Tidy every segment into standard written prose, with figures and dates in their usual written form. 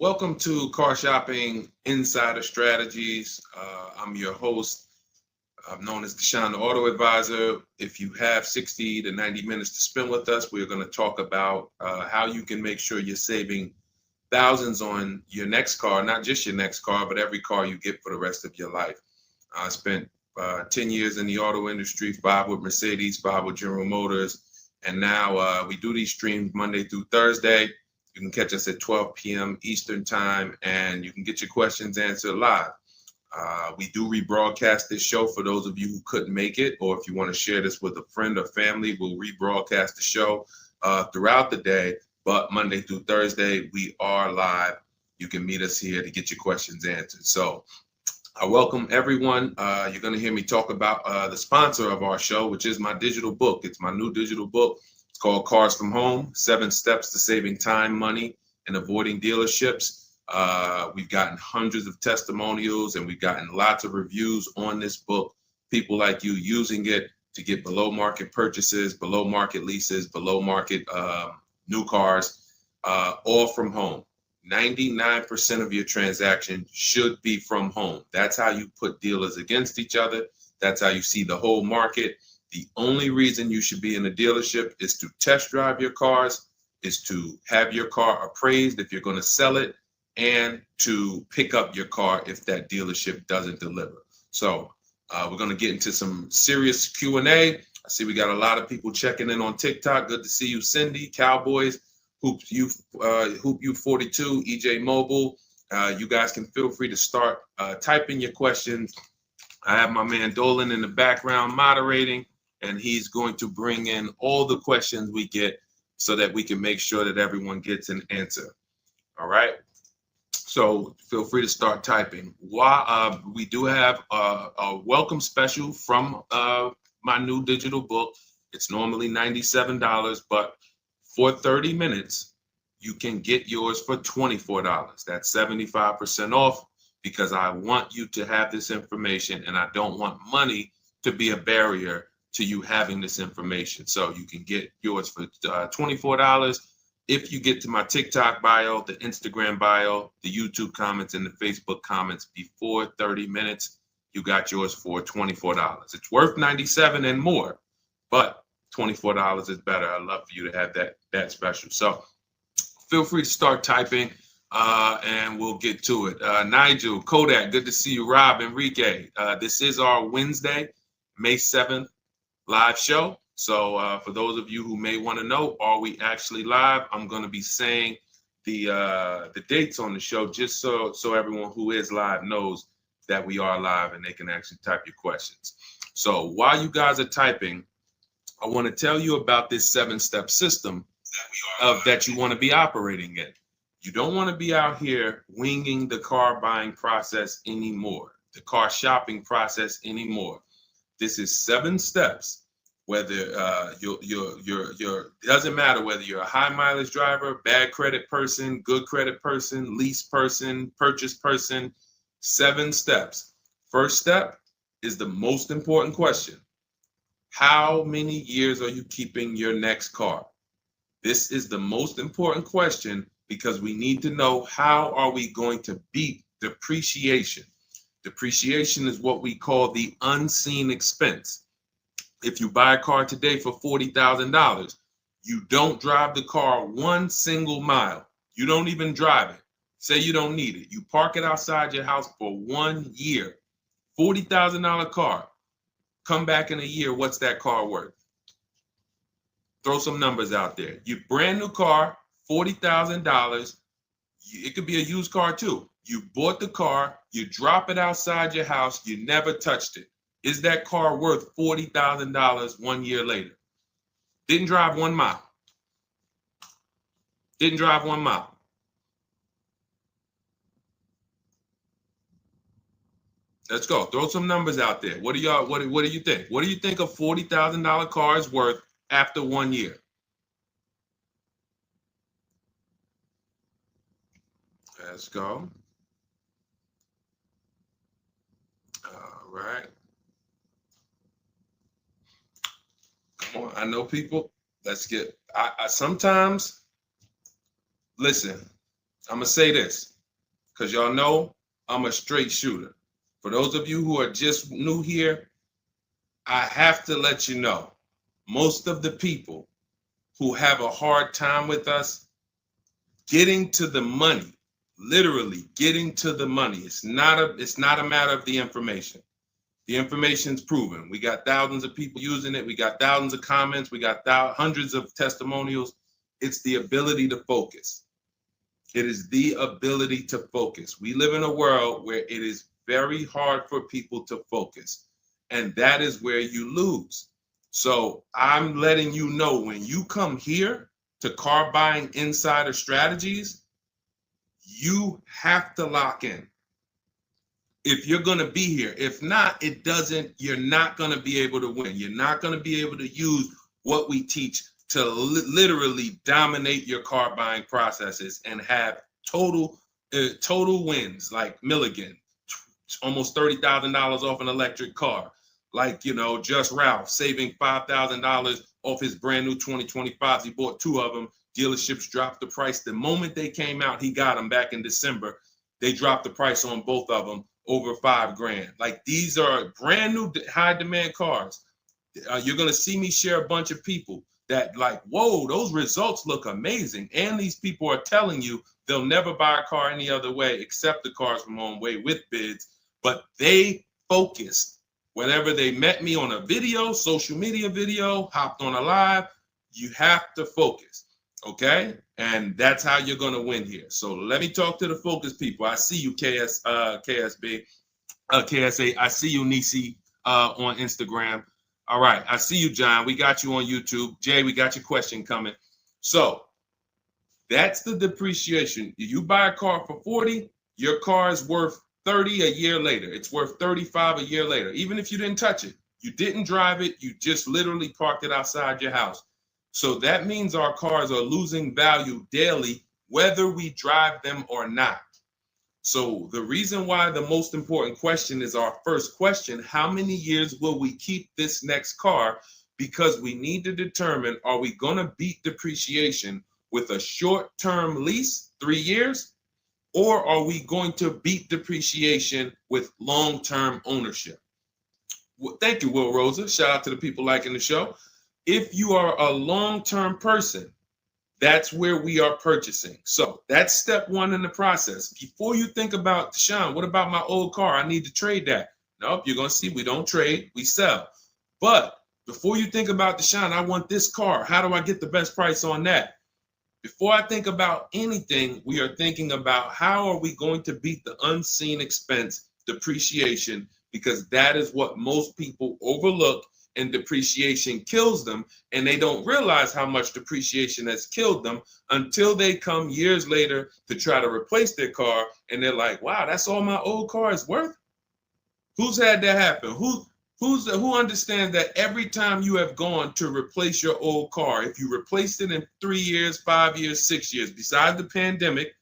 Welcome to Car Shopping Insider Strategies. I'm your host. I'm known as Deshone the Auto Advisor. If you have 60 to 90 minutes to spend with us, we're going to talk about how you can make sure you're saving thousands on your next car, not just your next car, but every car you get for the rest of your life. I spent 10 years in the auto industry, 5 with Mercedes, 5 with General Motors, and now we do these streams Monday through Thursday. You can catch us at 12 p.m. Eastern time, and you can get your questions answered live. We do rebroadcast this show for those of you who couldn't make it, or if you want to share this with a friend or family, we'll rebroadcast the show throughout the day. But Monday through Thursday, we are live. You can meet us here to get your questions answered. So I welcome everyone. You're going to hear me talk about the sponsor of our show, which is my digital book. It's my new digital book. It's called Cars from Home, 7 Steps to Saving Time, Money, and Avoiding Dealerships. We've gotten hundreds of testimonials and we've gotten lots of reviews on this book. People like you using it to get below market purchases, below market leases, below market new cars, all from home. 99% of your transaction should be from home. That's how you put dealers against each other. That's how you see the whole market. The only reason you should be in a dealership is to test drive your cars, is to have your car appraised if you're going to sell it, and to pick up your car if that dealership doesn't deliver. So we're going to get into some serious Q&A. I see we got a lot of people checking in on TikTok. Good to see you, Cindy, Cowboys, Hoop you 42, EJ Mobile. You guys can feel free to start typing your questions. I have my man Dolan in the background moderating, and he's going to bring in all the questions we get so that we can make sure that everyone gets an answer. All right. So feel free to start typing. We do have a welcome special from my new digital book. It's normally $97, but for 30 minutes, you can get yours for $24. That's 75% off because I want you to have this information and I don't want money to be a barrier to you having this information. So you can get yours for $24. If you get to my TikTok bio, the Instagram bio, the YouTube comments, and the Facebook comments before 30 minutes, you got yours for $24. It's worth $97 and more, but $24 is better. I'd love for you to have that special. So feel free to start typing and we'll get to it. Nigel, Kodak, good to see you. Rob, Enrique, this is our Wednesday, May 7th live show. So for those of you who may want to know, are we actually live? I'm going to be saying the dates on the show just so everyone who is live knows that we are live and they can actually type your questions. So while you guys are typing, I want to tell you about this 7-step system that you want to be operating in. You don't want to be out here winging the car buying process anymore, the car shopping process anymore. This is 7 steps. Whether it doesn't matter whether you're a high mileage driver, bad credit person, good credit person, lease person, purchase person. 7 steps. First step is the most important question. How many years are you keeping your next car? This is the most important question because we need to know how are we going to beat depreciation. Depreciation is what we call the unseen expense. If you buy a car today for $40,000, you don't drive the car one single mile. You don't even drive it. Say you don't need it. You park it outside your house for 1 year. $40,000 car. Come back in a year, what's that car worth? Throw some numbers out there. Your brand new car, $40,000. It could be a used car too. You bought the car, you drop it outside your house, you never touched it. Is that car worth $40,000 1 year later? Didn't drive 1 mile. Didn't drive 1 mile. Let's go. Throw some numbers out there. What do you think? What do you think a $40,000 car is worth after 1 year? Let's go. All right. Come on. I know people. Let's get. I sometimes listen. I'm going to say this because y'all know I'm a straight shooter. For those of you who are just new here, I have to let you know, most of the people who have a hard time with us getting to the money, literally getting to the money. It's not a matter of the information. The information's proven. We got thousands of people using it. We got thousands of comments. We got hundreds of testimonials. It's the ability to focus. It is the ability to focus. We live in a world where it is very hard for people to focus, and that is where you lose. So I'm letting you know, when you come here to Car Buying Insider Strategies, you have to lock in. If you're going to be here, if not, you're not going to be able to win. You're not going to be able to use what we teach to literally dominate your car buying processes and have total wins, like Milligan, almost $30,000 off an electric car. Like, Just Ralph saving $5,000 off his brand new 2025s. He bought 2 of them. Dealerships dropped the price. The moment they came out, he got them back in December. They dropped the price on both of them over $5,000. Like, these are brand new high demand cars. You're going to see me share a bunch of people that like, whoa, those results look amazing. And these people are telling you they'll never buy a car any other way except the Cars from Home way with bids. But they focused. Whenever they met me on a video, social media video, hopped on a live, you have to focus, okay? And that's how you're going to win here. So let me talk to the focus people. I see you, KSA. I see you, Nisi, on Instagram. All right, I see you, John. We got you on YouTube. Jay, we got your question coming. So that's the depreciation. You buy a car for 40, your car is worth 30 a year later. It's worth 35 a year later. Even if you didn't touch it, you didn't drive it, you just literally parked it outside your house. So that means our cars are losing value daily, whether we drive them or not. So the reason why the most important question is our first question: how many years will we keep this next car? Because we need to determine, are we going to beat depreciation with a short-term lease, 3 years? Or are we going to beat depreciation with long-term ownership? Well, thank you, Will Rosa. Shout out to the people liking the show. If you are a long-term person, that's where we are purchasing. So that's step 1 in the process. Before you think about, Deshaun, what about my old car? I need to trade that. Nope, you're going to see we don't trade, we sell. But before you think about, Deshaun, I want this car. How do I get the best price on that? Before I think about anything, we are thinking about how are we going to beat the unseen expense, depreciation, because that is what most people overlook, and depreciation kills them, and they don't realize how much depreciation has killed them until they come years later to try to replace their car, and they're like, wow, that's all my old car is worth? Who's had that happen? Who understands that every time you have gone to replace your old car, if you replaced it in 3 years, 5 years, 6 years, besides the pandemic,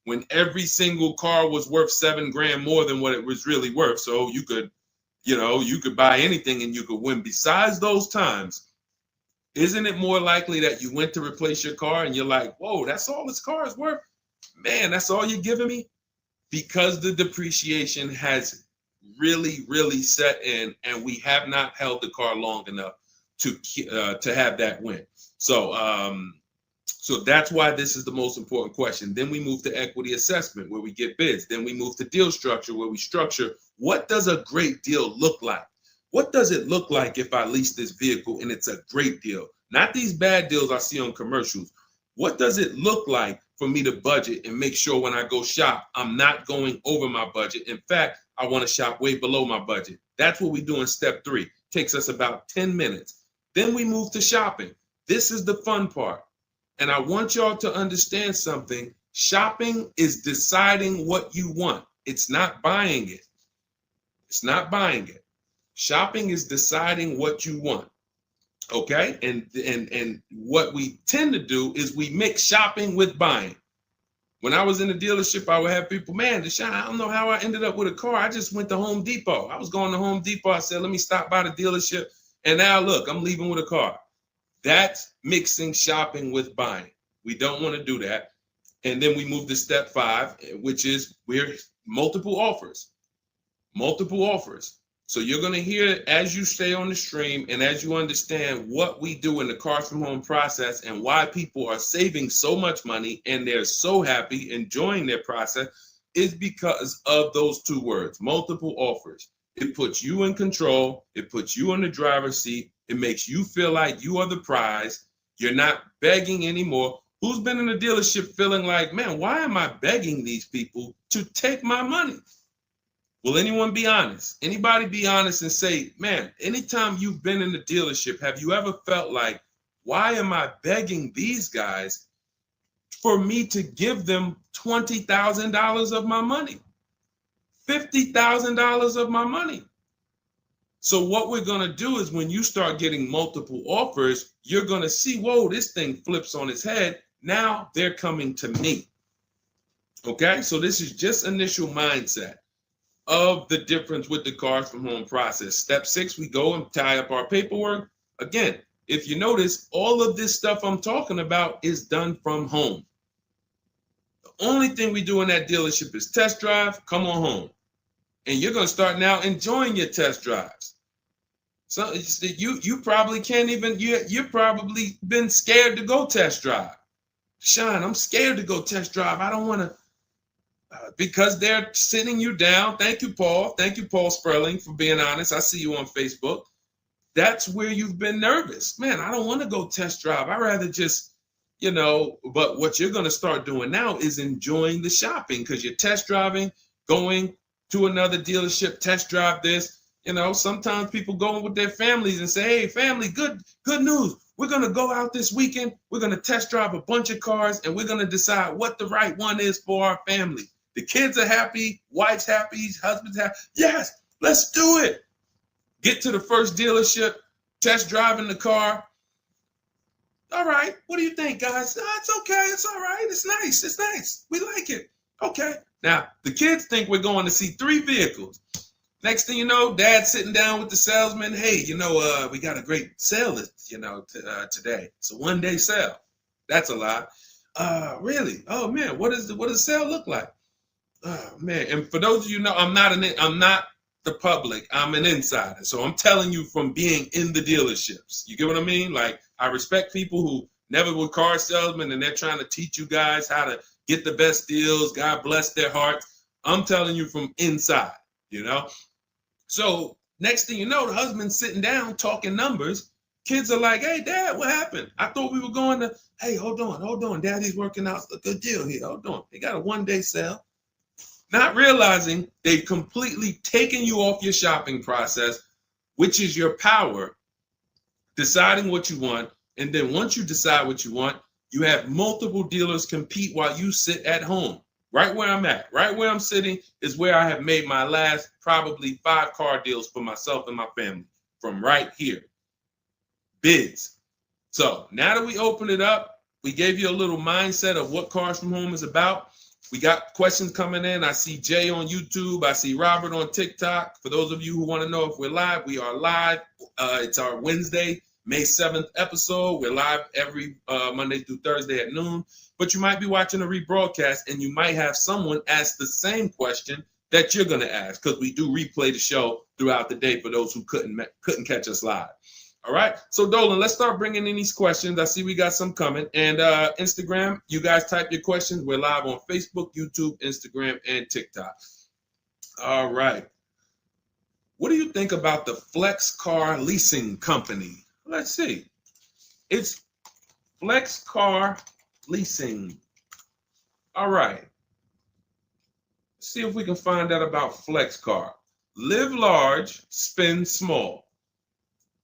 when every single car was worth $7,000 more than what it was really worth, so you could buy anything and you could win. Besides those times, isn't it more likely that you went to replace your car and you're like, whoa, that's all this car is worth? Man, that's all you're giving me? Because the depreciation has really set in, and we have not held the car long enough to have that win. So that's why this is the most important question. Then we move to equity assessment, where we get bids. Then we move to deal structure, where we structure, what does a great deal look like? What does it look like if I lease this vehicle and it's a great deal? Not these bad deals I see on commercials. What does it look like for me to budget and make sure when I go shop, I'm not going over my budget? In fact, I want to shop way below my budget. That's what we do in step 3. Takes us about 10 minutes. Then we move to shopping. This is the fun part. And I want y'all to understand something. Shopping is deciding what you want. It's not buying it. It's not buying it. Shopping is deciding what you want. Okay? And what we tend to do is we mix shopping with buying. When I was in the dealership, I would have people, man, Deshaun, I don't know how I ended up with a car. I just went to Home Depot. I was going to Home Depot. I said, let me stop by the dealership. And now look, I'm leaving with a car. That's mixing shopping with buying. We don't want to do that. And then we move to step 5, which is we're multiple offers. Multiple offers. So you're going to hear as you stay on the stream and as you understand what we do in the Cars from Home process and why people are saving so much money and they're so happy enjoying their process is because of those 2 words, multiple offers. It puts you in control. It puts you in the driver's seat. It makes you feel like you are the prize. You're not begging anymore. Who's been in a dealership feeling like, man, why am I begging these people to take my money? Will anyone be honest? Anybody be honest and say, man, anytime you've been in the dealership, have you ever felt like, why am I begging these guys for me to give them $20,000 of my money? $50,000 of my money. So what we're going to do is when you start getting multiple offers, you're going to see, whoa, this thing flips on its head. Now they're coming to me. Okay, so this is just initial mindset of the difference with the Cars from Home process. Step 6, we go and tie up our paperwork. Again, if you notice, all of this stuff I'm talking about is done from home. The only thing we do in that dealership is test drive, come on home. And you're going to start now enjoying your test drives. So you probably can't even, you've probably been scared to go test drive. Sean, I'm scared to go test drive. I don't want to, because they're sitting you down. Thank you, Paul. Thank you, Paul Sperling, for being honest. I see you on Facebook. That's where you've been nervous. Man, I don't want to go test drive. I'd rather just, but what you're going to start doing now is enjoying the shopping because you're test driving, going to another dealership, test drive this. Sometimes people go with their families and say, hey, family, good news. We're going to go out this weekend. We're going to test drive a bunch of cars and we're going to decide what the right one is for our family. The kids are happy, wife's happy, husband's happy. Yes, let's do it. Get to the first dealership, test driving the car. All right, what do you think, guys? Oh, it's okay, it's all right, it's nice, we like it. Okay, now the kids think we're going to see 3 vehicles. Next thing you know, Dad's sitting down with the salesman. Hey, we got a great sale, today. It's a 1-day sale. That's a lie. Really? Oh man, what does the sale look like? Oh man, and for those of you know, I'm not the public. I'm an insider, so I'm telling you from being in the dealerships. You get what I mean? Like I respect people who never were car salesmen and they're trying to teach you guys how to get the best deals. God bless their hearts. I'm telling you from inside. So next thing you know, the husband's sitting down talking numbers. Kids are like, hey, Dad, what happened? I thought we were going to, hey, hold on. Daddy's working out a good deal here. Hold on. They got a 1-day sale. Not realizing they've completely taken you off your shopping process, which is your power, deciding what you want. And then once you decide what you want, you have multiple dealers compete while you sit at home. Right where I'm at, right where I'm sitting is where I have made my last probably 5 car deals for myself and my family from right here. Bids. So now that we open it up, we gave you a little mindset of what Cars from Home is about. We got questions coming in. I see Jay on YouTube. I see Robert on TikTok. For those of you who want to know if we're live, we are live. It's our Wednesday, May 7th episode. We're live every Monday through Thursday at noon. But you might be watching a rebroadcast and you might have someone ask the same question that you're going to ask because we do replay the show throughout the day for those who couldn't catch us live. All right. So Dolan, let's start bringing in these questions. I see we got some coming. And Instagram, you guys type your questions. We're live on Facebook, YouTube, Instagram, and TikTok. All right. What do you think about the Flex Car Leasing Company? Let's see. It's Flex Car Leasing. All right. Let's see if we can find out about Flex Car. Live large, spend small.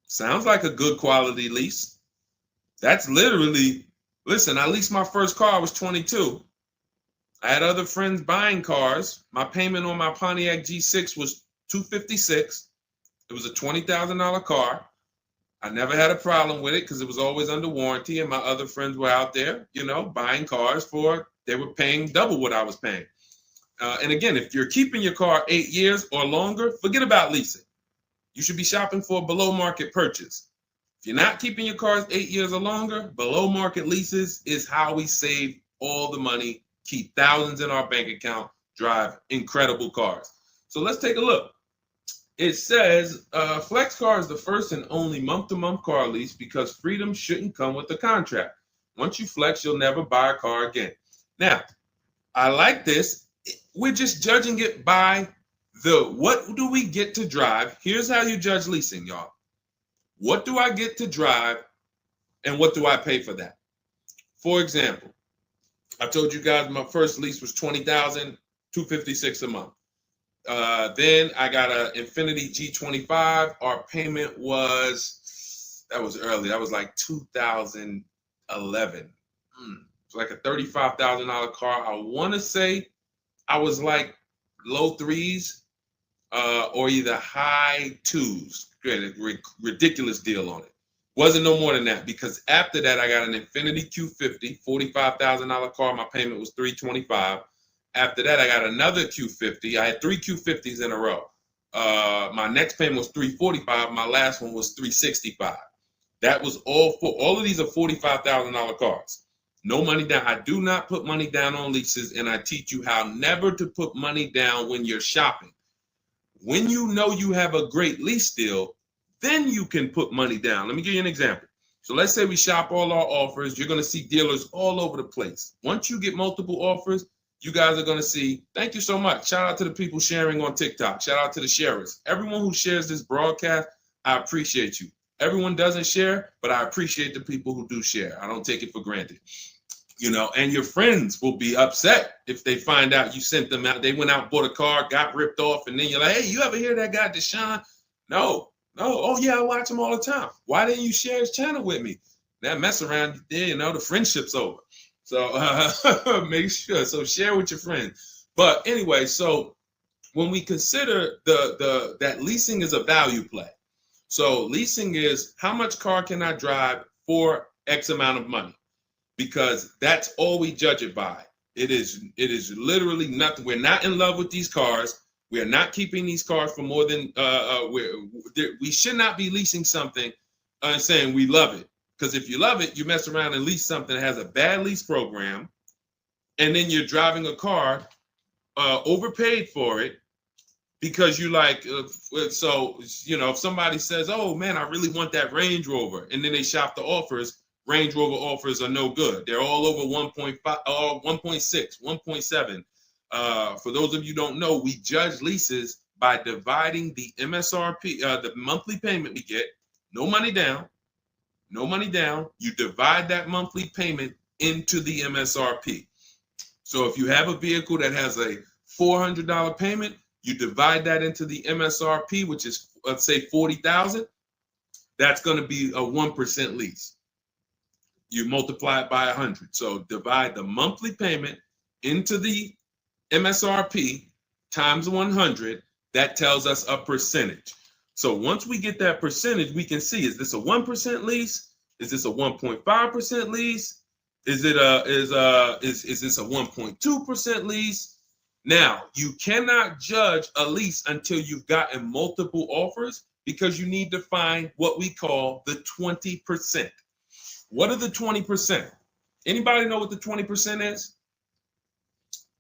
Sounds like a good quality lease. That's literally, listen, I leased my first car, I was 22. I had other friends buying cars. My payment on my Pontiac G6 was $256. It was a $20,000 car. I never had a problem with it because it was always under warranty and my other friends were out there, buying cars they were paying double what I was paying. And again, if you're keeping your car 8 years or longer, forget about leasing. You should be shopping for a below market purchase. If you're not keeping your cars 8 years or longer, below market leases is how we save all the money keep thousands in our bank account, drive incredible cars. So let's take a look. It says Flex Car is the first and only month-to-month car lease because freedom shouldn't come with a contract. Once you flex, you'll never buy a car again. Now, I like this. We're just judging it by what do we get to drive? Here's how you judge leasing, y'all. What do I get to drive and what do I pay for that? For example, I told you guys my first lease was $20,256 a month. Then I got an Infiniti G25. Our payment was, that was early. That was like 2011. It's like a $35,000 car. I want to say I was like low threes or either high twos. Ridiculous deal on it. Wasn't no more than that because after that I got an Infiniti Q50, $45,000 car. My payment was $325. After that I got another Q50. I had 3 Q50s in a row. My next payment was $345. My last one was $365. That was all of these are $45,000 cars. No money down. I do not put money down on leases, and I teach you how never to put money down when you're shopping. When you know you have a great lease deal, then you can put money down. Let me give you an example. So let's say we shop all our offers. You're going to see dealers all over the place. Once you get multiple offers, you guys are going to see, thank you so much. Shout out to the people sharing on TikTok. Shout out to the sharers. Everyone who shares this broadcast, I appreciate you. Everyone doesn't share, but I appreciate the people who do share. I don't take it for granted. You know, and your friends will be upset if they find out you sent them out. They went out, bought a car, got ripped off, and then you're like, hey, you ever hear that guy, Deshone? No. Oh, yeah, I watch him all the time. Why didn't you share his channel with me? That mess around, you know, the friendship's over. So make sure. So share with your friends. But anyway, so when we consider that leasing is a value play. So leasing is how much car can I drive for X amount of money? Because that's all we judge it by. It is literally nothing. We're not in love with these cars. We are not keeping these cars for more than we should not be leasing something and saying we love it. Because if you love it, you mess around and lease something that has a bad lease program, and then you're driving a car overpaid for it because you like. So you know, if somebody says, "Oh man, I really want that Range Rover," and then they shop the offers. Range Rover offers are no good. They're all over 1.5, 1.6, 1.7. For those of you who don't know, we judge leases by dividing the MSRP, the monthly payment we get, no money down. You divide that monthly payment into the MSRP. So if you have a vehicle that has a $400 payment, you divide that into the MSRP, which is, let's say, $40,000. That's going to be a 1% lease. You multiply it by 100. So divide the monthly payment into the MSRP times 100. That tells us a percentage. So once we get that percentage, we can see, is this a 1% lease? Is this a 1.5% lease? Is this a 1.2% lease? Now, you cannot judge a lease until you've gotten multiple offers because you need to find what we call the 20%. What are the 20%? Anybody know what the 20% is?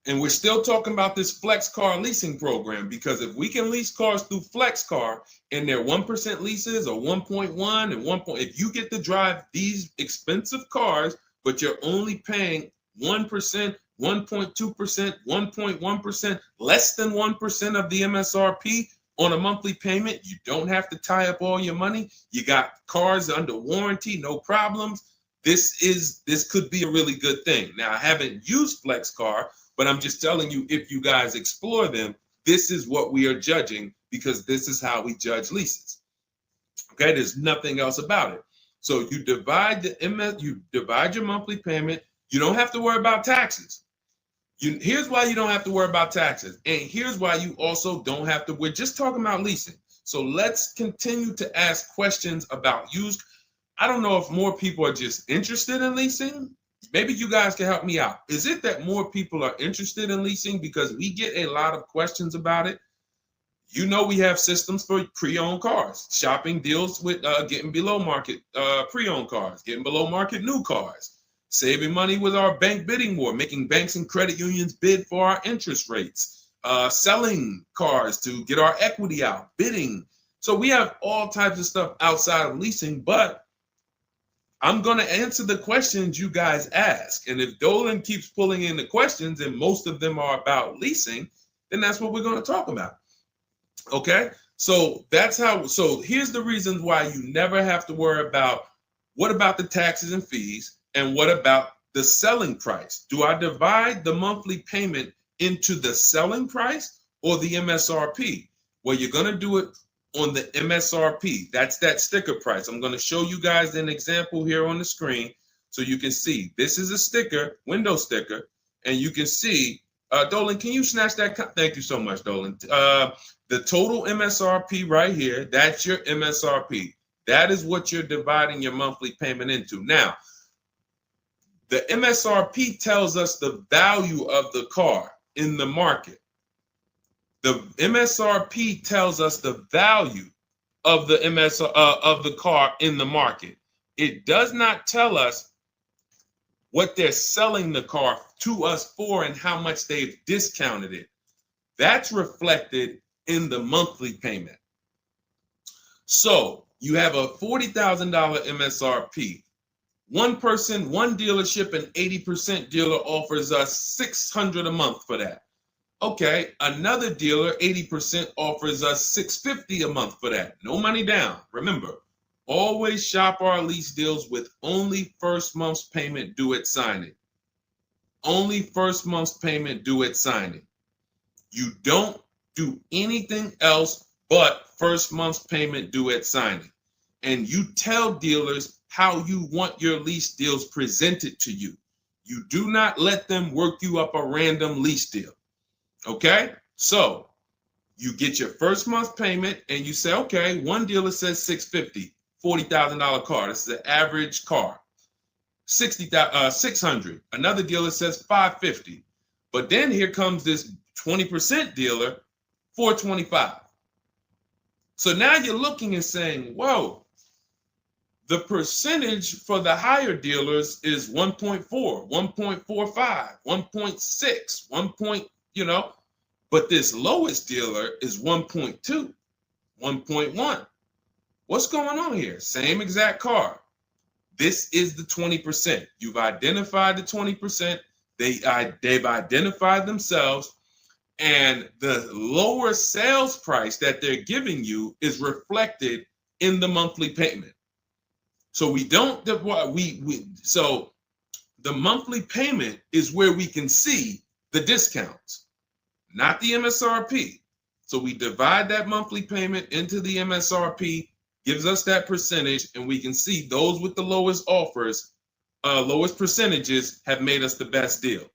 And we're still talking about this Flex Car leasing program because if we can lease cars through Flex Car and they're 1% leases or 1.1 and 1. If you get to drive these expensive cars, but you're only paying 1%, 1.2%, 1.1%, less than 1% of the MSRP on a monthly payment, you don't have to tie up all your money. You got cars under warranty, no problems. This could be a really good thing. Now, I haven't used Flex Car, but I'm just telling you, if you guys explore them, this is what we are judging because this is how we judge leases. Okay, there's nothing else about it. So you divide your monthly payment. You don't have to worry about taxes. Here's why you don't have to worry about taxes. And here's why you also don't have to. We're just talking about leasing. So let's continue to ask questions about used. I don't know if more people are just interested in leasing. Maybe you guys can help me out. Is it that more people are interested in leasing because we get a lot of questions about it? You know, we have systems for pre-owned cars. Shopping deals with getting below market pre-owned cars, getting below market new cars. saving money with our bank bidding war, making banks and credit unions bid for our interest rates, selling cars to get our equity out, bidding. So we have all types of stuff outside of leasing, but I'm going to answer the questions you guys ask. And if Dolan keeps pulling in the questions and most of them are about leasing, then that's what we're going to talk about. Okay? So so here's the reasons why you never have to worry about what about the taxes and fees and what about the selling price? Do I divide the monthly payment into the selling price or the MSRP? Well, you're going to do it on the MSRP. That's that sticker price. I'm going to show you guys an example here on the screen so you can see. This is a sticker, window sticker, and you can see, Dolan, can you snatch that? Thank you so much, Dolan. The total MSRP right here, that's your MSRP. That is what you're dividing your monthly payment into. Now, the MSRP tells us the value of the car in the market. The MSRP tells us the value of the of the car in the market. It does not tell us what they're selling the car to us for and how much they've discounted it. That's reflected in the monthly payment. So you have a $40,000 MSRP. One person, one dealership, an 80% dealer offers us $600 a month for that. Okay, another dealer, 80%, offers us $650 a month for that. No money down. Remember, always shop our lease deals with only first month's payment due at signing. Only first month's payment due at signing. You don't do anything else but first month's payment due at signing. And you tell dealers how you want your lease deals presented to you. You do not let them work you up a random lease deal. Okay, so you get your first month payment and you say, okay, one dealer says $650, $40,000 car. This is an average car. $600. Another dealer says $550. But then here comes this 20% dealer, $425. So now you're looking and saying, whoa, the percentage for the higher dealers is 1.4, 1.45, 1.6, but this lowest dealer is 1.2, 1.1. What's going on here? Same exact car. This is the 20%. You've identified the 20%. They've identified themselves, and the lower sales price that they're giving you is reflected in the monthly payment. So so the monthly payment is where we can see the discounts, not the MSRP. So we divide that monthly payment into the MSRP, gives us that percentage, and we can see those with the lowest offers, lowest percentages have made us the best deal.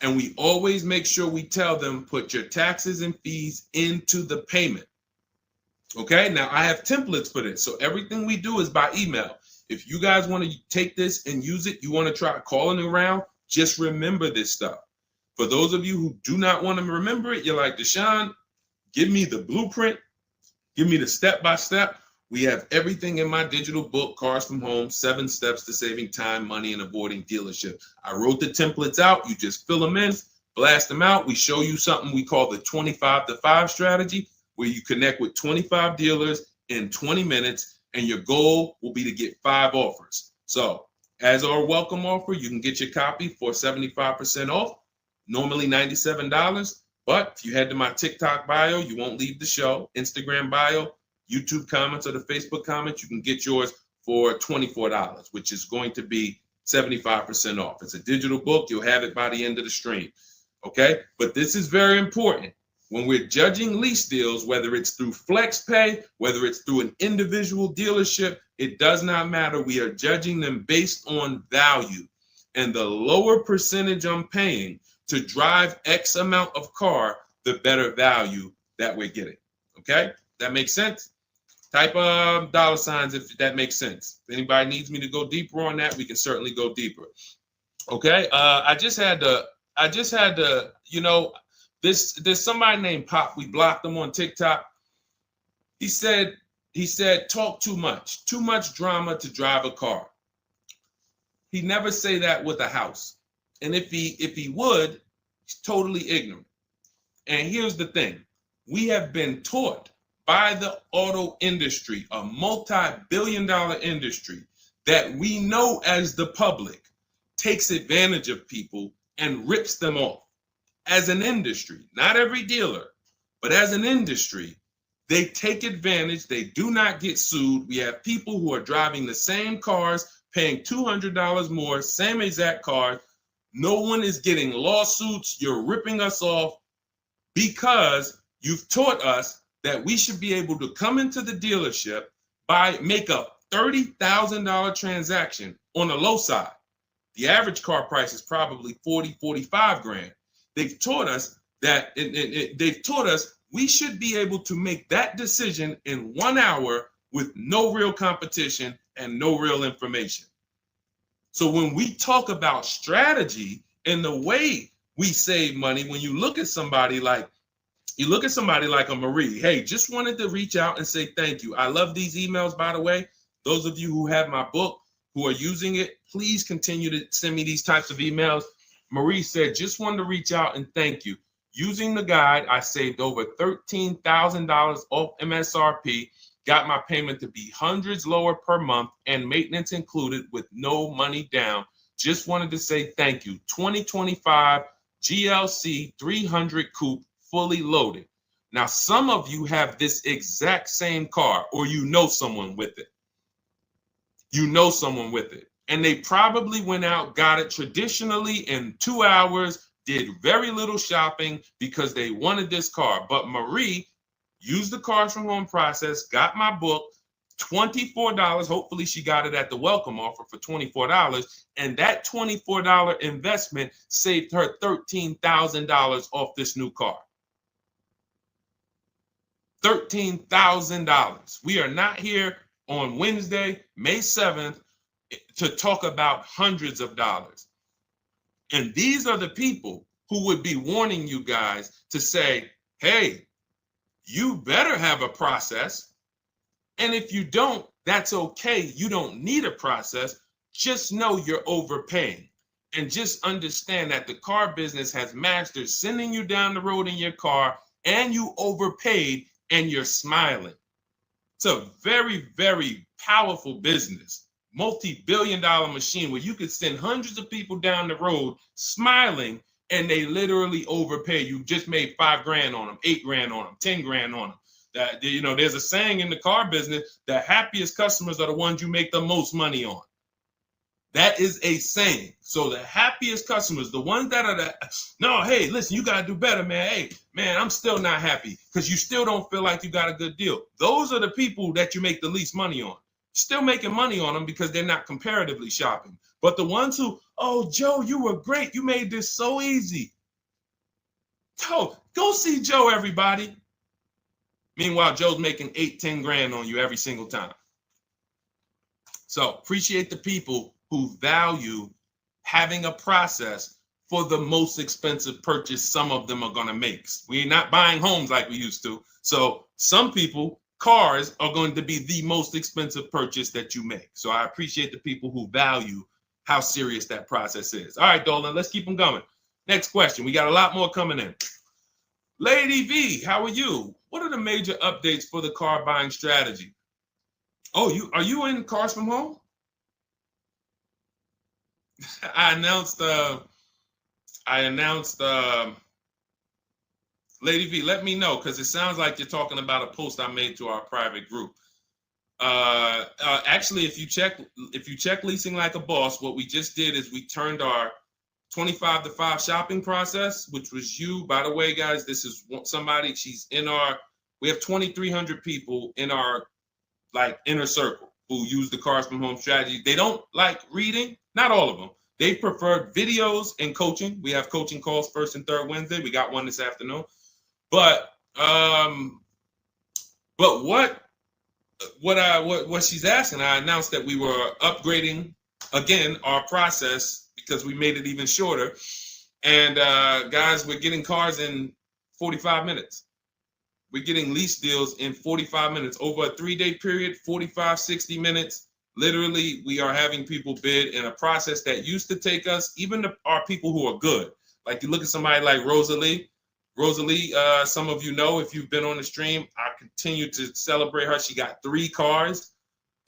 And we always make sure we tell them, put your taxes and fees into the payment. Okay, now I have templates for this. So everything we do is by email. If you guys want to take this and use it, you want to try calling around, just remember this stuff. For those of you who do not want to remember it, you're like, Deshone, give me the blueprint, give me the step-by-step. We have everything in my digital book, Cars from Home, 7 Steps to Saving Time, Money, and Avoiding Dealership. I wrote the templates out. You just fill them in, blast them out. We show you something we call the 25-to-5 strategy, where you connect with 25 dealers in 20 minutes, and your goal will be to get 5 offers. So as our welcome offer, you can get your copy for 75% off, normally $97. But if you head to my TikTok bio, you won't leave the show, Instagram bio, YouTube comments, or the Facebook comments, you can get yours for $24, which is going to be 75% off. It's a digital book. You'll have it by the end of the stream. Okay? But this is very important. When we're judging lease deals, whether it's through FlexPay, whether it's through an individual dealership, it does not matter. We are judging them based on value. And the lower percentage I'm paying to drive X amount of car, the better value that we're getting. Okay? That makes sense? Type dollar signs if that makes sense. If anybody needs me to go deeper on that, we can certainly go deeper. Okay? I just had to, there's somebody named Pop. We blocked him on TikTok. He said, talk too much drama to drive a car. He never say that with a house. And if he would, he's totally ignorant. And here's the thing. We have been taught by the auto industry, a multi-billion-dollar industry, that we know as the public takes advantage of people and rips them off. As an industry, not every dealer, but as an industry, they take advantage. They do not get sued. We have people who are driving the same cars, paying $200 more, same exact car. No one is getting lawsuits. You're ripping us off because you've taught us that we should be able to come into the dealership, make a $30,000 transaction on the low side. The average car price is probably 40, 45 grand. They've taught us that they've taught us we should be able to make that decision in 1 hour with no real competition and no real information. So when we talk about strategy and the way we save money, when you look at somebody like a Marie, hey, just wanted to reach out and say thank you. I love these emails, by the way. Those of you who have my book, who are using it, please continue to send me these types of emails. Marie said, just wanted to reach out and thank you. Using the guide, I saved over $13,000 off MSRP, got my payment to be hundreds lower per month and maintenance included with no money down. Just wanted to say thank you. 2025 GLC 300 coupe, fully loaded. Now, some of you have this exact same car, or you know someone with it. You know someone with it. And they probably went out, got it traditionally in 2 hours, did very little shopping because they wanted this car. But Marie used the cars from home process, got my book, $24. Hopefully she got it at the welcome offer for $24. And that $24 investment saved her $13,000 off this new car. $13,000. We are not here on Wednesday, May 7th, to talk about hundreds of dollars. And these are the people who would be warning you guys to say, hey, you better have a process. And if you don't, that's okay. You don't need a process. Just know you're overpaying. And just understand that the car business has mastered sending you down the road in your car and you overpaid and you're smiling. It's a very, very powerful business, multi-billion-dollar machine where you could send hundreds of people down the road smiling and they literally overpay. You just made $5 grand on them, $8 grand on them, 10 grand on them. That, you know, there's a saying in the car business, the happiest customers are the ones you make the most money on. That is a saying. So the happiest customers, the ones that are no, hey, listen, you got to do better, man. Hey, man, I'm still not happy because you still don't feel like you got a good deal. Those are the people that you make the least money on. Still making money on them because they're not comparatively shopping. But the ones who, oh, Joe, you were great. You made this so easy. Go see Joe, everybody. Meanwhile, Joe's making 8, 10 grand on you every single time. So appreciate the people who value having a process for the most expensive purchase some of them are going to make. We're not buying homes like we used to. So some people, cars are going to be the most expensive purchase that you make. So I appreciate the people who value how serious that process is. All right, Dolan, let's keep them going. Next question. We got a lot more coming in. Lady V, how are you? What are the major updates for the car buying strategy? Oh, are you in Cars from Home? I announced Lady V, let me know, because it sounds like you're talking about a post I made to our private group. Actually, if you check Leasing Like a Boss, what we just did is we turned our 25 to 5 shopping process, which was you. By the way, guys, this is somebody, we have 2,300 people in our inner circle who use the Cars from Home strategy. They don't like reading, not all of them. They prefer videos and coaching. We have coaching calls first and third Wednesday. We got one this afternoon. But what she's asking, I announced that we were upgrading again our process because we made it even shorter. And guys, we're getting cars in 45 minutes. We're getting lease deals in 45 minutes over a 3-day period, 45, 60 minutes. Literally, we are having people bid in a process that used to take us, even our people who are good. Like you look at somebody like Rosalie. Rosalie, some of you know if you've been on the stream, I continue to celebrate her. She got 3 cars.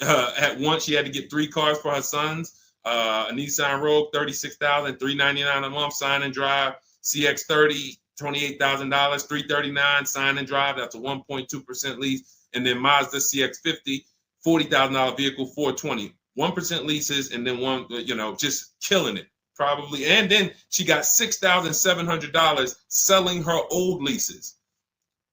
At once, she had to get 3 cars for her sons. A Nissan Rogue, $36,000, $399 a month, sign and drive. CX-30, $28,000, $339 sign and drive. That's a 1.2% lease. And then Mazda CX-50, $40,000 vehicle, $420. 1% leases, and then one, just killing it. Probably. And then she got $6,700 selling her old leases.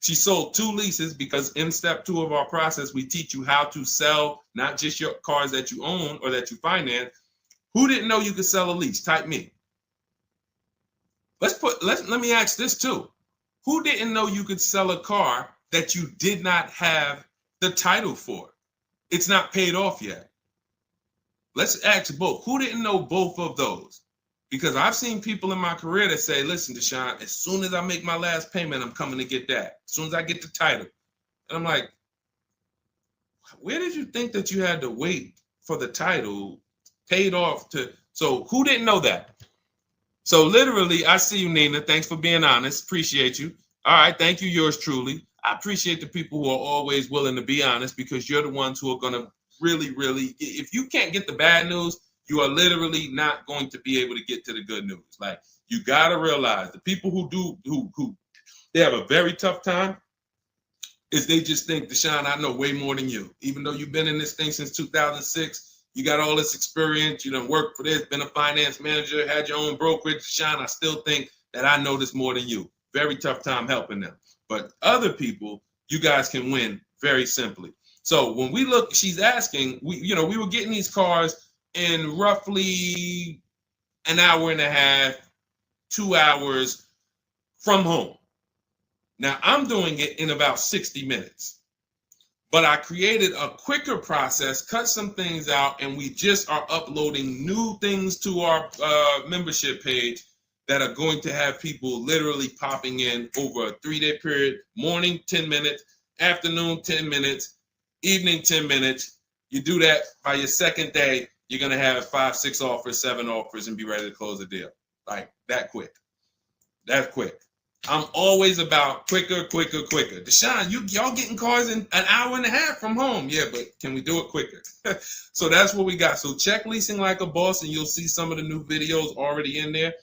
She sold 2 leases because in step 2 of our process, we teach you how to sell not just your cars that you own or that you finance. Who didn't know you could sell a lease? Type me. Let me ask this too. Who didn't know you could sell a car that you did not have the title for? It's not paid off yet. Let's ask both. Who didn't know both of those? Because I've seen people in my career that say, listen, Deshone, as soon as I make my last payment, I'm coming to get that. As soon as I get the title. And I'm like, where did you think that you had to wait for the title paid off to? So who didn't know that? So literally, I see you, Nina. Thanks for being honest. Appreciate you. All right. Thank you, yours truly. I appreciate the people who are always willing to be honest, because you're the ones who are going to really, if you can't get the bad news, you are literally not going to be able to get to the good news. Like, you got to realize the people who they have a very tough time is they just think, Deshone, I know way more than you. Even though you've been in this thing since 2006, you got all this experience, you done worked for this, been a finance manager, had your own brokerage. Deshone, I still think that I know this more than you. Very tough time helping them. But other people, you guys can win very simply. So when we look, she's asking, we were getting these cars in roughly an hour and a half, 2 hours from home. Now I'm doing it in about 60 minutes, but I created a quicker process, cut some things out, and we just are uploading new things to our membership page that are going to have people literally popping in over a 3-day period. Morning, 10 minutes, afternoon, 10 minutes, evening, 10 minutes. You do that by your second day, you're going to have 5, 6 offers, 7 offers, and be ready to close the deal. Like that quick. That quick. I'm always about quicker. Deshone, y'all getting cars in an hour and a half from home. Yeah, but can we do it quicker? So that's what we got. So check Leasing Like a Boss, and you'll see some of the new videos already in there.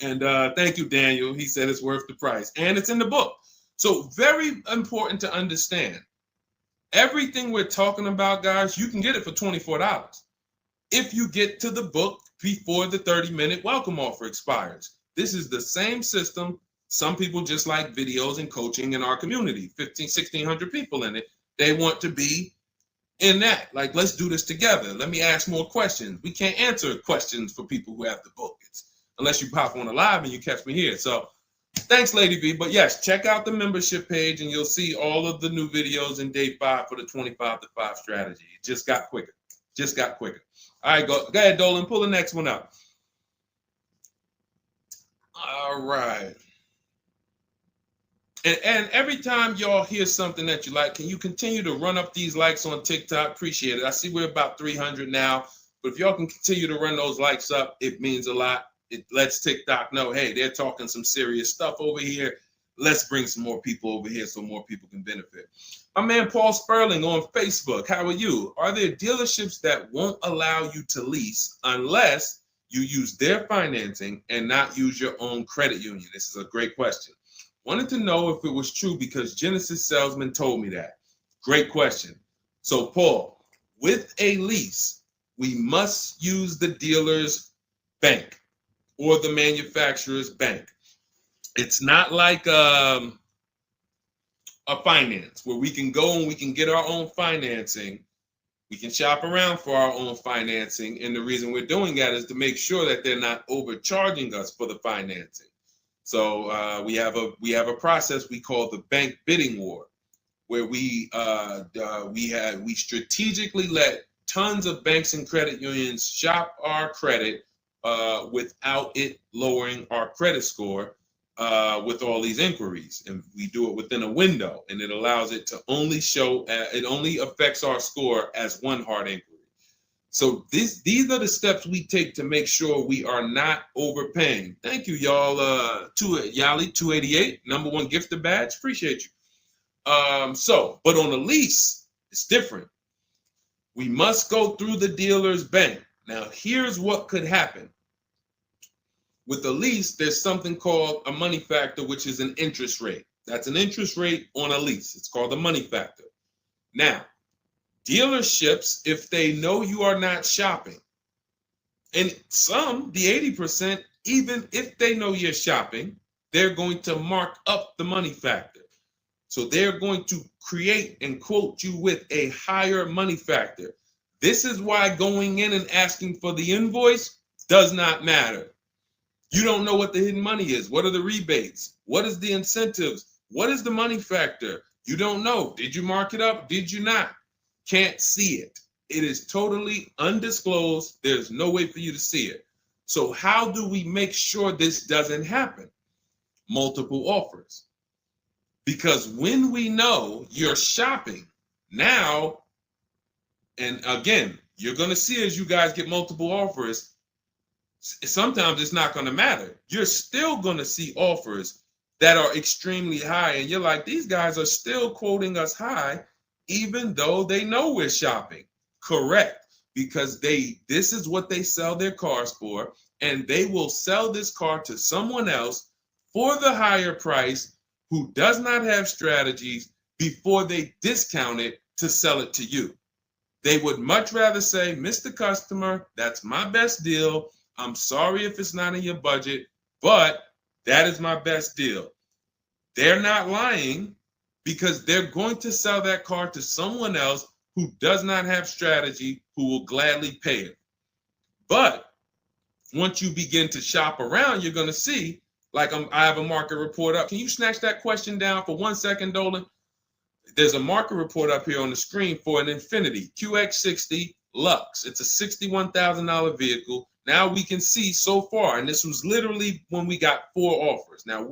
And thank you, Daniel. He said it's worth the price. And it's in the book. So very important to understand. Everything we're talking about, guys, you can get it for $24 if you get to the book before the 30-minute welcome offer expires. This is the same system. Some people just like videos and coaching in our community, 1,600 people in it. They want to be in that. Like, let's do this together. Let me ask more questions. We can't answer questions for people who have the book. Unless you pop on a live and you catch me here. So thanks, Lady V. But yes, check out the membership page and you'll see all of the new videos in day 5 for the 25 to 5 strategy. It just got quicker. All right, go ahead, Dolan. Pull the next one up. All right. And every time y'all hear something that you like, can you continue to run up these likes on TikTok? Appreciate it. I see we're about 300 now. But if y'all can continue to run those likes up, it means a lot. It lets TikTok know, hey, they're talking some serious stuff over here. Let's bring some more people over here so more people can benefit. My man Paul Sperling on Facebook. How are you? Are there dealerships that won't allow you to lease unless you use their financing and not use your own credit union? This is a great question. Wanted to know if it was true because Genesis Salesman told me that. Great question. So Paul, with a lease, we must use the dealer's bank or the manufacturer's bank. It's not like a finance where we can go and we can get our own financing. We can shop around for our own financing. And the reason we're doing that is to make sure that they're not overcharging us for the financing. So we have a process we call the bank bidding war, where we strategically let tons of banks and credit unions shop our credit without it lowering our credit score with all these inquiries. And we do it within a window, and it allows it to only show, it only affects our score as one hard inquiry. So these are the steps we take to make sure we are not overpaying. Thank you, y'all. Yali 288, #1 gifted badge. Appreciate you. But on a lease, it's different. We must go through the dealer's bank. Now, here's what could happen. With a lease, there's something called a money factor, which is an interest rate. That's an interest rate on a lease. It's called a money factor. Now, dealerships, if they know you are not shopping, and some, the 80%, even if they know you're shopping, they're going to mark up the money factor. So they're going to create and quote you with a higher money factor. This is why going in and asking for the invoice does not matter. You don't know what the hidden money is. What are the rebates? What is the incentives? What is the money factor? You don't know. Did you mark it up? Did you not? Can't see it. It is totally undisclosed. There's no way for you to see it. So how do we make sure this doesn't happen? Multiple offers. Because when we know you're shopping now, and again, you're going to see as you guys get multiple offers, sometimes it's not going to matter. You're still going to see offers that are extremely high. And you're like, these guys are still quoting us high, even though they know we're shopping. Correct. Because this is what they sell their cars for. And they will sell this car to someone else for the higher price who does not have strategies before they discount it to sell it to you. They would much rather say, Mr. Customer, that's my best deal. I'm sorry if it's not in your budget, but that is my best deal. They're not lying because they're going to sell that car to someone else who does not have strategy, who will gladly pay it. But once you begin to shop around, you're going to see, like I have a market report up. Can you snatch that question down for 1 second, Dolan? There's a market report up here on the screen for an Infiniti QX60 Lux. It's a $61,000 vehicle. Now we can see so far, and this was literally when we got 4 offers. Now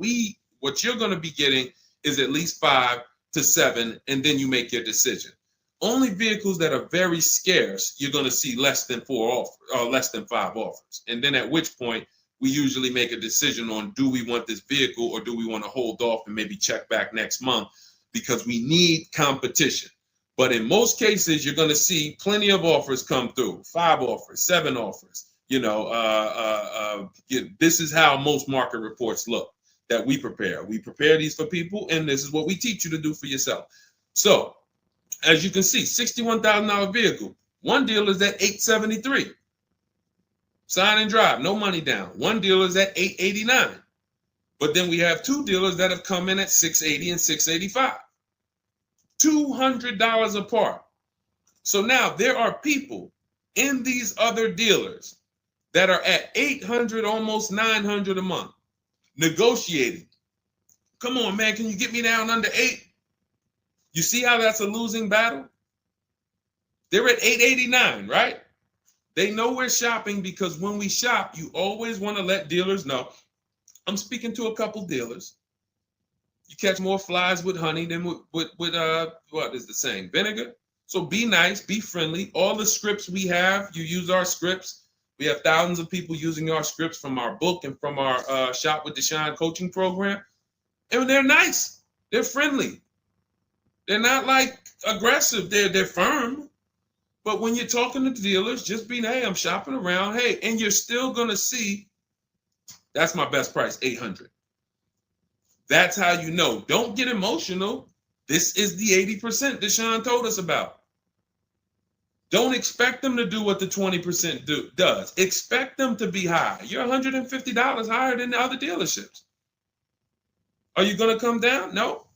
what you're going to be getting is at least 5 to 7, and then you make your decision. Only vehicles that are very scarce, you're going to see less than 4 offers, or less than 5 offers. And then at which point, we usually make a decision on, do we want this vehicle or do we want to hold off and maybe check back next month, because we need competition. But in most cases, you're going to see plenty of offers come through, 5 offers, 7 offers. This is how most market reports look that we prepare. We prepare these for people, and this is what we teach you to do for yourself. So as you can see, $61,000 vehicle. One deal is at $873. Sign and drive, no money down. One dealer is at $889. But then we have 2 dealers that have come in at $680 and $685. $200 apart. So now there are people in these other dealers that are at $800, almost $900 a month, negotiating. Come on, man, can you get me down under 8? You see how that's a losing battle? They're at $889, right? They know we're shopping, because when we shop, you always want to let dealers know. I'm speaking to a couple dealers. You catch more flies with honey than with what is the saying? Vinegar. So be nice, be friendly. All the scripts we have, you use our scripts. We have thousands of people using our scripts from our book and from our Shop with Deshone coaching program. And they're nice. They're friendly. They're not like aggressive. They're firm. But when you're talking to dealers, just be, hey, I'm shopping around. Hey, and you're still going to see, that's my best price, $800. That's how you know. Don't get emotional. This is the 80% Deshone told us about. Don't expect them to do what the 20% does. Expect them to be high. You're $150 higher than the other dealerships. Are you going to come down? No.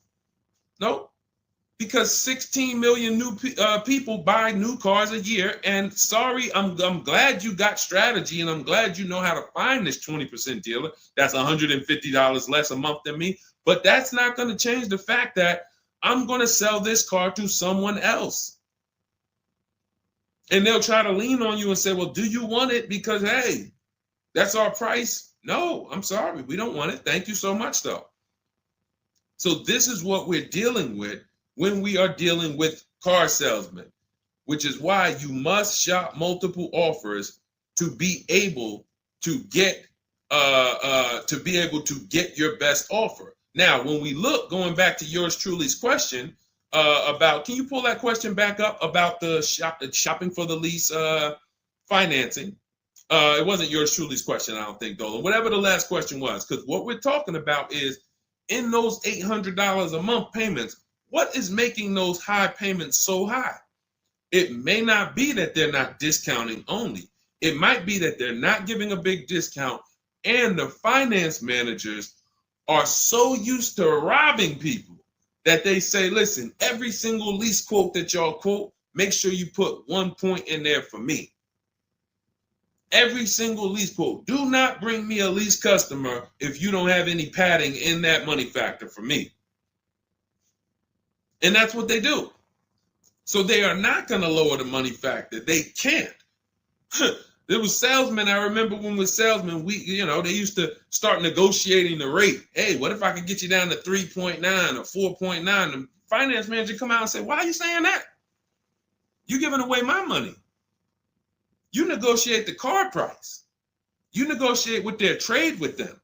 No. Because 16 million new people buy new cars a year. And sorry, I'm glad you got strategy, and I'm glad you know how to find this 20% dealer that's $150 less a month than me. But that's not going to change the fact that I'm going to sell this car to someone else. And they'll try to lean on you and say, well, do you want it? Because, hey, that's our price. No, I'm sorry. We don't want it. Thank you so much, though. So this is what we're dealing with when we are dealing with car salesmen. which is why you must shop multiple offers to be able to get your best offer. Now, when we look, going back to yours truly's question about, can you pull that question back up about the shopping for the lease financing? It wasn't yours truly's question, I don't think, Dolan. Whatever the last question was, because what we're talking about is in those $800 a month payments, what is making those high payments so high? It may not be that they're not discounting only. It might be that they're not giving a big discount, and the finance managers are so used to robbing people that they say, listen, every single lease quote that y'all quote, make sure you put 1 point in there for me. Every single lease quote. Do not bring me a lease customer if you don't have any padding in that money factor for me. And that's what they do. So they are not going to lower the money factor. They can't. There was salesmen. I remember when we were salesmen, they used to start negotiating the rate. Hey, what if I could get you down to 3.9 or 4.9? The finance manager come out and say, why are you saying that? You're giving away my money. You negotiate the car price. You negotiate with their trade with them.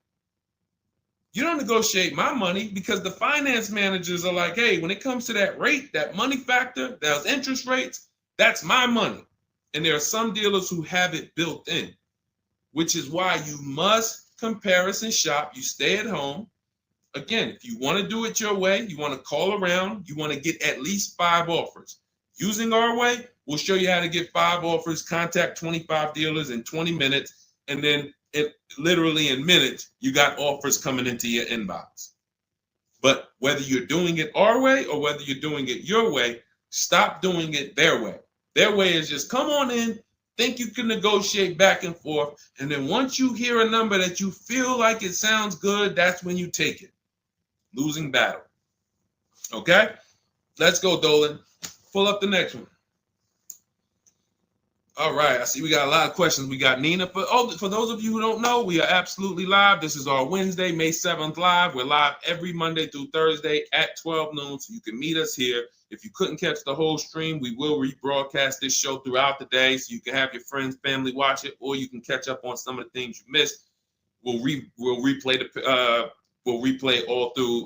You don't negotiate my money, because the finance managers are like, hey, when it comes to that rate, that money factor, those interest rates, that's my money. And there are some dealers who have it built in, which is why you must comparison shop. You stay at home. Again, if you want to do it your way, you want to call around, you want to get at least 5 offers. Using our way, we'll show you how to get 5 offers, contact 25 dealers in 20 minutes, and then literally in minutes, you got offers coming into your inbox. But whether you're doing it our way or whether you're doing it your way, stop doing it their way. Their way is just come on in, think you can negotiate back and forth, and then once you hear a number that you feel like it sounds good, that's when you take it. Losing battle. Okay? Let's go, Dolan. Pull up the next one. All right, I see we got a lot of questions. We got Nina. For those of you who don't know, we are absolutely live. This is our Wednesday, May 7th live. We're live every Monday through Thursday at 12 noon, so you can meet us here. If you couldn't catch the whole stream, we will rebroadcast this show throughout the day, so you can have your friends, family watch it, or you can catch up on some of the things you missed. We'll replay all through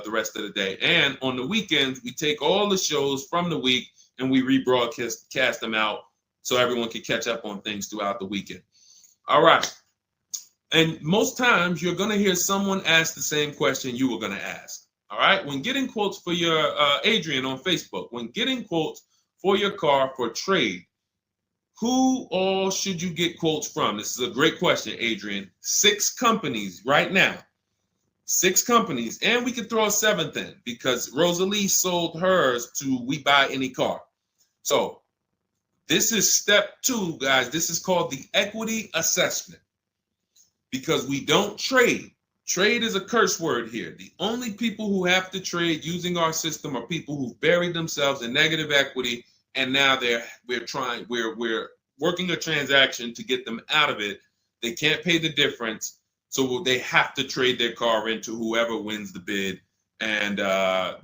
the rest of the day. And on the weekends, we take all the shows from the week and we rebroadcast them out, so everyone can catch up on things throughout the weekend. All right. And most times you're going to hear someone ask the same question you were going to ask. All right. When getting quotes for your Adrian on Facebook, when getting quotes for your car for trade, who all should you get quotes from? This is a great question, Adrian. 6 companies right now. 6 companies. And we could throw a 7th in because Rosalie sold hers to We Buy Any Car. So this is step 2, guys. This is called the equity assessment, because we don't trade. Trade is a curse word here. The only people who have to trade using our system are people who've buried themselves in negative equity, and now we're working a transaction to get them out of it. They can't pay the difference, so they have to trade their car into whoever wins the bid. And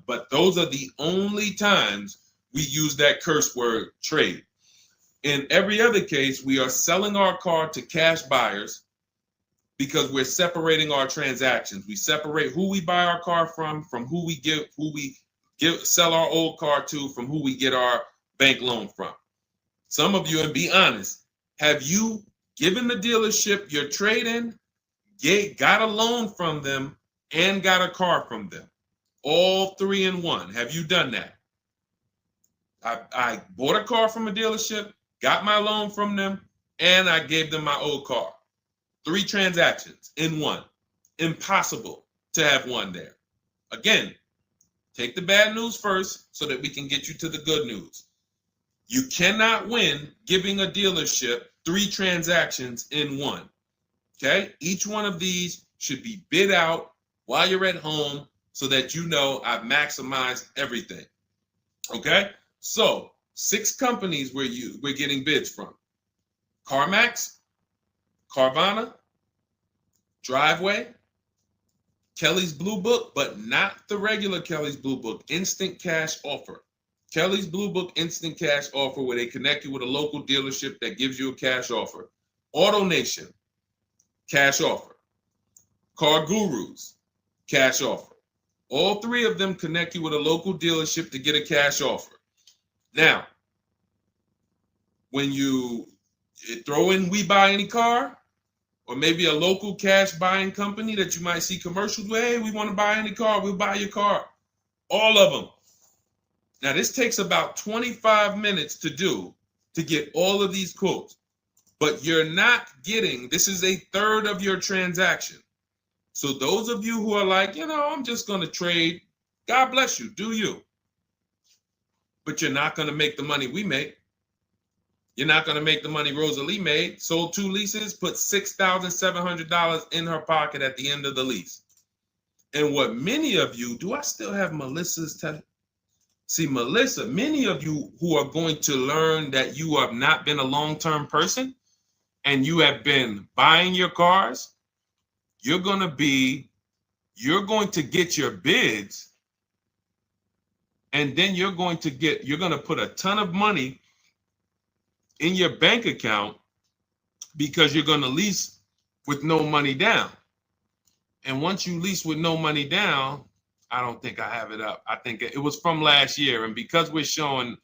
but those are the only times we use that curse word, trade. In every other case, we are selling our car to cash buyers because we're separating our transactions. We separate who we buy our car from who we sell our old car to, from who we get our bank loan from. Some of you, and be honest, have you given the dealership your trade-in, got a loan from them, and got a car from them? All 3 in 1. Have you done that? I bought a car from a dealership, got my loan from them, and I gave them my old car. 3 transactions in 1. Impossible to have 1 there. Again, take the bad news first so that we can get you to the good news. You cannot win giving a dealership 3 transactions in 1. Okay? Each one of these should be bid out while you're at home so that you know I've maximized everything. Okay? So 6 companies we're getting bids from: CarMax, Carvana, Driveway, Kelly's Blue Book, but not the regular Kelly's Blue Book, Instant Cash Offer. Kelly's Blue Book Instant Cash Offer, where they connect you with a local dealership that gives you a cash offer. Auto Nation, cash offer. Car Gurus, cash offer. All three of them connect you with a local dealership to get a cash offer. Now, when you throw in We Buy Any Car, or maybe a local cash buying company that you might see commercials with, hey, we want to buy any car, we'll buy your car. All of them. Now, this takes about 25 minutes to do to get all of these quotes, but you're not getting, this is a third of your transaction. So those of you who are like, I'm just going to trade, God bless you, do you. But you're not going to make the money we make. You're not going to make the money Rosalie made. Sold 2 leases, put $6,700 in her pocket at the end of the lease. And what many of you, do I still have Melissa's See, Melissa, many of you who are going to learn that you have not been a long-term person and you have been buying your cars, you're going to get your bids, and then you're going to put a ton of money in your bank account because you're going to lease with no money down. And once you lease with no money down, I don't think I have it up. I think it was from last year. And because we're just showing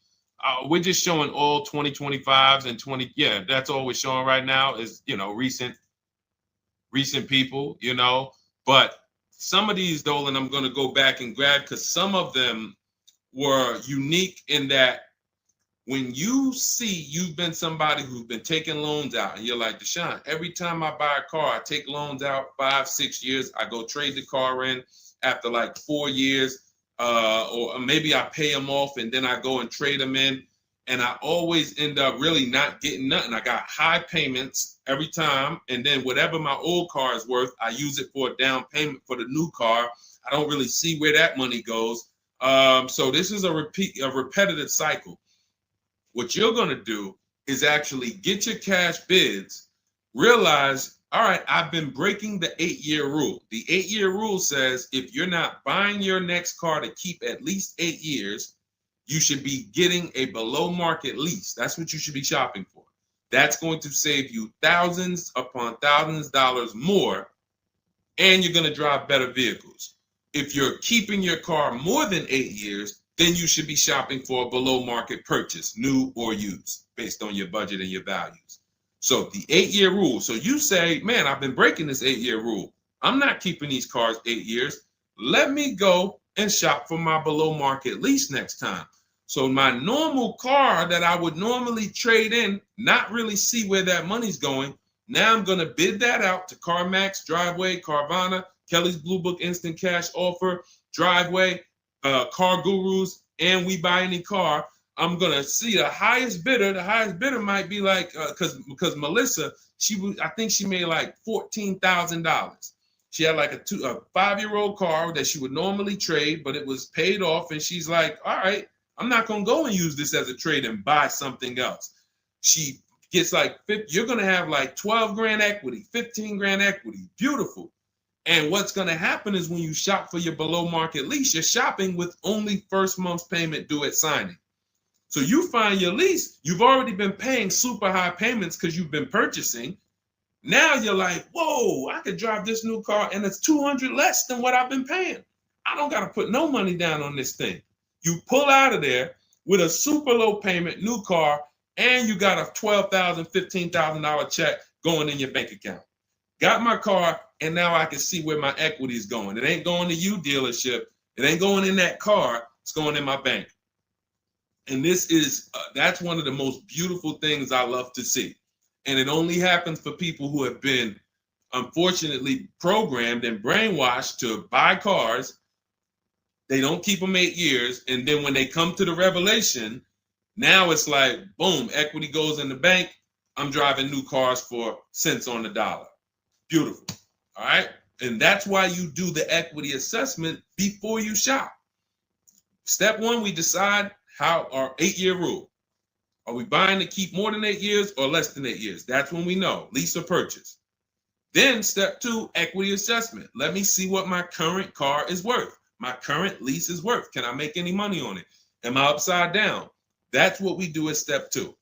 all 2025s and 20. Yeah, that's all we're showing right now is, recent people, But some of these, Dolan, I'm going to go back and grab because some of them were unique in that when you see you've been somebody who's been taking loans out and you're like, Deshone, every time I buy a car, I take loans out 5-6 years. I go trade the car in after like 4 years, or maybe I pay them off and then I go and trade them in. And I always end up really not getting nothing. I got high payments every time. And then whatever my old car is worth, I use it for a down payment for the new car. I don't really see where that money goes. So this is a repetitive cycle. What you're going to do is actually get your cash bids, realize, all right, I've been breaking the 8-year rule. The 8-year rule says if you're not buying your next car to keep at least 8 years, you should be getting a below market lease. That's what you should be shopping for. That's going to save you thousands upon thousands of dollars more, and you're going to drive better vehicles. If you're keeping your car more than 8 years, then you should be shopping for a below market purchase, new or used, based on your budget and your values. So the 8-year rule. So you say, man, I've been breaking this 8-year rule. I'm not keeping these cars 8 years. Let me go and shop for my below market lease next time. So my normal car that I would normally trade in, not really see where that money's going. Now I'm going to bid that out to CarMax, Driveway, Carvana, Kelly's Blue Book Instant Cash Offer, Driveway, Car Gurus, and We Buy Any Car. I'm going to see the highest bidder. The highest bidder might be like, because Melissa, I think she made like $14,000. She had like a 5-year-old car that she would normally trade, but it was paid off. And she's like, all right, I'm not going to go and use this as a trade and buy something else. She gets like, you're going to have like 12 grand equity, 15 grand equity. Beautiful. And what's going to happen is when you shop for your below market lease, you're shopping with only first month's payment due at signing. So you find your lease, you've already been paying super high payments because you've been purchasing. Now you're like, whoa, I could drive this new car and it's $200 less than what I've been paying. I don't got to put no money down on this thing. You pull out of there with a super low payment, new car, and you got a $12,000, $15,000 check going in your bank account. Got my car, and now I can see where my equity is going. It ain't going to you, dealership. It ain't going in that car. It's going in my bank. And this is, that's one of the most beautiful things I love to see. And it only happens for people who have been, unfortunately, programmed and brainwashed to buy cars. They don't keep them 8 years. And then when they come to the revelation, now it's like, boom, equity goes in the bank. I'm driving new cars for cents on the dollar. Beautiful. All right. And that's why you do the equity assessment before you shop. Step one, we decide how our 8-year rule. Are we buying to keep more than 8 years or less than 8 years? That's when we know, lease or purchase. Then step two, equity assessment. Let me see what my current car is worth. My current lease is worth. Can I make any money on it? Am I upside down? That's what we do at step 2.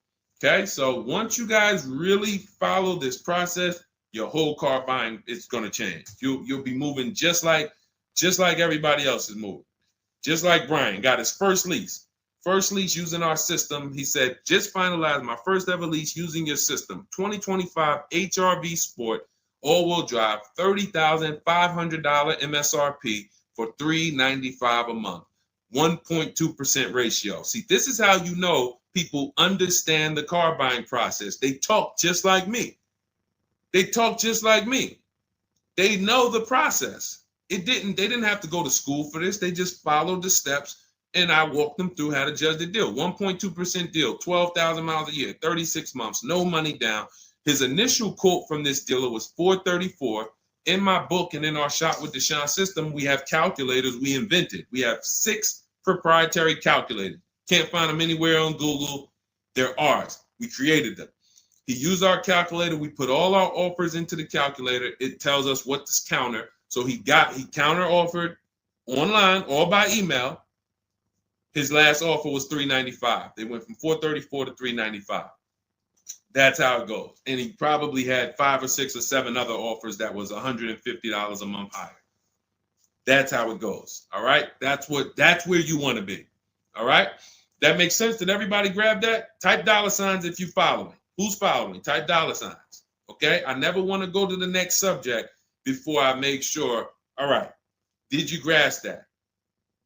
Okay, so once you guys really follow this process, your whole car buying is going to change. You'll be moving just like everybody else is moving. Just like Brian got his first lease. First lease using our system. He said, just finalized my first ever lease using your system. 2025 HRV Sport, all-wheel drive, $30,500 MSRP for $395 a month. 1.2% ratio. See, this is how you know people understand the car buying process. They talk just like me. They talk just like me. They know the process. They didn't have to go to school for this. They just followed the steps, and I walked them through how to judge the deal. 1.2% deal, 12,000 miles a year, 36 months, no money down. His initial quote from this dealer was $434. In my book and in our Shop with Deshone system, we have calculators we invented. We have 6 proprietary calculators. Can't find them anywhere on Google. They're ours. We created them. He used our calculator. We put all our offers into the calculator. It tells us what to counter. So he counter offered online or by email. His last offer was $395. They went from $434 to $395. That's how it goes. And he probably had 5 or 6 or 7 other offers that was $150 a month higher. That's how it goes. All right. That's where you want to be. All right. That makes sense. Did everybody grab that? Type $ if you follow me. Who's following? Type $. Okay. I never want to go to the next subject before I make sure. All right. Did you grasp that?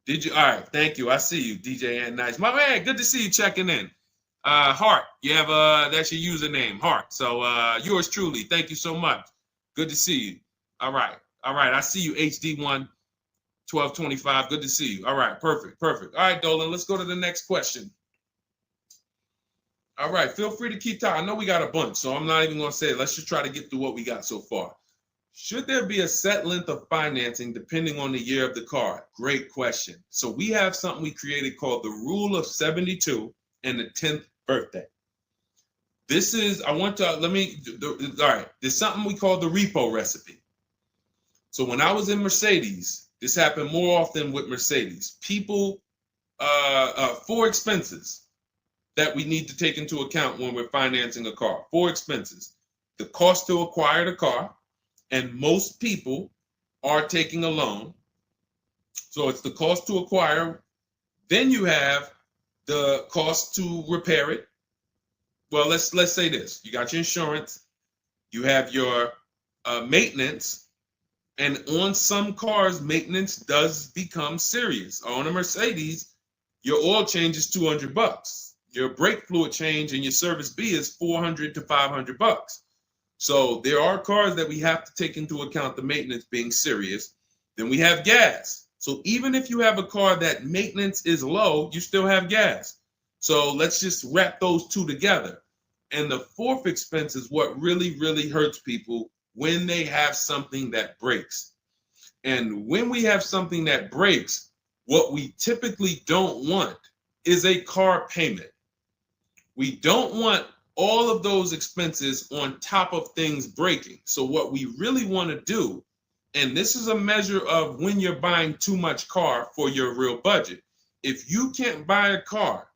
Did you? All right. Thank you. I see you, DJ and Nice. My man, good to see you checking in. Hart, you have that's your username, Hart. So yours truly. Thank you so much. Good to see you. All right. I see you, HD1 1225. Good to see you. All right, perfect. All right, Dolan, let's go to the next question. All right, feel free to keep talking. I know we got a bunch, so I'm not even gonna say it. Let's just try to get through what we got so far. Should there be a set length of financing depending on the year of the car? Great question. So we have something we created called the Rule of 72 and the 10th birthday. This is, all right, there's something we call the repo recipe. So when I was in Mercedes, this happened more often with Mercedes. People, 4 expenses that we need to take into account when we're financing a car. 4 expenses. The cost to acquire the car, and most people are taking a loan. So it's the cost to acquire. Then you have the cost to repair it. Well, let's say this. You got your insurance. You have your maintenance. And on some cars, maintenance does become serious. On a Mercedes, your oil change is $200. Your brake fluid change and your service B is $400 to $500. So there are cars that we have to take into account the maintenance being serious. Then we have gas. So even if you have a car that maintenance is low, you still have gas. So let's just wrap those 2 together. And the 4th expense is what really, really hurts people when they have something that breaks. And when we have something that breaks, what we typically don't want is a car payment. We don't want all of those expenses on top of things breaking. So what we really want to do, and this is a measure of when you're buying too much car for your real budget. If you can't buy a car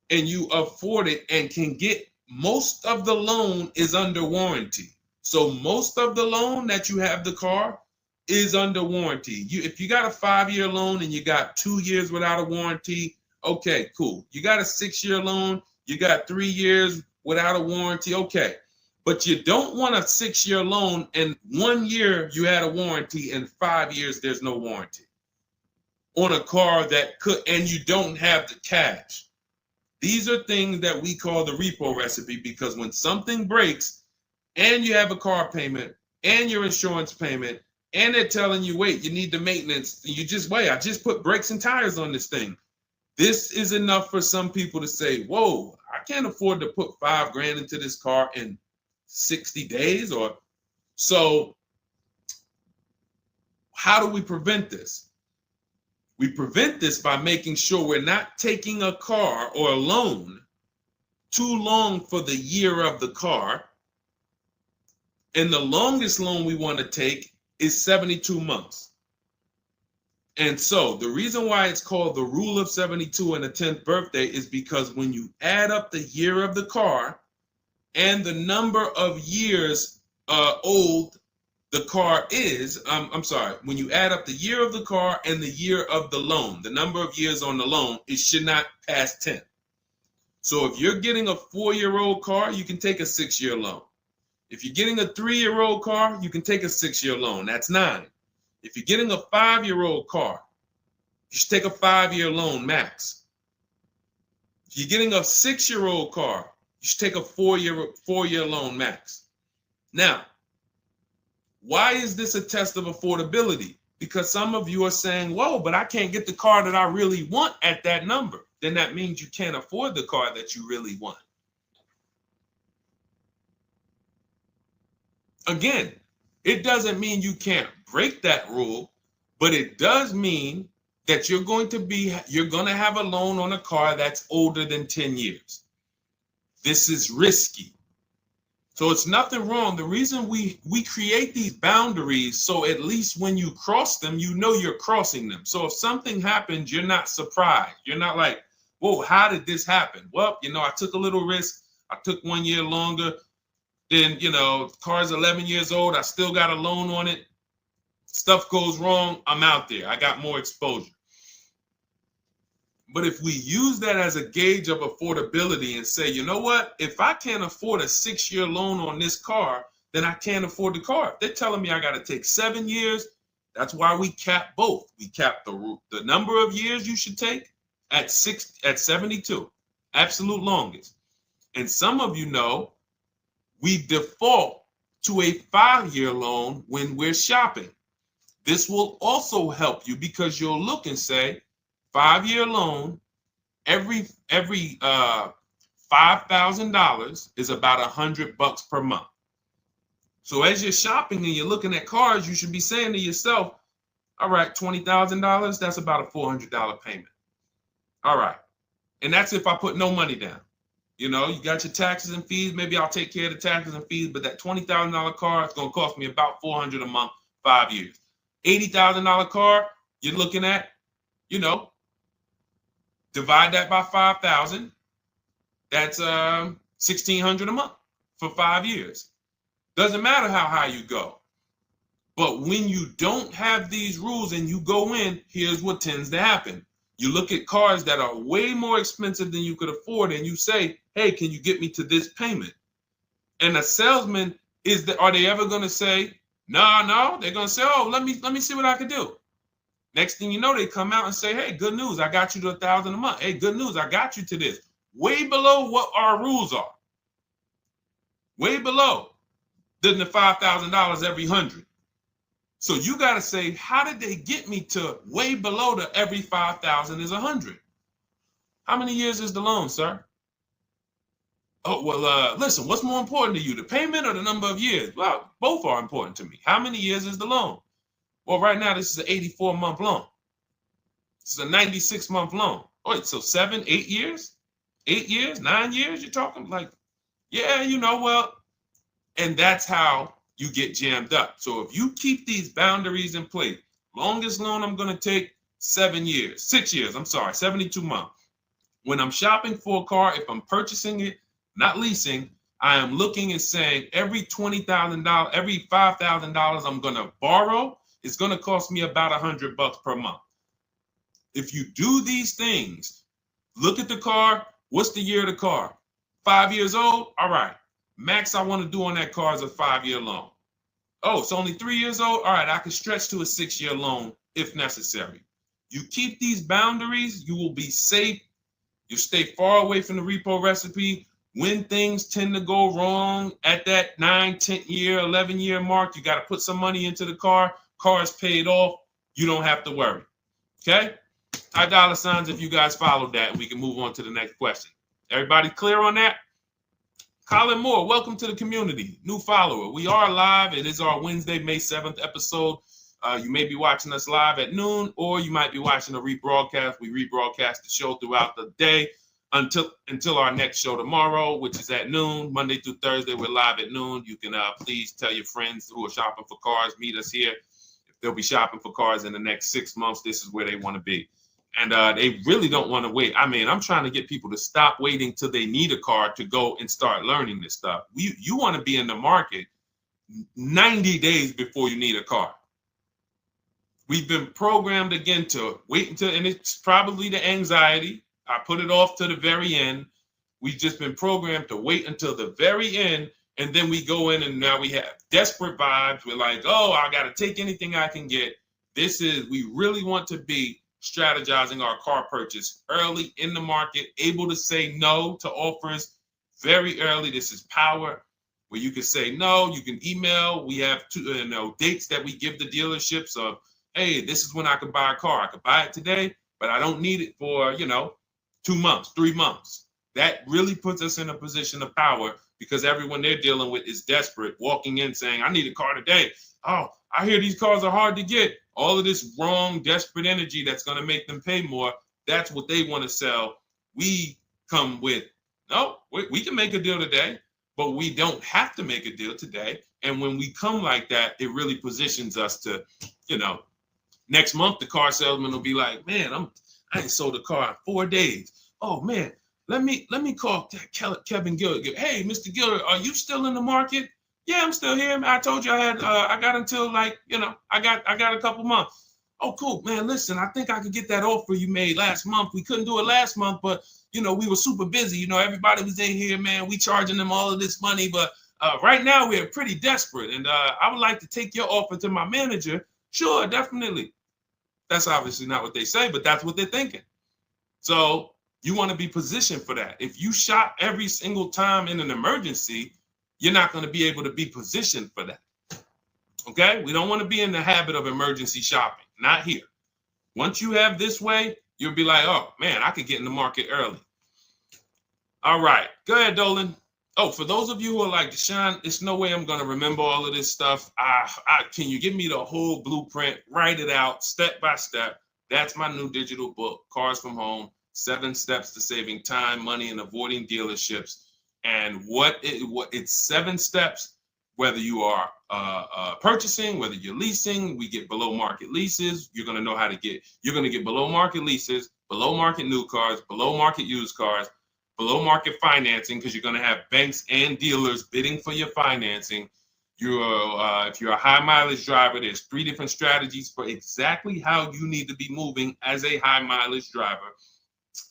and you afford it and can get, most of the loan is under warranty. So most of the loan that you have the car is under warranty. If you got a 5-year loan and you got 2 years without a warranty, okay, cool. You got a 6-year loan, you got 3 years without a warranty, okay. But you don't want a 6-year loan and 1 year you had a warranty and 5 years there's no warranty on a car that could, and you don't have the cash. These are things that we call the repo recipe, because when something breaks and you have a car payment and your insurance payment and they're telling you, wait, you need the maintenance, you just wait, I just put brakes and tires on this thing. This is enough for some people to say, whoa, I can't afford to put $5,000 into this car in 60 days. Or so how do we prevent this? We prevent this by making sure we're not taking a car or a loan too long for the year of the car. And the longest loan we want to take is 72 months. And so the reason why it's called the rule of 72 and the 10th birthday is because when you add up the year of the car and the number of years old the car is, I'm sorry, when you add up the year of the car and the year of the loan, the number of years on the loan, it should not pass 10. So if you're getting a 4-year-old car, you can take a 6-year loan. If you're getting a 3-year-old car, you can take a 6-year loan. That's 9. If you're getting a 5-year-old car, you should take a 5-year loan max. If you're getting a 6-year-old car, you should take a 4-year loan max. Now, why is this a test of affordability? Because some of you are saying, whoa, but I can't get the car that I really want at that number. Then that means you can't afford the car that you really want. Again, it doesn't mean you can't break that rule, but it does mean that you're going to have a loan on a car that's older than 10 years. This is risky. So it's nothing wrong. The reason we create these boundaries, so at least when you cross them, you know you're crossing them. So if something happens, you're not surprised. You're not like, whoa, how did this happen? Well, I took a little risk. I took 1 year longer. Then, the car's 11 years old. I still got a loan on it. Stuff goes wrong. I'm out there. I got more exposure. But if we use that as a gauge of affordability and say, you know what, if I can't afford a 6-year loan on this car, then I can't afford the car. If they're telling me I got to take 7 years, that's why we cap both. We cap the number of years you should take at 72, absolute longest. And some of you know we default to a 5-year loan when we're shopping. This will also help you because you'll look and say, 5-year loan, every $5,000 is about $100 per month. So as you're shopping and you're looking at cars, you should be saying to yourself, all right, $20,000, that's about a $400 payment. All right. And that's if I put no money down. You got your taxes and fees. Maybe I'll take care of the taxes and fees, but that $20,000 car is going to cost me about $400 a month, 5 years. $80,000 car, you're looking at, divide that by 5,000. That's $1,600 a month for 5 years. Doesn't matter how high you go. But when you don't have these rules and you go in, here's what tends to happen. You look at cars that are way more expensive than you could afford, and you say, hey, can you get me to this payment? And a salesman, are they ever going to say, no? They're going to say, oh, let me see what I can do. Next thing you know, they come out and say, hey, good news, I got you to $1,000 a month. Hey, good news, I got you to this. Way below what our rules are. Way below than the $5,000 every 100. So you got to say, how did they get me to way below the every 5,000 is 100? How many years is the loan, sir? Oh, well, listen, what's more important to you, the payment or the number of years? Well, both are important to me. How many years is the loan? Well, right now, this is an 84-month loan. This is a 96-month loan. Wait, so 7, 8 years? 8 years, 9 years? You're talking like, yeah, well, and that's how you get jammed up. So if you keep these boundaries in place, longest loan I'm going to take 6 years, 72 months. When I'm shopping for a car, if I'm purchasing it, not leasing, I am looking and saying every $20,000, every $5,000 I'm going to borrow, it's going to cost me about $100 per month. If you do these things, look at the car. What's the year of the car? 5 years old? All right. Max I want to do on that car is a 5-year loan. Oh, it's only 3 years old? All right, I can stretch to a 6-year loan if necessary. You keep these boundaries, you will be safe. You stay far away from the repo recipe. When things tend to go wrong at that 9, 10 year, 11 year mark, you got to put some money into the car. Car is paid off. You don't have to worry. Okay? High dollar signs if you guys followed that, and we can move on to the next question. Everybody clear on that? Colin Moore, welcome to the community. New follower. We are live. It is our Wednesday, May 7th episode. You may be watching us live at noon, or you might be watching a rebroadcast. We rebroadcast the show throughout the day until our next show tomorrow, which is at noon. Monday through Thursday, we're live at noon. You can please tell your friends who are shopping for cars, meet us here. they'll be shopping for cars in the next 6 months. This is where they want to be. And they really don't want to wait. I mean, I'm trying to get people to stop waiting till they need a car to go and start learning this stuff. You want to be in the market 90 days before you need a car. We've been programmed again to wait until, and it's probably the anxiety. I put it off to the very end. We've just been programmed to wait until the very end, and then we go in and now we have desperate vibes. We're like, oh, I got to take anything I can get. We really want to be strategizing our car purchase early in the market, able to say no to offers very early. This is power, where you can say no. You can email. We have dates that we give the dealerships of, hey, this is when I could buy a car. I could buy it today, but I don't need it for, 2 months, 3 months. That really puts us in a position of power because everyone they're dealing with is desperate, walking in saying, I need a car today. Oh, I hear these cars are hard to get. All of this wrong, desperate energy that's going to make them pay more. That's what they want to sell. We come with, no, we can make a deal today, but we don't have to make a deal today. And when we come like that, it really positions us to, next month, the car salesman will be like, man, I ain't sold a car in 4 days. Oh man, let me call Kevin Gilder. Hey, Mr. Gilder, are you still in the market? Yeah, I'm still here. I told you I got until I got a couple months. Oh, cool, man. Listen, I think I could get that offer you made last month. We couldn't do it last month, but we were super busy. Everybody was in here, man. We charging them all of this money, but right now we're pretty desperate, and I would like to take your offer to my manager. Sure, definitely. That's obviously not what they say, but that's what they're thinking. So you want to be positioned for that. If you shop every single time in an emergency, you're not going to be able to be positioned for that. Okay? We don't want to be in the habit of emergency shopping. Not here. Once you have this way, you'll be like, oh, man, I could get in the market early. All right. Go ahead, Dolan. Oh, for those of you who are like, Deshone, there's no way I'm going to remember all of this stuff. Can you give me the whole blueprint? Write it out step by step. That's my new digital book, Cars from Home, 7 Steps to Saving Time, Money, and Avoiding Dealerships. And it's 7 steps, whether you are purchasing, whether you're leasing. We get below market leases. You're going to get below market leases, below market new cars, below market used cars, below market financing, because you're going to have banks and dealers bidding for your financing. If you're a high mileage driver, there's 3 different strategies for exactly how you need to be moving as a high mileage driver.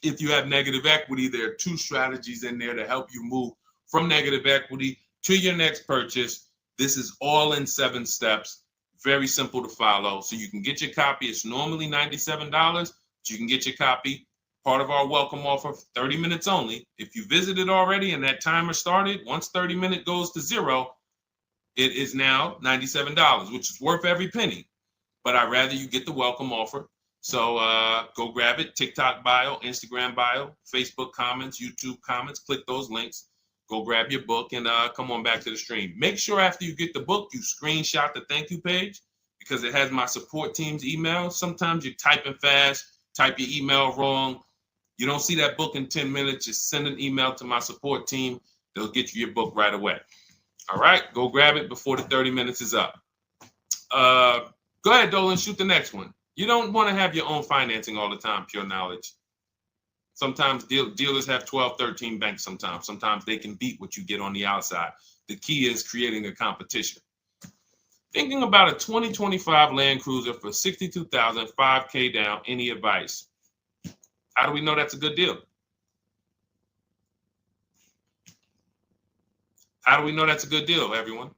If you have negative equity, there are 2 strategies in there to help you move from negative equity to your next purchase. This is all in 7 steps. Very simple to follow. So you can get your copy. It's normally $97, but you can get your copy. Part of our welcome offer, 30 minutes only. If you visited already and that timer started, once 30 minutes goes to 0, it is now $97, which is worth every penny. But I'd rather you get the welcome offer. So go grab it. TikTok bio, Instagram bio, Facebook comments, YouTube comments. Click those links. Go grab your book and come on back to the stream. Make sure after you get the book, you screenshot the thank you page because it has my support team's email. Sometimes you're typing fast, type your email wrong. You don't see that book in 10 minutes, just send an email to my support team. They'll get you your book right away. All right, go grab it before the 30 minutes is up. Go ahead, Dolan, shoot the next one. You don't want to have your own financing all the time, pure knowledge. Sometimes dealers have 12, 13 banks sometimes. Sometimes they can beat what you get on the outside. The key is creating a competition. Thinking about a 2025 Land Cruiser for $62,000, $5K down, any advice? How do we know that's a good deal? How do we know that's a good deal, everyone?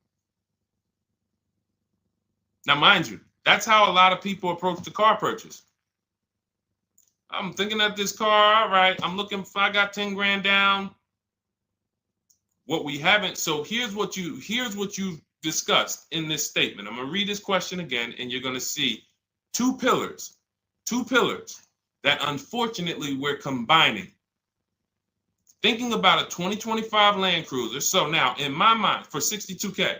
Now, mind you, that's how a lot of people approach the car purchase. I'm thinking of this car, all right, I'm looking for, I got 10 grand down. What we haven't, so here's what you discussed in this statement. I'm gonna read this question again, and you're gonna see 2 pillars that unfortunately we're combining. Thinking about a 2025 Land Cruiser. So now in my mind for 62K.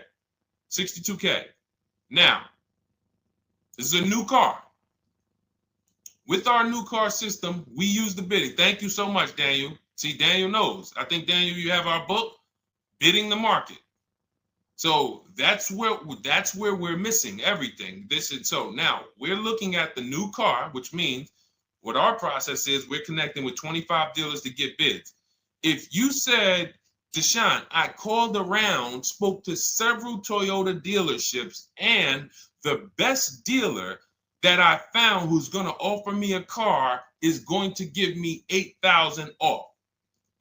Now, this is a new car. With our new car system, we use the bidding. Thank you so much, Daniel. See, Daniel knows. I think, Daniel, you have our book, Bidding the Market. So that's where we're missing everything. So now we're looking at the new car, which means what our process is, we're connecting with 25 dealers to get bids. If you said, Deshone, I called around, spoke to several Toyota dealerships, and the best dealer that I found who's going to offer me a car is going to give me $8,000 off.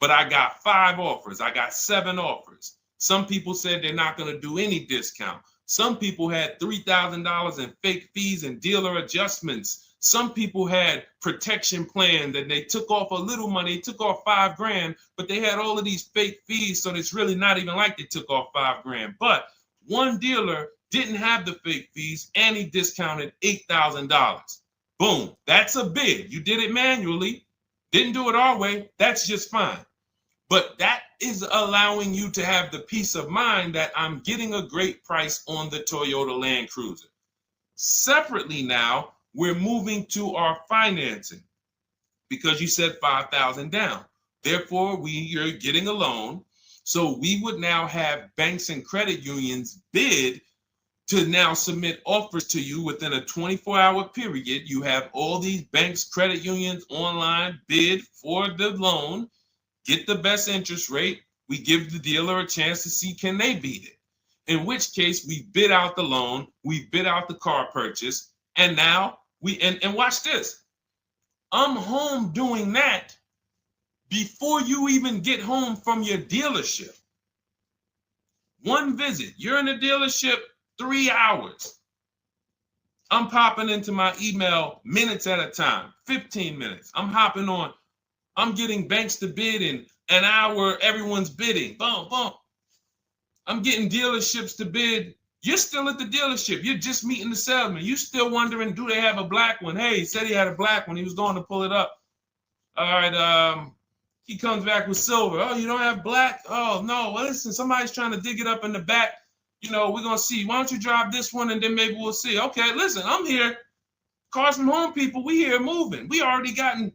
But I got 5 offers. I got 7 offers. Some people said they're not going to do any discount. Some people had $3,000 in fake fees and dealer adjustments. Some people had protection plans and they took off a little money, took off $5,000, but they had all of these fake fees. So it's really not even like they took off $5,000. But one dealer didn't have the fake fees and he discounted $8,000. Boom. That's a bid. You did it manually. Didn't do it our way. That's just fine. But that is allowing you to have the peace of mind that I'm getting a great price on the Toyota Land Cruiser. Separately now, we're moving to our financing because you said $5,000 down. Therefore, you're getting a loan. So we would now have banks and credit unions bid to now submit offers to you within a 24-hour period. You have all these banks, credit unions online bid for the loan, get the best interest rate. We give the dealer a chance to see can they beat it. In which case we bid out the loan, we bid out the car purchase, and now and watch this. I'm home doing that before you even get home from your dealership. One visit, you're in the dealership 3 hours. I'm popping into my email minutes at a time, 15 minutes. I'm hopping on. I'm getting banks to bid in an hour. Everyone's bidding. Boom, boom. I'm getting dealerships to bid. You're still at the dealership. You're just meeting the salesman. You're still wondering, do they have a black one? Hey, he said he had a black one. He was going to pull it up. All right. He comes back with silver. Oh, you don't have black? Oh, no. Well, listen, somebody's trying to dig it up in the back. We're going to see. Why don't you drive this one and then maybe we'll see. Okay, listen, I'm here. Cars from home people, we here moving. We already gotten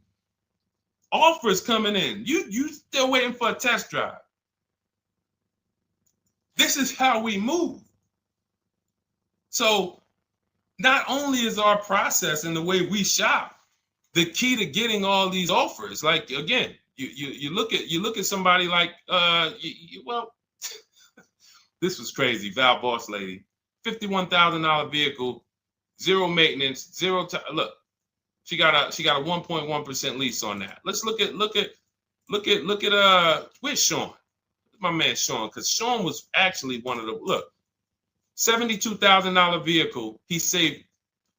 offers coming in. You still waiting for a test drive. This is how we move. So not only is our process and the way we shop the key to getting all these offers, like again, you look at somebody like this was crazy. Val Boss lady, $51,000 vehicle, zero maintenance, zero time. Look, she got a 1.1% lease on that. Let's look at where's Sean? My man Sean, because Sean was actually one of the $72,000 vehicle. He saved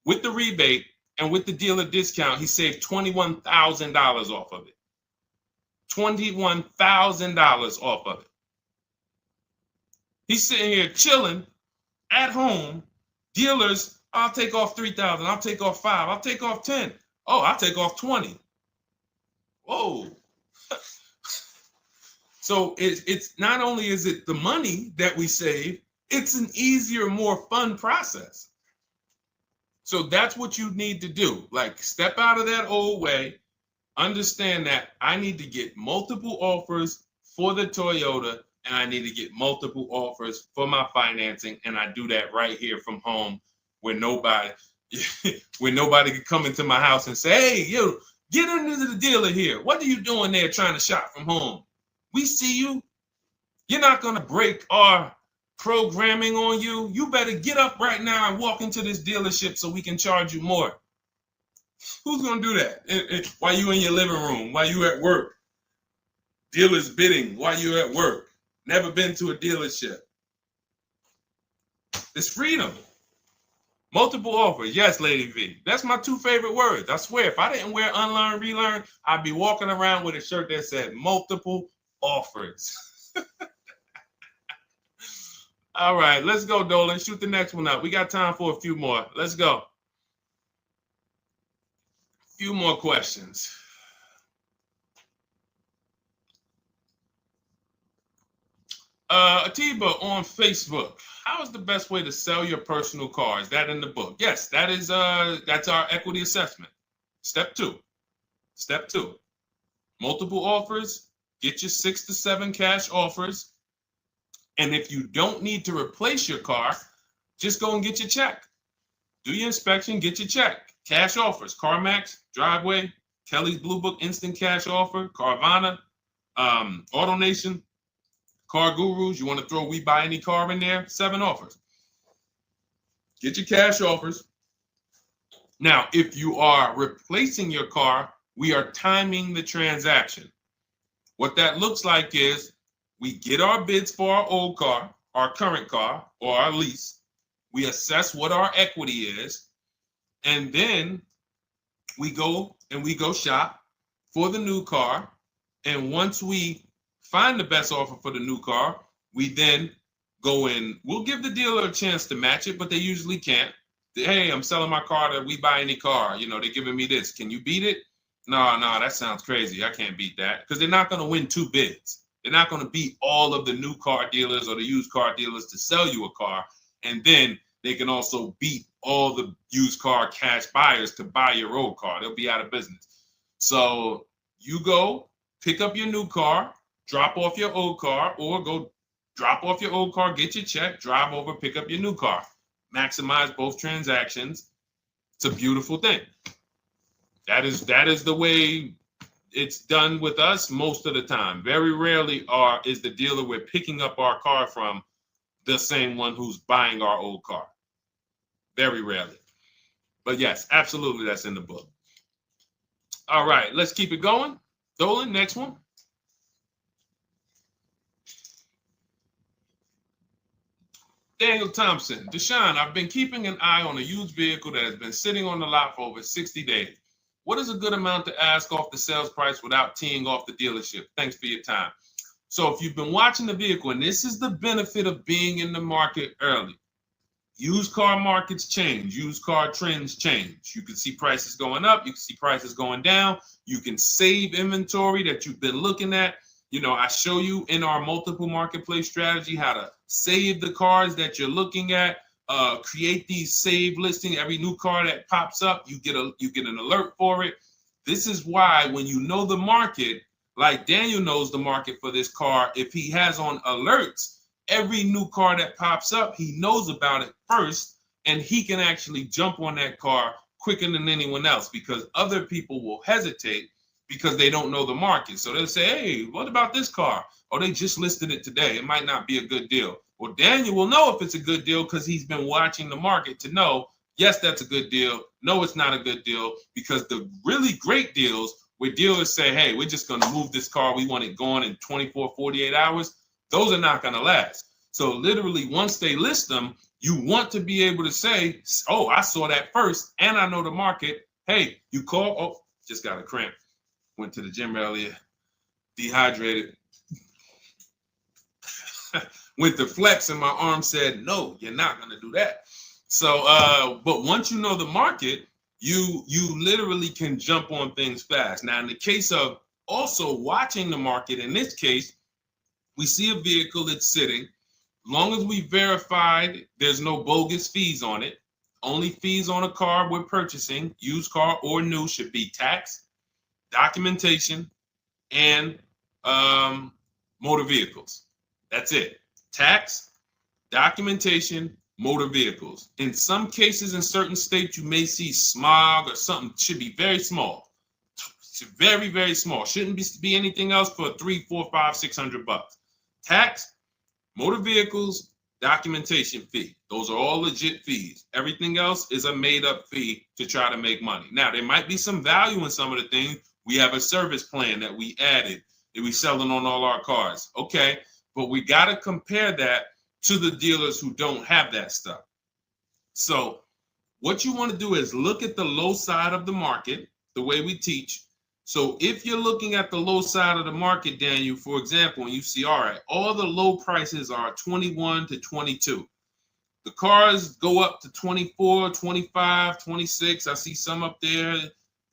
with the rebate and with the dealer discount. He saved $21,000 off of it. $21,000 off of it. He's sitting here chilling at home. Dealers, I'll take off $3,000. I'll take off $5,000. I'll take off $10,000. Oh, I'll take off $20,000. Whoa. So it's not only is it the money that we save, it's an easier, more fun process. So that's what you need to do. Like, step out of that old way. Understand that I need to get multiple offers for the Toyota, and I need to get multiple offers for my financing, and I do that right here from home, where nobody can come into my house and say, hey, get into the dealer here. What are you doing there trying to shop from home? We see you. You're not going to break our programming on you. You better get up right now and walk into this dealership so we can charge you more. Who's going to do that? While you in your living room, while you at work? Dealers bidding while you're at work. Never been to a dealership. It's freedom. Multiple offers. Yes, Lady V. That's my 2 favorite words. I swear, if I didn't wear unlearn, relearn, I'd be walking around with a shirt that said multiple offers. All right, let's go, Dolan. Shoot the next one up. We got time for a few more. Let's go. A few more questions. Atiba on Facebook. How is the best way to sell your personal car? Is that in the book? Yes, that's our equity assessment. Step 2. Step 2. Multiple offers. Get your 6 to 7 cash offers. And if you don't need to replace your car, just go and get your check. Do your inspection, get your check. Cash offers, CarMax, Driveway, Kelly's Blue Book Instant Cash Offer, Carvana, AutoNation, Car Gurus. You want to throw We Buy Any Car in there? 7 offers. Get your cash offers. Now, if you are replacing your car, we are timing the transaction. What that looks like is we get our bids for our old car, our current car, or our lease. We assess what our equity is, and then we go shop for the new car. And once we find the best offer for the new car, we then go in. We'll give the dealer a chance to match it, but they usually can't. Hey, I'm selling my car to We Buy Any Car. You know, they're giving me this. Can you beat it? No, that sounds crazy. I can't beat that, because they're not going to win 2 bids. They're not going to beat all of the new car dealers or the used car dealers to sell you a car. And then they can also beat all the used car cash buyers to buy your old car. They'll be out of business. So you go pick up your new car, drop off your old car, or go drop off your old car, get your check, drive over, pick up your new car. Maximize both transactions. It's a beautiful thing. That is the way it's done with us most of the time. Very rarely is the dealer we're picking up our car from the same one who's buying our old car. Very rarely. But yes, absolutely, that's in the book. All right, let's keep it going. Dolan, next one. Daniel Thompson. Deshone, I've been keeping an eye on a used vehicle that has been sitting on the lot for over 60 days. What is a good amount to ask off the sales price without teeing off the dealership? Thanks for your time. So if you've been watching the vehicle, and this is the benefit of being in the market early, used car markets change, used car trends change. You can see prices going up, you can see prices going down, you can save inventory that you've been looking at. You know, I show you in our multiple marketplace strategy how to save the cars that you're looking at, create these save listings. Every new car that pops up, you get an alert for it. This is why when you know the market, like Daniel knows the market for this car, if he has on alerts, every new car that pops up, he knows about it first, and he can actually jump on that car quicker than anyone else, because other people will hesitate because they don't know the market. So they'll say, hey, what about this car? Oh, they just listed it today. It might not be a good deal. Well, Daniel will know if it's a good deal because he's been watching the market to know, yes, that's a good deal. No, it's not a good deal, because the really great deals where dealers say, hey, we're just going to move this car. We want it gone in 24, 48 hours. Those are not going to last. So literally, once they list them, you want to be able to say, oh, I saw that first and I know the market. Hey, you call. Oh, just got a cramp. Went to the gym earlier, dehydrated. Went to flex and my arm said, no, you're not going to do that. So, but once you know the market, you literally can jump on things fast. Now, in the case of also watching the market, in this case, we see a vehicle that's sitting. Long as we verified there's no bogus fees on it, only fees on a car we're purchasing, used car or new, should be tax, documentation, and motor vehicles. That's it. Tax, documentation, motor vehicles. In some cases, in certain states, you may see smog or something. Should be very small. Very, very small. Shouldn't be anything else for $300, $400, $500, $600. Tax, motor vehicles, documentation fee. Those are all legit fees. Everything else is a made-up fee to try to make money. Now, there might be some value in some of the things. We have a service plan that we added that we selling on all our cars. Okay, but we got to compare that to the dealers who don't have that stuff. So what you want to do is look at the low side of the market, the way we teach. So if you're looking at the low side of the market, Daniel, for example, and you see, all right, all the low prices are 21 to 22. The cars go up to 24, 25, 26. I see some up there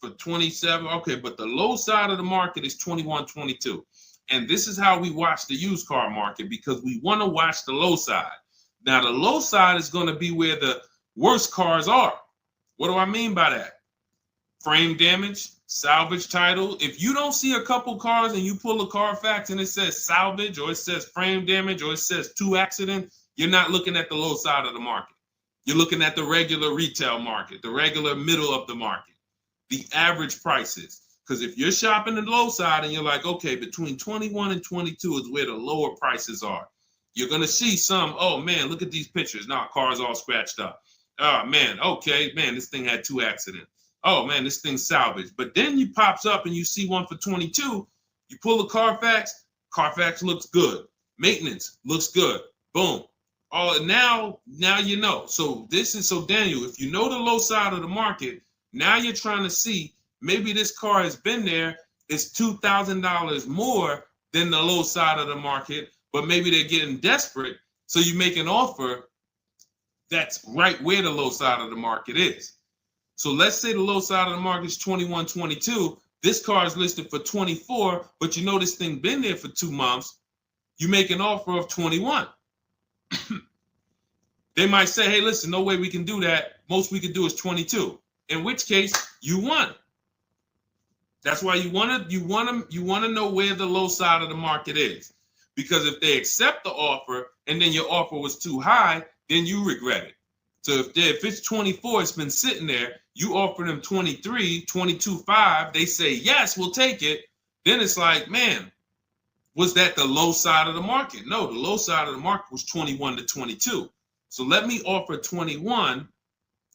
for 27. Okay, but the low side of the market is 21, 22. And this is how we watch the used car market, because we want to watch the low side. Now, the low side is going to be where the worst cars are. What do I mean by that? frame damage, salvage title. If you don't see a couple cars and you pull a Carfax and it says salvage or it says frame damage or it says 2 accident, you're not looking at the low side of the market. You're looking at the regular retail market, the regular middle of the market, the average prices. Because if you're shopping the low side and you're like, okay, between 21 and 22 is where the lower prices are, you're going to see some, oh man, look at these pictures. Now, car's all scratched up. Oh man, okay, man, this thing had 2 accidents. Oh man, this thing's salvaged. But then you pops up and you see one for 22. You pull a Carfax. Carfax looks good. Maintenance looks good. Boom. Oh, now you know. So Daniel, if you know the low side of the market, now you're trying to see maybe this car has been there. It's $2,000 more than the low side of the market, but maybe they're getting desperate. So you make an offer that's right where the low side of the market is. So let's say the low side of the market is 21, 22. This car is listed for 24, but you know this thing been there for 2 months. You make an offer of 21. They might say, hey, listen, no way we can do that. Most we can do is 22. In which case, you won. That's why you want to know where the low side of the market is. Because if they accept the offer and then your offer was too high, then you regret it. So if it's 24, it's been sitting there, you offer them 23, 22.5, they say, yes, we'll take it. Then it's like, man, was that the low side of the market? No, the low side of the market was 21 to 22. So let me offer 21,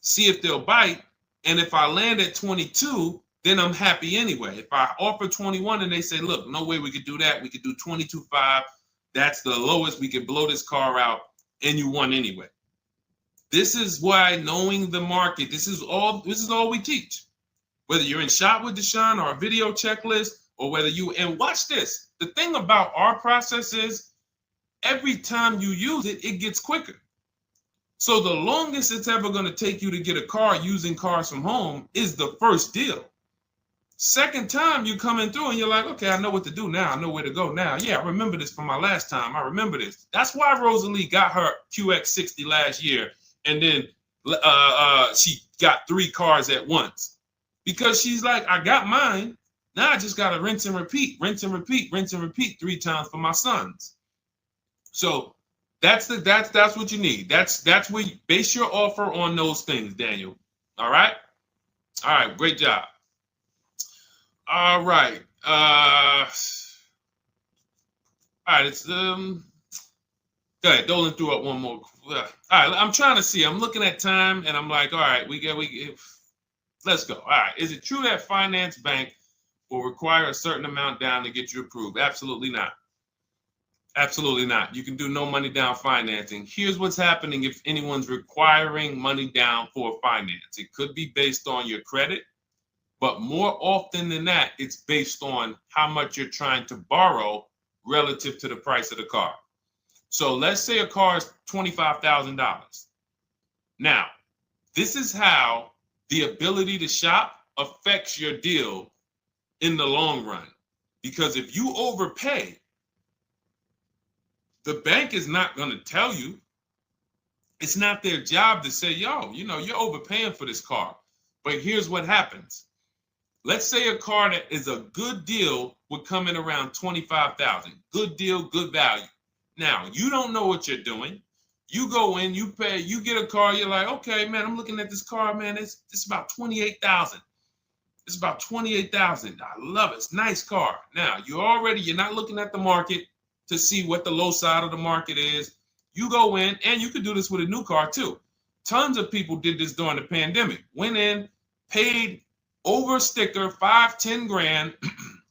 see if they'll bite. And if I land at 22, then I'm happy anyway. If I offer 21 and they say, look, no way we could do that. We could do 22.5. That's the lowest. We can blow this car out, and you won anyway. This is why knowing the market, this is all we teach. Whether you're in Shop with Deshone or a video checklist, or whether and watch this. The thing about our process is every time you use it, it gets quicker. So the longest it's ever going to take you to get a car using Cars from Home is the first deal. Second time you coming through and you're like, okay, I know what to do now. I know where to go now. Yeah, I remember this from my last time. I remember this. That's why Rosalie got her QX60 last year. And then she got 3 cars at once. Because she's like, I got mine. Now I just got to rinse and repeat 3 times for my sons. So that's what you need. That's where you base your offer on those things, Daniel. All right? All right, great job. All right. All right, it's go ahead, Dolan threw up one more. All right, I'm trying to see. I'm looking at time and I'm like, all right, let's go. All right. Is it true that finance bank will require a certain amount down to get you approved? Absolutely not. Absolutely not. You can do no money down financing. Here's what's happening if anyone's requiring money down for finance. It could be based on your credit, but more often than that, it's based on how much you're trying to borrow relative to the price of the car. So let's say a car is $25,000. Now, this is how the ability to shop affects your deal in the long run. Because if you overpay, the bank is not going to tell you. It's not their job to say, yo, you're overpaying for this car. But here's what happens. Let's say a car that is a good deal would come in around $25,000. Good deal, good value. Now, you don't know what you're doing. You go in, you pay, you get a car, you're like, okay, man, I'm looking at this car, man, it's about $28,000. It's about $28,000. I love it. It's a nice car. Now, you're not looking at the market to see what the low side of the market is. You go in, and you could do this with a new car too. Tons of people did this during the pandemic. Went in, paid over sticker, 5-10 grand.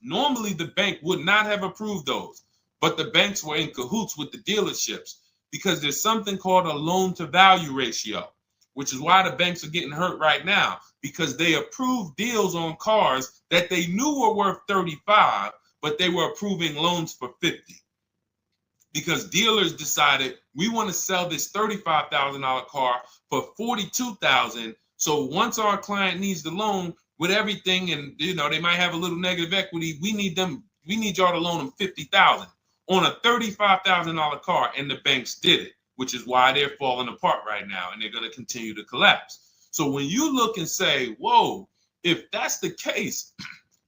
Normally, the bank would not have approved those, but the banks were in cahoots with the dealerships because there's something called a loan to value ratio, which is why the banks are getting hurt right now because they approved deals on cars that they knew were worth 35, but they were approving loans for 50. Because dealers decided we want to sell this $35,000 car for $42,000. So once our client needs the loan with everything, and they might have a little negative equity, we need y'all to loan them $50,000 on a $35,000 car, and the banks did it, which is why they're falling apart right now, and they're going to continue to collapse. So when you look and say, whoa, if that's the case,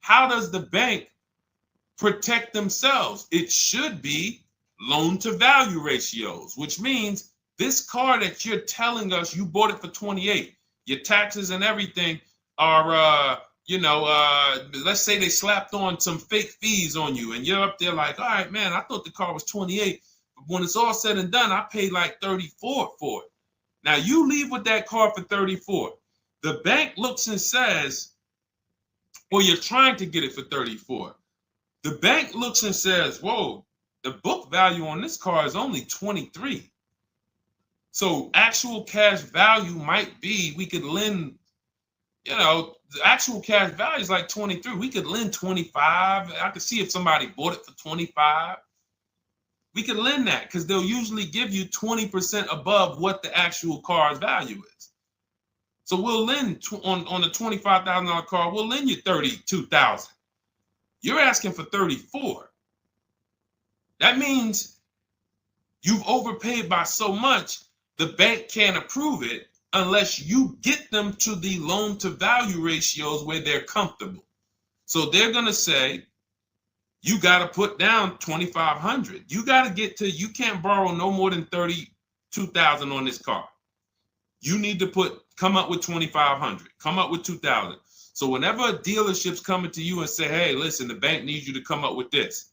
how does the bank protect themselves? It should be loan to value ratios, which means this car that you're telling us you bought it for 28, your taxes and everything are, let's say they slapped on some fake fees on you and you're up there like, all right, man, I thought the car was 28. But when it's all said and done, I paid like 34 for it. Now you leave with that car for 34. The bank looks and says, well, you're trying to get it for 34. The bank looks and says, whoa, the book value on this car is only 23. So actual cash value might be, we could lend, the actual cash value is like 23. We could lend 25. I could see if somebody bought it for 25. We could lend that because they'll usually give you 20% above what the actual car's value is. So we'll lend on the $25,000 car, we'll lend you $32,000. You're asking for 34. That means you've overpaid by so much, the bank can't approve it unless you get them to the loan to value ratios where they're comfortable. So they're going to say, you got to put down 2,500. You got to get to, you can't borrow no more than 32,000 on this car. You need to come up with 2,500, come up with 2,000. So whenever a dealership's coming to you and say, hey, listen, the bank needs you to come up with this,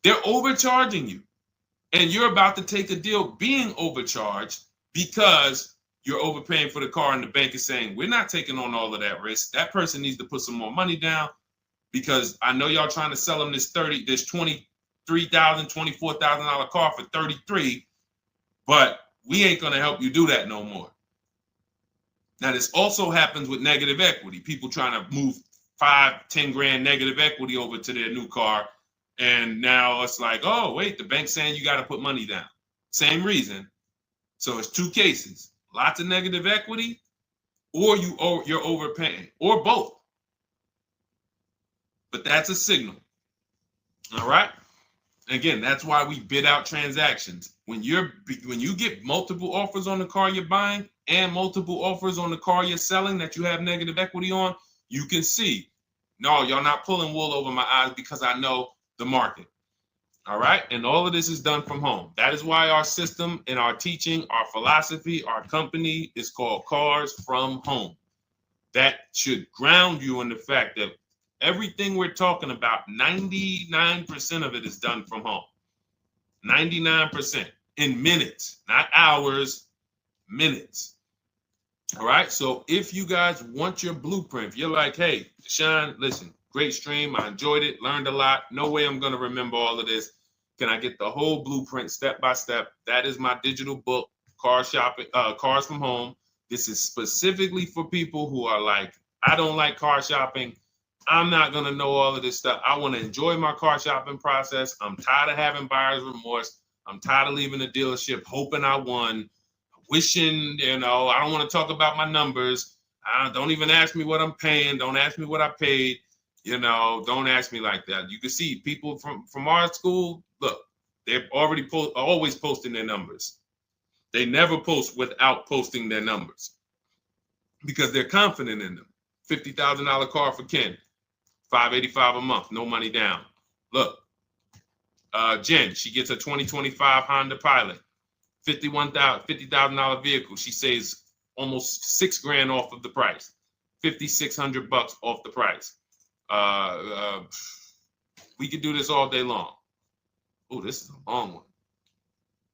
they're overcharging you. And you're about to take a deal being overcharged because you're overpaying for the car and the bank is saying, we're not taking on all of that risk. That person needs to put some more money down because I know y'all trying to sell them this $23,000, $24,000 car for 33, but we ain't going to help you do that no more. Now, this also happens with negative equity. People trying to move 5-10 grand negative equity over to their new car. And now it's like, oh, wait, the bank's saying you got to put money down. Same reason. So it's two cases, lots of negative equity or you're overpaying or both. But that's a signal. All right. Again, that's why we bid out transactions. When you get multiple offers on the car you're buying and multiple offers on the car you're selling that you have negative equity on, you can see, no, y'all not pulling wool over my eyes because I know the market. All right. And all of this is done from home. That is why our system and our teaching, our philosophy, our company is called Cars from Home. That should ground you in the fact that everything we're talking about, 99% of it is done from home. 99% in minutes, not hours, minutes. All right. So if you guys want your blueprint, if you're like, hey, Deshone, listen, great stream. I enjoyed it, learned a lot. No way I'm going to remember all of this. Can I get the whole blueprint step by step? That is my digital book, Cars from Home. This is specifically for people who are like, I don't like car shopping. I'm not going to know all of this stuff. I want to enjoy my car shopping process. I'm tired of having buyer's remorse. I'm tired of leaving the dealership hoping I won, wishing, I don't want to talk about my numbers. Don't even ask me what I'm paying. Don't ask me what I paid. Don't ask me like that. You can see people from our school, look, they're already always posting their numbers. They never post without posting their numbers because they're confident in them. $50,000 car for Ken, $585 a month, no money down. Look, Jen, she gets a 2025 Honda Pilot, $50,000 vehicle. She saves almost $6,000 off of the price, $5,600 off the price. We could do this all day long. Oh, this is a long one.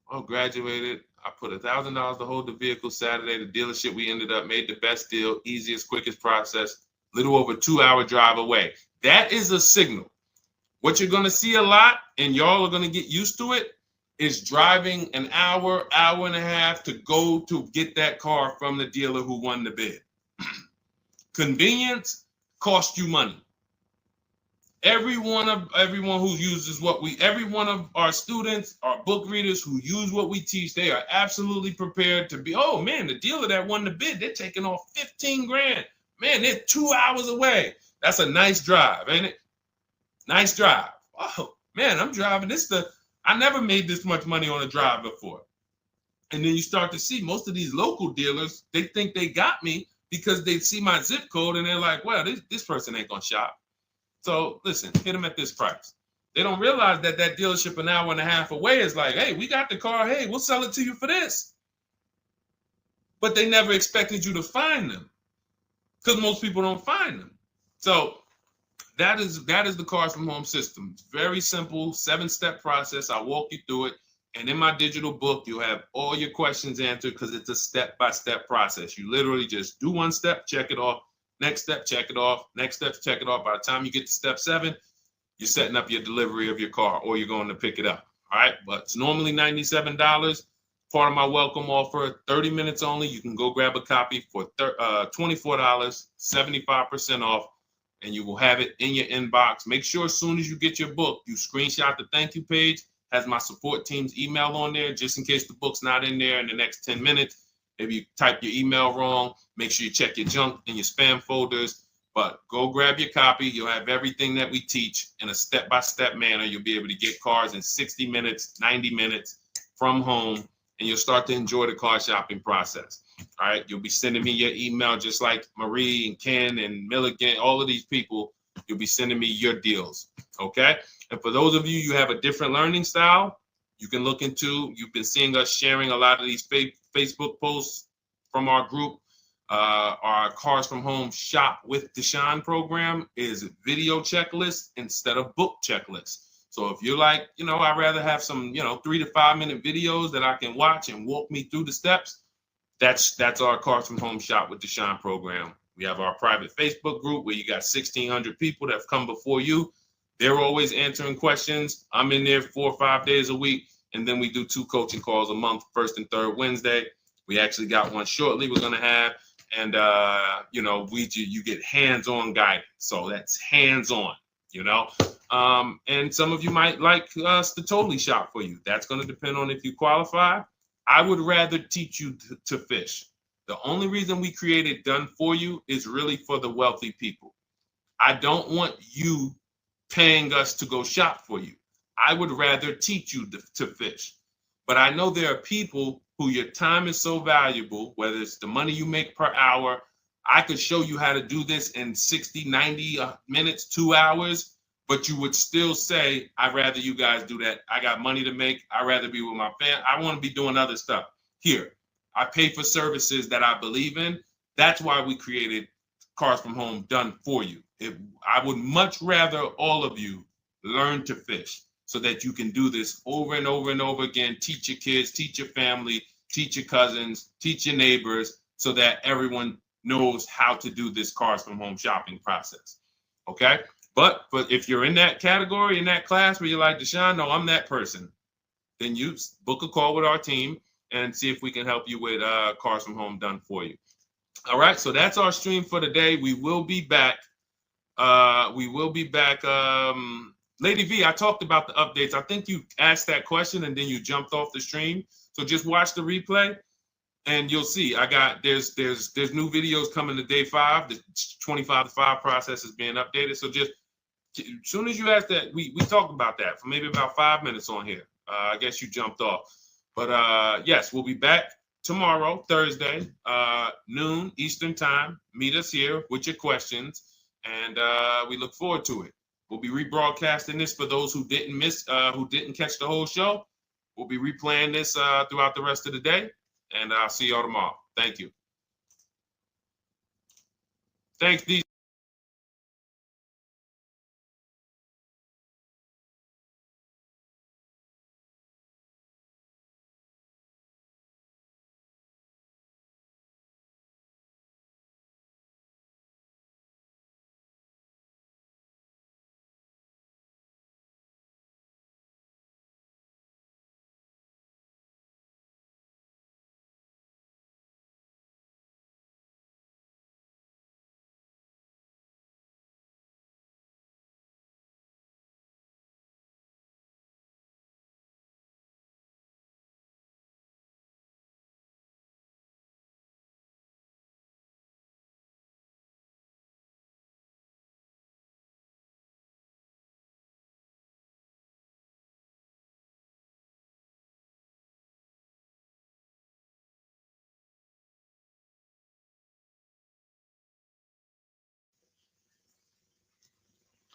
Oh, graduated. I put $1,000 to hold the vehicle Saturday. The dealership we ended up made the best deal, easiest, quickest process, little over 2-hour drive away. That is a signal. What you're going to see a lot, and y'all are going to get used to it, is driving an hour, hour and a half to go to get that car from the dealer who won the bid. Convenience costs you money. Every one of our students, our book readers who use what we teach, they are absolutely prepared to be, oh man, the dealer that won the bid, they're taking off $15,000. Man, they're 2 hours away. That's a nice drive, ain't it? Nice drive. Oh man, I'm driving I never made this much money on a drive before. And then you start to see most of these local dealers, they think they got me because they see my zip code and they're like, well, this person ain't gonna shop. So listen, hit them at this price. They don't realize that that dealership an hour and a half away is like, hey, we got the car. Hey, we'll sell it to you for this. But they never expected you to find them because most people don't find them. So that is the Cars from Home system. It's very simple, 7-step process. I walk you through it. And in my digital book, you'll have all your questions answered because it's a step-by-step process. You literally just do one step, check it off. Next step, check it off. Next step, check it off. By the time you get to step 7, you're setting up your delivery of your car or you're going to pick it up. All right. But it's normally $97. Part of my welcome offer, 30 minutes only. You can go grab a copy for $24, 75% off, and you will have it in your inbox. Make sure as soon as you get your book, you screenshot the thank you page, has my support team's email on there, just in case the book's not in there in the next 10 minutes. Maybe you type your email wrong. Make sure you check your junk and your spam folders. But go grab your copy. You'll have everything that we teach in a step-by-step manner. You'll be able to get cars in 60 minutes, 90 minutes from home, and you'll start to enjoy the car shopping process. All right. You'll be sending me your email just like Marie and Ken and Milligan, all of these people. You'll be sending me your deals. Okay. And for those of you, you have a different learning style, you can look into, you've been seeing us sharing a lot of these Facebook posts from our group. Our Cars from Home Shop with Deshone program is video checklist instead of book checklist. So if you're like, I'd rather have some, 3 to 5 minute videos that I can watch and walk me through the steps, that's our Cars from Home Shop with Deshone program. We have our private Facebook group where you got 1,600 people that have come before you. They're always answering questions. I'm in there 4 or 5 days a week. And then we do 2 coaching calls a month, first and third Wednesday. We actually got one shortly we're going to have. And, you get hands-on guidance. So that's hands-on, and some of you might like us to totally shop for you. That's going to depend on if you qualify. I would rather teach you to fish. The only reason we created Done For You is really for the wealthy people. I don't want you paying us to go shop for you. I would rather teach you to fish. But I know there are people who your time is so valuable, whether it's the money you make per hour. I could show you how to do this in 60, 90 minutes, 2 hours, but you would still say, I'd rather you guys do that. I got money to make. I'd rather be with my family. I want to be doing other stuff. Here, I pay for services that I believe in. That's why we created Cars from Home Done For You. I would much rather all of you learn to fish so that you can do this over and over and over again. Teach your kids, teach your family, teach your cousins, teach your neighbors, so that everyone knows how to do this Cars from Home shopping process. Okay? But if you're in that category, in that class where you're like, Deshone, no, I'm that person, then you book a call with our team and see if we can help you with Cars from Home Done For You. All right, so that's our stream for today. We will be back. Lady V, I talked about the updates. I think you asked that question and then you jumped off the stream. So just watch the replay and you'll see there's new videos coming to day 5. The 25 to 5 process is being updated. So just as soon as you asked that, we talked about that for maybe about 5 minutes on here. I guess you jumped off. But yes, we'll be back tomorrow, Thursday, noon Eastern time. Meet us here with your questions, and we look forward to it. We'll be rebroadcasting this for those who didn't catch the whole show. We'll be replaying this throughout the rest of the day, and I'll see y'all tomorrow. Thank you. Thanks, D.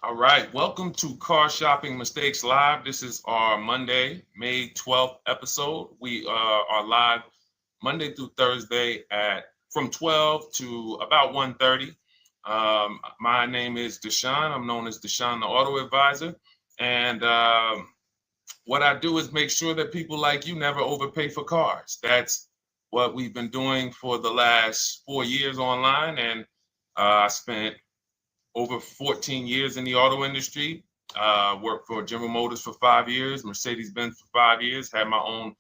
All right, welcome to Car Shopping Mistakes Live. This is our Monday, May 12th episode. We are live Monday through Thursday from 12 to about 1:30. My name is Deshone. I'm known as Deshone the Auto Advisor. And what I do is make sure that people like you never overpay for cars. That's what we've been doing for the last 4 years online. And I spent over 14 years in the auto industry. Worked for General Motors for 5 years, Mercedes-Benz for 5 years, had my own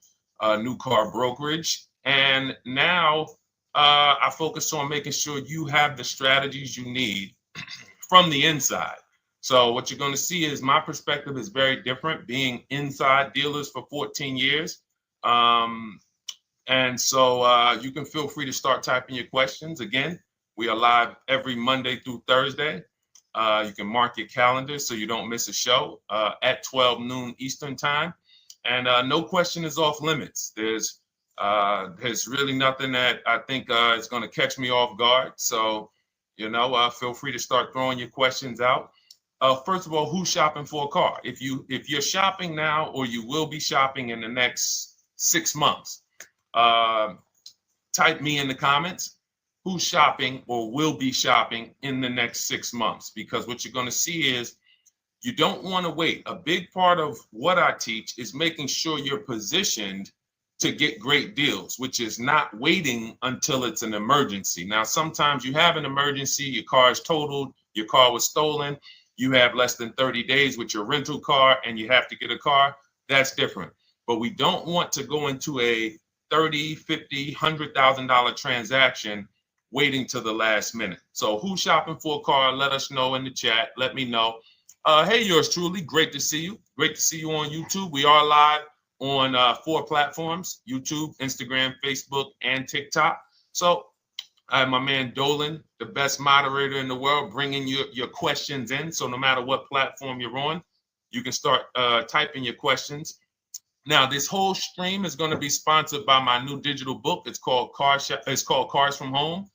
new car brokerage. And now I focus on making sure you have the strategies you need from the inside. So what you're going to see is my perspective is very different, being inside dealers for 14 years. And so you can feel free to start typing your questions. Again, we are live every Monday through Thursday. You can mark your calendar so you don't miss a show at 12 noon Eastern time. And no question is off limits. There's really nothing that I think is going to catch me off guard. So, feel free to start throwing your questions out. First of all, who's shopping for a car? If you're shopping now, or you will be shopping in the next 6 months, type me in the comments. Who's shopping or will be shopping in the next 6 months? Because what you're going to see is you don't want to wait. A big part of what I teach is making sure you're positioned to get great deals, which is not waiting until it's an emergency. Now, sometimes you have an emergency, your car is totaled, your car was stolen, you have less than 30 days with your rental car and you have to get a car. That's different. But we don't want to go into a $30,000, $50,000, $100,000 transaction waiting to the last minute. So who's shopping for a car? Let us know in the chat. Let me know. Hey, yours truly. Great to see you. Great to see you on YouTube. We are live on 4 platforms: YouTube, Instagram, Facebook, and TikTok. So I have my man Dolan, the best moderator in the world, bringing your questions in. So no matter what platform you're on, you can start typing your questions. Now, this whole stream is going to be sponsored by my new digital book. It's called Cars from Home.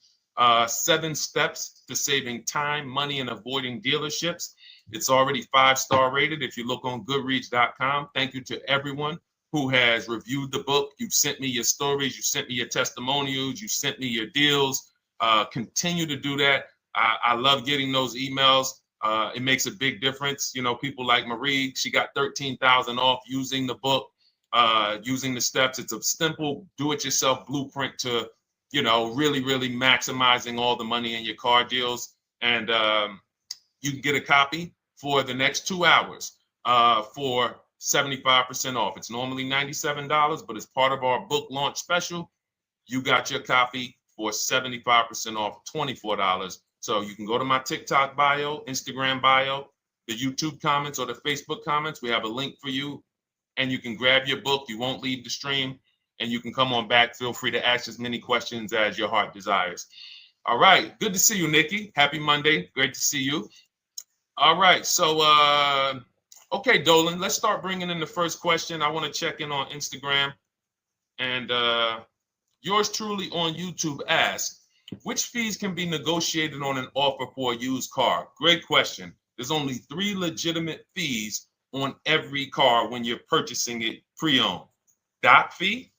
7 steps to saving time, money, and avoiding dealerships. It's already 5-star rated. If you look on goodreads.com, thank you to everyone who has reviewed the book. You've sent me your stories. You sent me your testimonials. You sent me your deals. Continue to do that. I love getting those emails. It makes a big difference. People like Marie, she got 13,000 off using the book, using the steps. It's a simple do-it-yourself blueprint to really, really maximizing all the money in your car deals. And you can get a copy for the next 2 hours for 75% off. It's normally $97, but as part of our book launch special, you got your copy for 75% off, $24. So you can go to my TikTok bio, Instagram bio, the YouTube comments, or the Facebook comments. We have a link for you, and you can grab your book. You won't leave the stream. And you can come on back. Feel free to ask as many questions as your heart desires. All right. Good to see you, Nikki. Happy Monday. Great to see you. All right. So, okay, Dolan, let's start bringing in the first question. I want to check in on Instagram. And yours truly on YouTube asks, which fees can be negotiated on an offer for a used car? Great question. There's only 3 legitimate fees on every car when you're purchasing it pre-owned. Doc fee.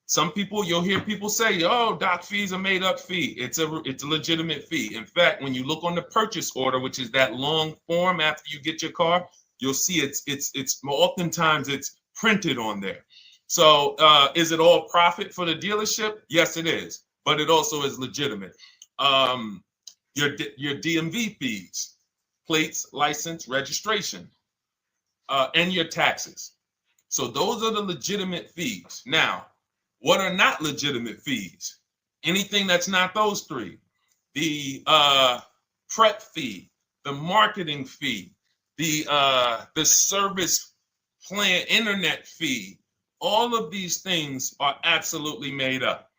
Some people, you'll hear people say, "Oh, doc fees are made up fee." It's a legitimate fee. In fact, when you look on the purchase order, which is that long form after you get your car, you'll see it's oftentimes it's printed on there. So is it all profit for the dealership? Yes, it is, but it also is legitimate. Your DMV fees, plates, license, registration, and your taxes. So those are the legitimate fees. Now, what are not legitimate fees? Anything that's not those 3. The prep fee, the marketing fee, the service plan, internet fee. All of these things are absolutely made up.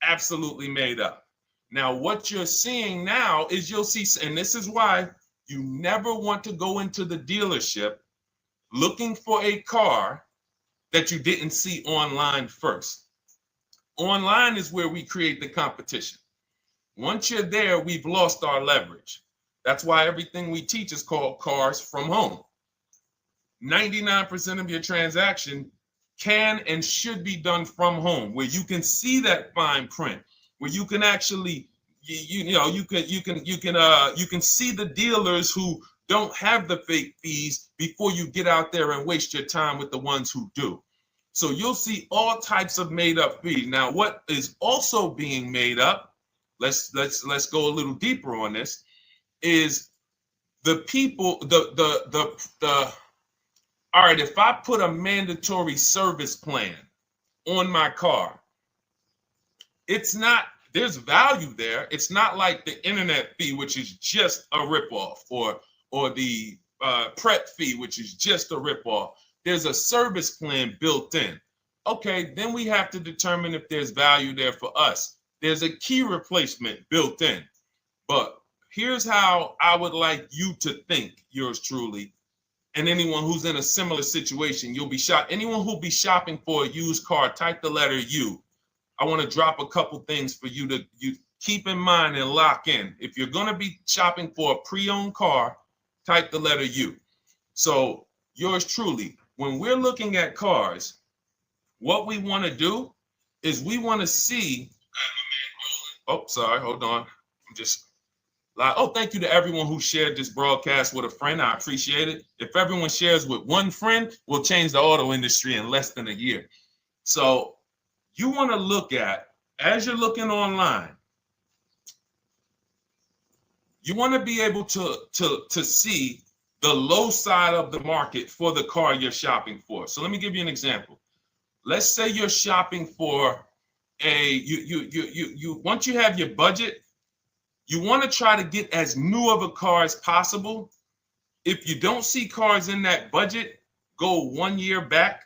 Absolutely made up. Now, what you're seeing now is you'll see, and this is why you never want to go into the dealership looking for a car that you didn't see online first. Online is where we create the competition. Once you're there, we've lost our leverage. That's why everything we teach is called Cars from Home. 99% of your transaction can and should be done from home, where you can see that fine print, where you can actually you can see the dealers who don't have the fake fees before you get out there and waste your time with the ones who do. So you'll see all types of made up fees. Now, what is also being made up, let's go a little deeper on this, is the people, all right, if I put a mandatory service plan on my car, it's not, there's value there. It's not like the internet fee, which is just a ripoff, or the prep fee, which is just a ripoff. There's a service plan built in. Okay, then we have to determine if there's value there for us. There's a key replacement built in. But here's how I would like you to think, yours truly, and anyone who's in a similar situation. You'll be shocked. Anyone who'll be shopping for a used car, type the letter U. I want to drop a couple things for you to keep in mind and lock in. If you're going to be shopping for a pre-owned car, type the letter U. So yours truly, when we're looking at cars, what we want to do is we want to see, oh, sorry, hold on. I'm just, oh, thank you to everyone who shared this broadcast with a friend. I appreciate it. If everyone shares with one friend, we'll change the auto industry in less than a year. So you want to look at, as you're looking online, you want to be able to see the low side of the market for the car you're shopping for. So let me give you an example. Let's say you're shopping for once you have your budget, you want to try to get as new of a car as possible. If you don't see cars in that budget, go 1 year back.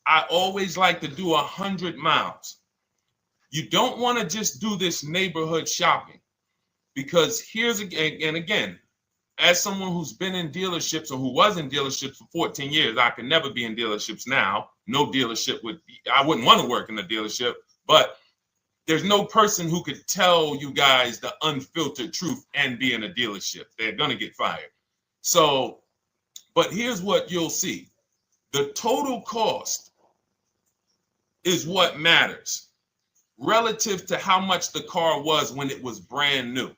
I always like to do 100 miles. You don't want to just do this neighborhood shopping, because here's again, as someone who's been in dealerships or who was in dealerships for 14 years, I can never be in dealerships now. No dealership I wouldn't want to work in a dealership, but there's no person who could tell you guys the unfiltered truth and be in a dealership. They're going to get fired. So, but here's what you'll see. The total cost is what matters relative to how much the car was when it was brand new.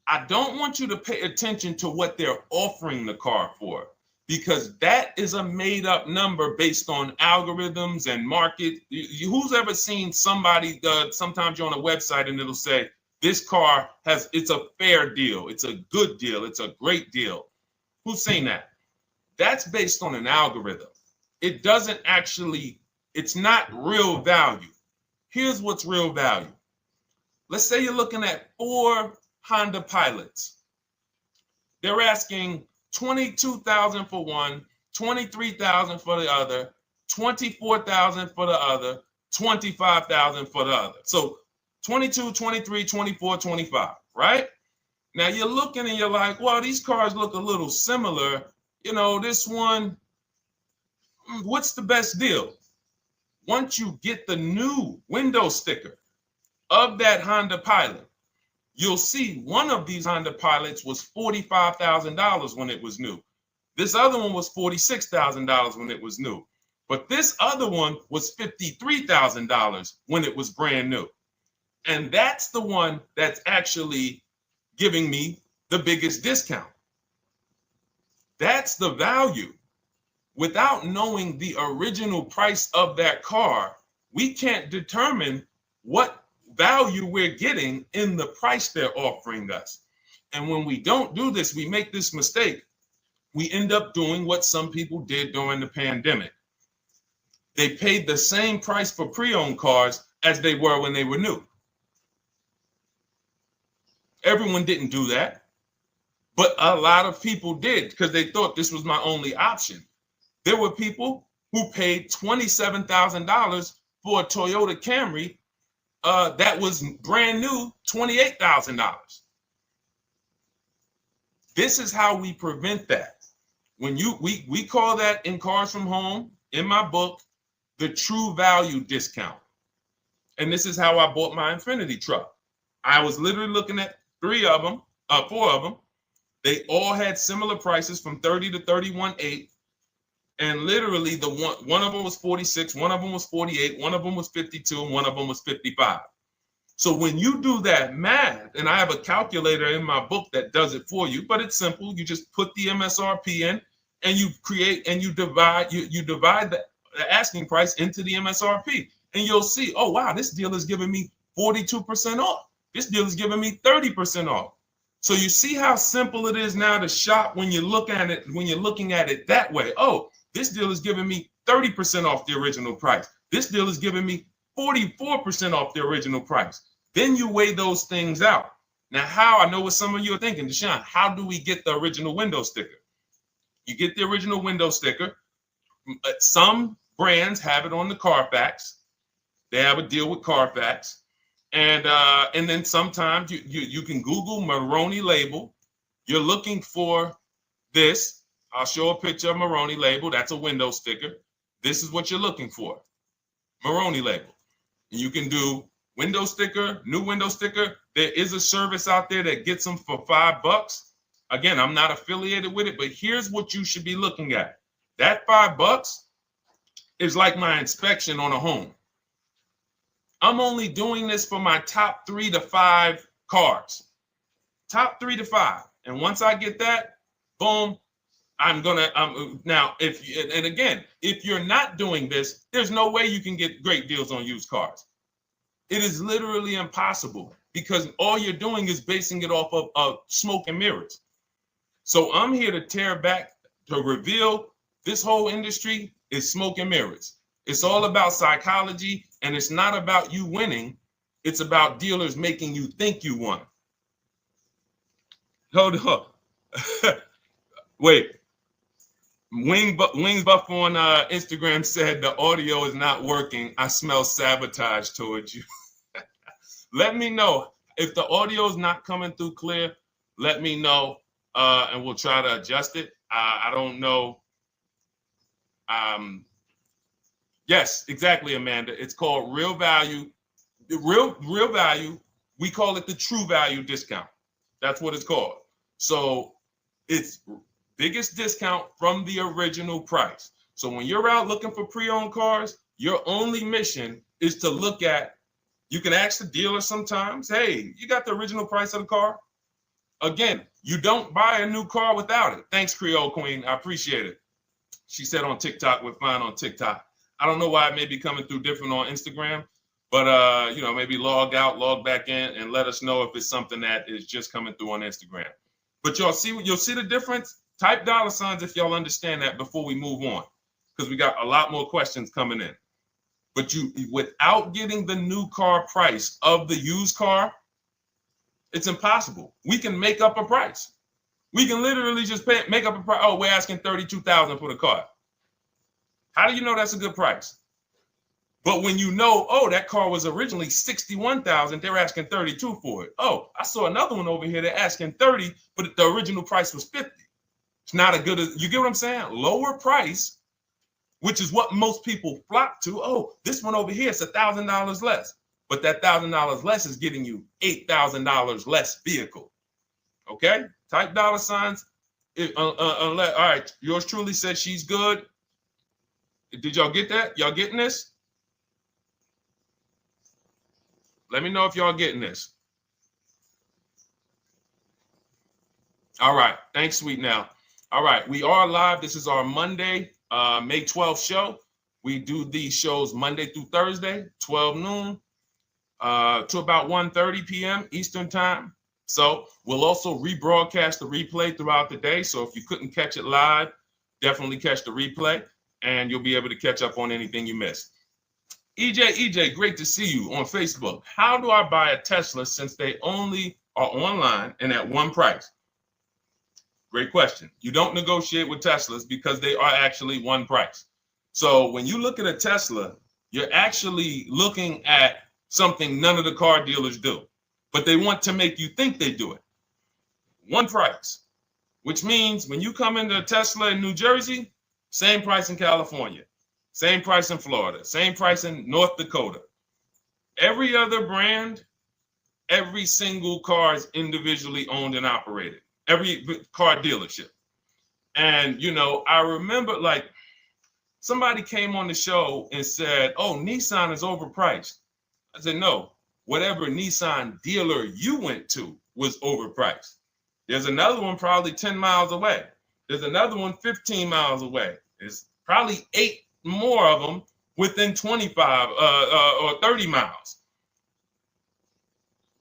I don't want you to pay attention to what they're offering the car for, because that is a made up number based on algorithms and market. Who's ever seen somebody, sometimes you're on a website and it'll say, this car it's a fair deal, it's a good deal, it's a great deal. Who's seen that? That's based on an algorithm. It doesn't actually, it's not real value. Here's what's real value. Let's say you're looking at 4 Honda Pilots. They're asking $22,000 for one, $23,000 for the other, $24,000 for the other, $25,000 for the other. So 22, 23, 24, 25, right? Now you're looking and you're like, well, these cars look a little similar. You know, this one, what's the best deal? Once you get the new window sticker of that Honda Pilot, you'll see one of these Honda Pilots was $45,000 when it was new. This other one was $46,000 when it was new. But this other one was $53,000 when it was brand new. And that's the one that's actually giving me the biggest discount. That's the value. Without knowing the original price of that car, we can't determine what value we're getting in the price they're offering us. And when we don't do this, we make this mistake. We end up doing what some people did during the pandemic. They paid the same price for pre-owned cars as they were when they were new. Everyone didn't do that, but a lot of people did because they thought this was my only option. There were people who paid $27,000 for a Toyota Camry that was brand new, $28,000. This is how we prevent that. When we call that in Cars from Home, in my book, the true value discount. And this is how I bought my Infinity truck. I was literally looking at 3 of them, 4 of them. They all had similar prices from 30 to 31.8. And literally the one of them was 46, one of them was 48, one of them was 52, and one of them was 55. So when you do that math, and I have a calculator in my book that does it for you, but it's simple. You just put the MSRP in and you create and you divide the asking price into the MSRP. And you'll see, oh, wow, this deal is giving me 42% off. This deal is giving me 30% off. So you see how simple it is now to shop when you look at it, when you're looking at it that way. Oh, this deal is giving me 30% off the original price. This deal is giving me 44% off the original price. Then you weigh those things out. Now, how? I know what some of you are thinking, Deshone, how do we get the original window sticker? You get the original window sticker. Some brands have it on the Carfax. They have a deal with Carfax. And then sometimes you can Google Maroney label. You're looking for this. I'll show a picture of Maroney label. That's a window sticker. This is what you're looking for. Maroney label. And you can do window sticker, new window sticker. There is a service out there that gets them for $5. Again, I'm not affiliated with it, but here's what you should be looking at. That $5 is like my inspection on a home. I'm only doing this for my top 3 to 5 cars. Top 3 to 5. And once I get that, boom, now, if you're not doing this, there's no way you can get great deals on used cars. It is literally impossible because all you're doing is basing it off of smoke and mirrors. So I'm here to tear back, to reveal this whole industry is smoke and mirrors. It's all about psychology, and it's not about you winning. It's about dealers making you think you won. Hold up. Wait. Wings Buff on Instagram said the audio is not working. I smell sabotage towards you. Let me know if the audio is not coming through clear. Let me know, and we'll try to adjust it. I don't know. Yes, exactly, Amanda. It's called real value. Real value. We call it the true value discount. That's what it's called. So it's biggest discount from the original price. So when you're out looking for pre-owned cars, your only mission is to look at, you can ask the dealer sometimes, hey, you got the original price of the car? Again, you don't buy a new car without it. Thanks, Creole Queen. I appreciate it. She said on TikTok, we're fine on TikTok. I don't know why it may be coming through different on Instagram, but maybe log out, log back in, and let us know if it's something that is just coming through on Instagram. But you'll see the difference. Type $ if y'all understand that before we move on, because we got a lot more questions coming in. But without getting the new car price of the used car, it's impossible. We can make up a price. We can literally just make up a price. Oh, we're asking $32,000 for the car. How do you know that's a good price? But when you know, oh, that car was originally $61,000, they're asking $32,000 for it. Oh, I saw another one over here. They're asking $30,000, but the original price was $50,000. It's not a good, you get what I'm saying? Lower price, which is what most people flock to. Oh, this one over here is $1,000 less. But that $1,000 less is getting you $8,000 less vehicle. Okay? Type $. All right, yours truly said she's good. Did y'all get that? Y'all getting this? Let me know if y'all getting this. All right. Thanks, Sweet Now. All right. We are live. This is our Monday, May 12th show. We do these shows Monday through Thursday, 12 noon to about 1:30 p.m. Eastern time. So we'll also rebroadcast the replay throughout the day. So if you couldn't catch it live, definitely catch the replay, and you'll be able to catch up on anything you missed. EJ, great to see you on Facebook. How do I buy a Tesla since they only are online and at one price? Great question. You don't negotiate with Teslas because they are actually one price. So when you look at a Tesla, you're actually looking at something none of the car dealers do, but they want to make you think they do it. One price, which means when you come into a Tesla in New Jersey, same price in California, same price in Florida, same price in North Dakota. Every other brand Every single car is individually owned and operated. Every car dealership. And, I remember like somebody came on the show and said, oh, Nissan is overpriced. I said, no, whatever Nissan dealer you went to was overpriced. There's another one probably 10 miles away. There's another one 15 miles away. There's probably 8 more of them within 25 or 30 miles.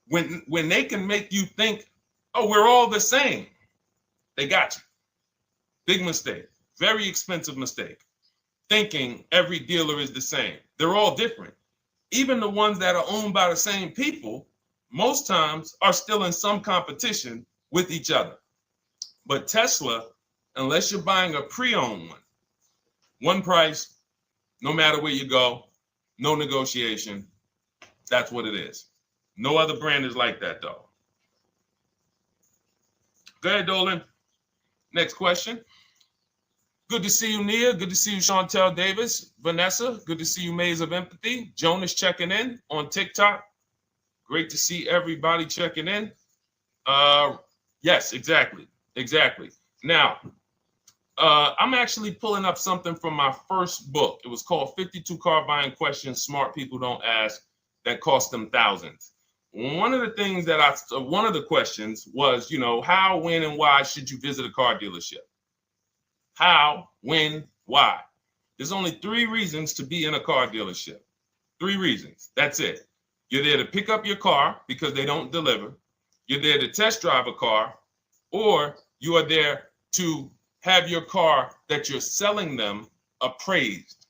When they can make you think, oh, we're all the same, they got you. Big mistake. Very expensive mistake. Thinking every dealer is the same. They're all different. Even the ones that are owned by the same people, most times are still in some competition with each other. But Tesla, unless you're buying a pre-owned one price, no matter where you go, no negotiation. That's what it is. No other brand is like that, though. Go ahead, Dolan. Next question. Good to see you, Nia. Good to see you, Chantel Davis. Vanessa, good to see you, Maze of Empathy. Jonas checking in on TikTok. Great to see everybody checking in. Yes, exactly. Now, I'm actually pulling up something from my first book. It was called 52 Car Buying Questions Smart People Don't Ask That Cost Them Thousands. One of the questions was, how, when, and why should you visit a car dealership? How, when, why? There's only 3 reasons to be in a car dealership. 3 reasons. That's it. You're there to pick up your car because they don't deliver. You're there to test drive a car, or you are there to have your car that you're selling them appraised.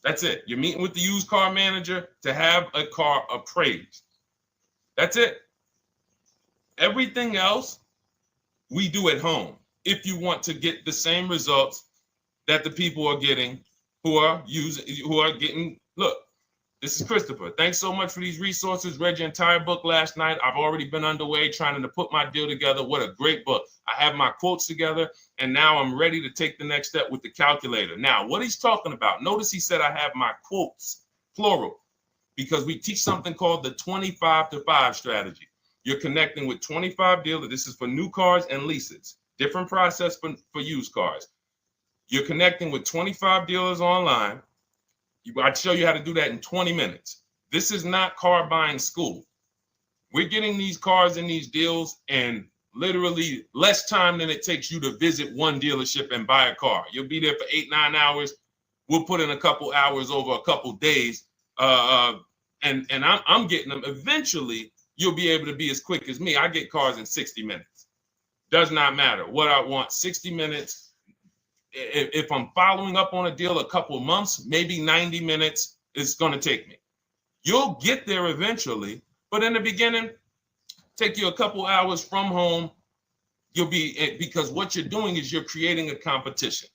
That's it. You're meeting with the used car manager to have a car appraised. That's it. Everything else we do at home if you want to get the same results that the people are getting who are getting. Look, this is Christopher. Thanks so much for these resources. Read your entire book last night. I've already been underway trying to put my deal together. What a great book. I have my quotes together, and now I'm ready to take the next step with the calculator. Now, what he's talking about, notice he said I have my quotes, plural, because we teach something called the 25 to 5 strategy. You're connecting with 25 dealers. This is for new cars and leases. Different process for used cars. You're connecting with 25 dealers online. I'd show you how to do that in 20 minutes. This is not car buying school. We're getting these cars and these deals in literally less time than it takes you to visit one dealership and buy a car. You'll be there for 8-9 hours. We'll put in a couple hours over a couple days. And I'm getting them. Eventually, you'll be able to be as quick as me. I get cars in 60 minutes. Does not matter what I want. 60 minutes. If I'm following up on a deal a couple of months, maybe 90 minutes is going to take me. You'll get there eventually, but in the beginning, take you a couple hours from home. Because what you're doing is you're creating a competition.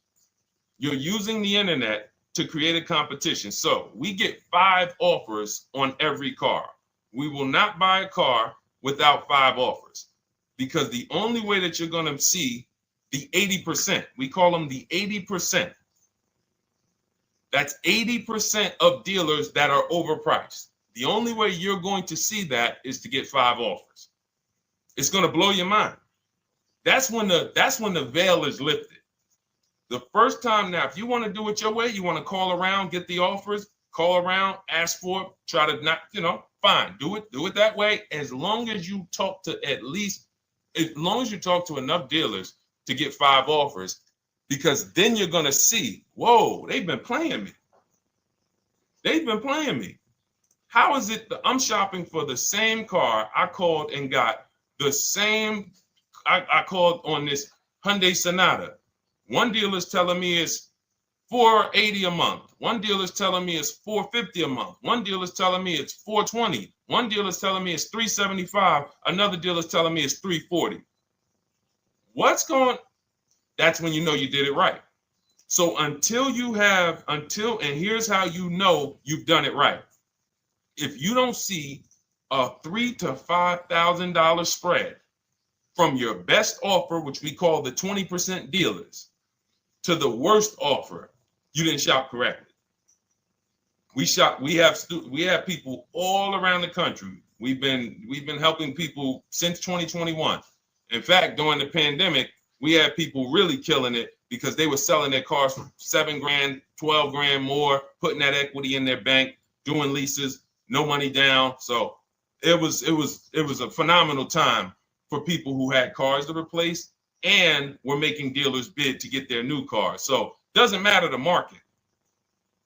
You're using the internet to create a competition. So we get 5 offers on every car. We will not buy a car without 5 offers, because the only way that you're going to see the 80%, we call them the 80%. That's 80% of dealers that are overpriced. The only way you're going to see that is to get 5 offers. It's going to blow your mind. That's when the veil is lifted. The first time now, if you want to do it your way, you want to call around, get the offers, call around, ask for it, try to not, fine, do it that way. As long as you talk to enough dealers to get 5 offers, because then you're going to see, whoa, they've been playing me. How is it that I'm shopping for the same car? I called and got the same. I called on this Hyundai Sonata. One dealer's telling me it's $480 a month. One dealer's telling me it's $450 a month. One dealer's telling me it's $420. One dealer's telling me it's $375. Another dealer's telling me it's $340. That's when you know you did it right. So and here's how you know you've done it right. If you don't see a $3,000 to $5,000 spread from your best offer, which we call the 20% dealers, to the worst offer, you didn't shop correctly. We have people all around the country, We've been helping people since 2021. In fact, during the pandemic, we had people really killing it because they were selling their cars for 7 grand, 12 grand more, putting that equity in their bank, doing leases, no money down. So it was a phenomenal time for people who had cars to replace and were making dealers bid to get their new cars. So doesn't matter the market.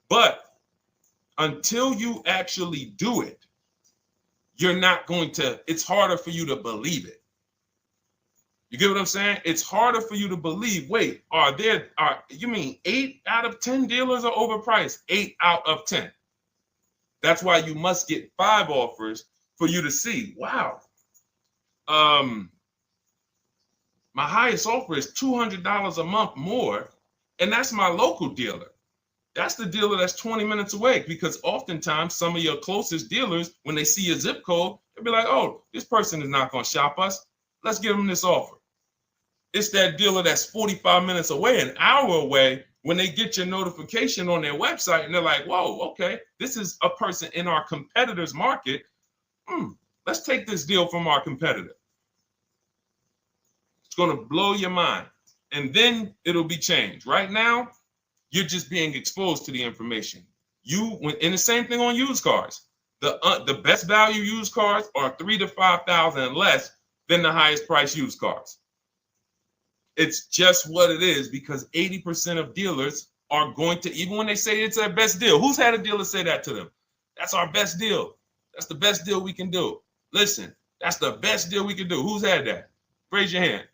But until you actually do it, you're not going to, it's harder for you to believe it. You get what I'm saying? It's harder for you to believe, wait, you mean 8 out of 10 dealers are overpriced? 8 out of 10. That's why you must get 5 offers for you to see, wow. My highest offer is $200 a month more, and that's my local dealer. That's the dealer that's 20 minutes away, because oftentimes some of your closest dealers, when they see your zip code, they'll be like, oh, this person is not going to shop us. Let's give them this offer. It's that dealer that's 45 minutes away, an hour away, when they get your notification on their website and they're like, whoa, okay, this is a person in our competitor's market. Let's take this deal from our competitor. It's going to blow your mind. And then it'll be changed. Right now, you're just being exposed to the information. And the same thing on used cars. The best value used cars are $3,000 to $5,000 less than the highest price used cars. It's just what it is, because 80% of dealers are going to, even when they say it's their best deal. Who's had a dealer say that to them? That's our best deal. That's the best deal we can do. Listen, that's the best deal we can do. Who's had that? Raise your hand.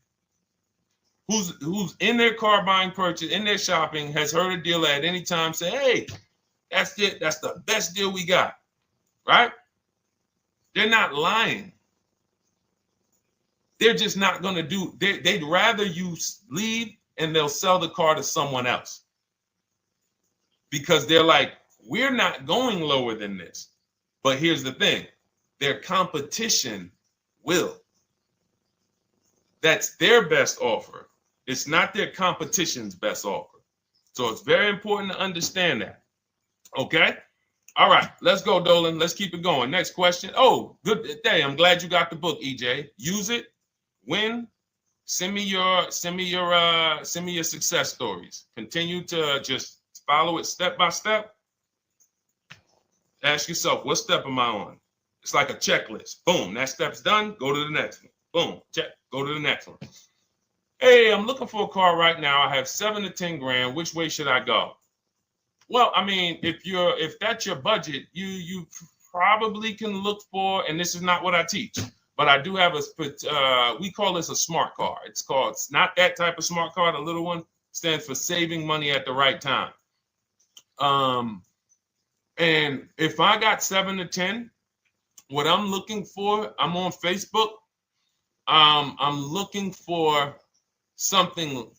Who's in their car buying purchase, in their shopping, has heard a dealer at any time say, hey, that's it. That's the best deal we got, right? They're not lying. They're just not going to do, they'd rather you leave and they'll sell the car to someone else. Because they're like, we're not going lower than this. But here's the thing, their competition will. That's their best offer. It's not their competition's best offer. So it's very important to understand that. Okay? All right, let's go, Dolan. Let's keep it going. Next question. Oh, good day. I'm glad you got the book, EJ. Use it. Win. Send me your success stories. Continue to just follow it step by step. Ask yourself, what step am I on? It's like a checklist. Boom, that step's done. Go to the next one. Boom, check. Go to the next one. Hey, I'm looking for a car right now. I have 7 to 10 grand. Which way should I go? Well, I mean, if that's your budget, you probably can look for, and this is not what I teach, but I do have we call this a smart car. It's not that type of smart car. The little one stands for saving money at the right time. And if I got 7 to 10, what I'm looking for, I'm on Facebook. I'm looking for something.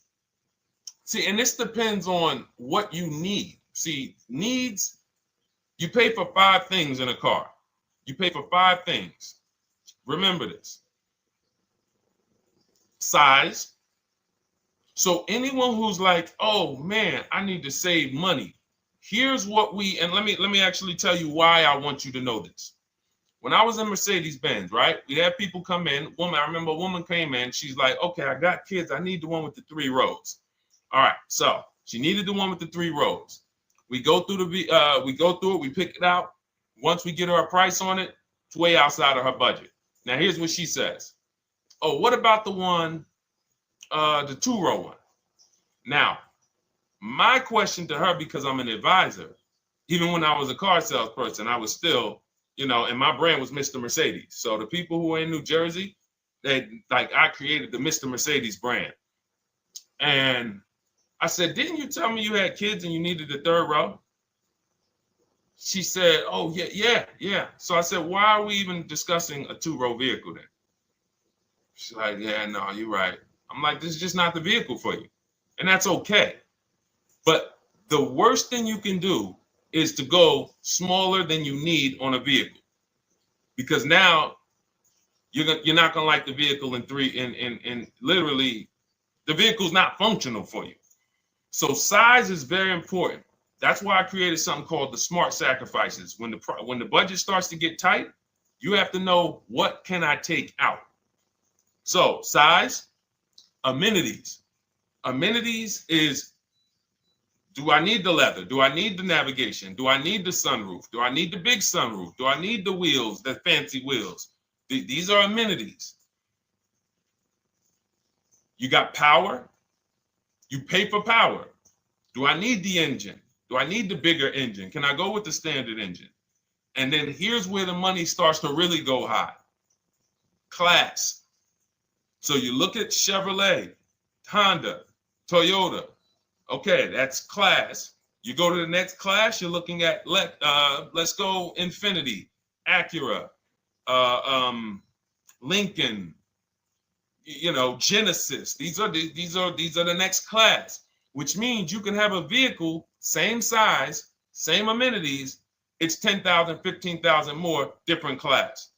See, and this depends on what you need. See, needs, you pay for 5 things in a car. You pay for 5 things. Remember this. Size. So anyone who's like, oh man, I need to save money. Here's what and let me actually tell you why I want you to know this. When I was in Mercedes-Benz, right? We had people come in. I remember a woman came in. She's like, okay, I got kids. I need the one with the 3 rows. All right. So she needed the one with the 3 rows. We go through it. We pick it out. Once we get her a price on it, it's way outside of her budget. Now, here's what she says. Oh, what about the one, the 2-row one? Now, my question to her, because I'm an advisor, even when I was a car salesperson, I was still, and my brand was Mr. Mercedes. So the people who are in New Jersey, I created the Mr. Mercedes brand. And I said, didn't you tell me you had kids and you needed the 3rd row? She said, oh, yeah. So I said, why are we even discussing a 2-row vehicle then? She's like, yeah, no, you're right. I'm like, this is just not the vehicle for you. And that's okay. But the worst thing you can do is to go smaller than you need on a vehicle, because now you're not gonna like the vehicle in literally the vehicle's not functional for you. So size is very important. That's why I created something called the smart sacrifices. When the budget starts to get tight, You have to know, what can I take out? So size, amenities. Amenities is, do I need the leather? Do I need the navigation? Do I need the sunroof? Do I need the big sunroof? Do I need the wheels, the fancy wheels? These are amenities. You got power. You pay for power. Do I need the engine? Do I need the bigger engine? Can I go with the standard engine? And then here's where the money starts to really go high. Class. So you look at Chevrolet, Honda, Toyota. Okay, that's class. You go to the next class, you're looking at, let's go Infiniti, Acura, Lincoln, Genesis. These are the next class, which means you can have a vehicle, same size, same amenities. It's 10,000, 15,000 more, different class.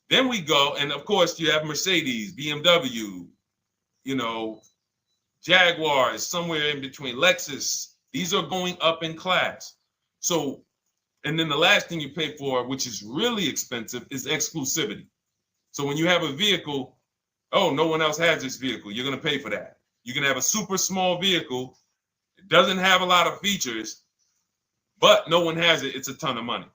Then we go, and of course you have Mercedes, BMW, Jaguars, somewhere in between, Lexus. These are going up in class. So, and then the last thing you pay for, which is really expensive, is exclusivity. So when you have a vehicle, oh, no one else has this vehicle, you're going to pay for that. You can have a super small vehicle. It doesn't have a lot of features, but no one has it. It's a ton of money.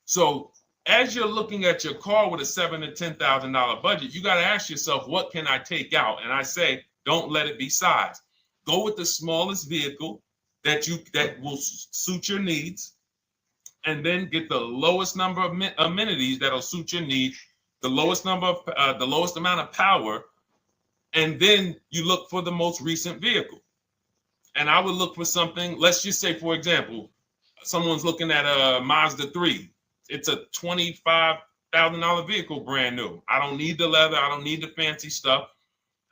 So as you're looking at your car with a $7,000 to $10,000 budget, you got to ask yourself, what can I take out? And I say, don't let it be size. Go with the smallest vehicle that will suit your needs, and then get the lowest number of amenities that'll suit your needs, the lowest amount of power, and then you look for the most recent vehicle. And I would look for something. Let's just say, for example, someone's looking at a Mazda 3. It's a $25,000 vehicle, brand new. I don't need the leather. I don't need the fancy stuff.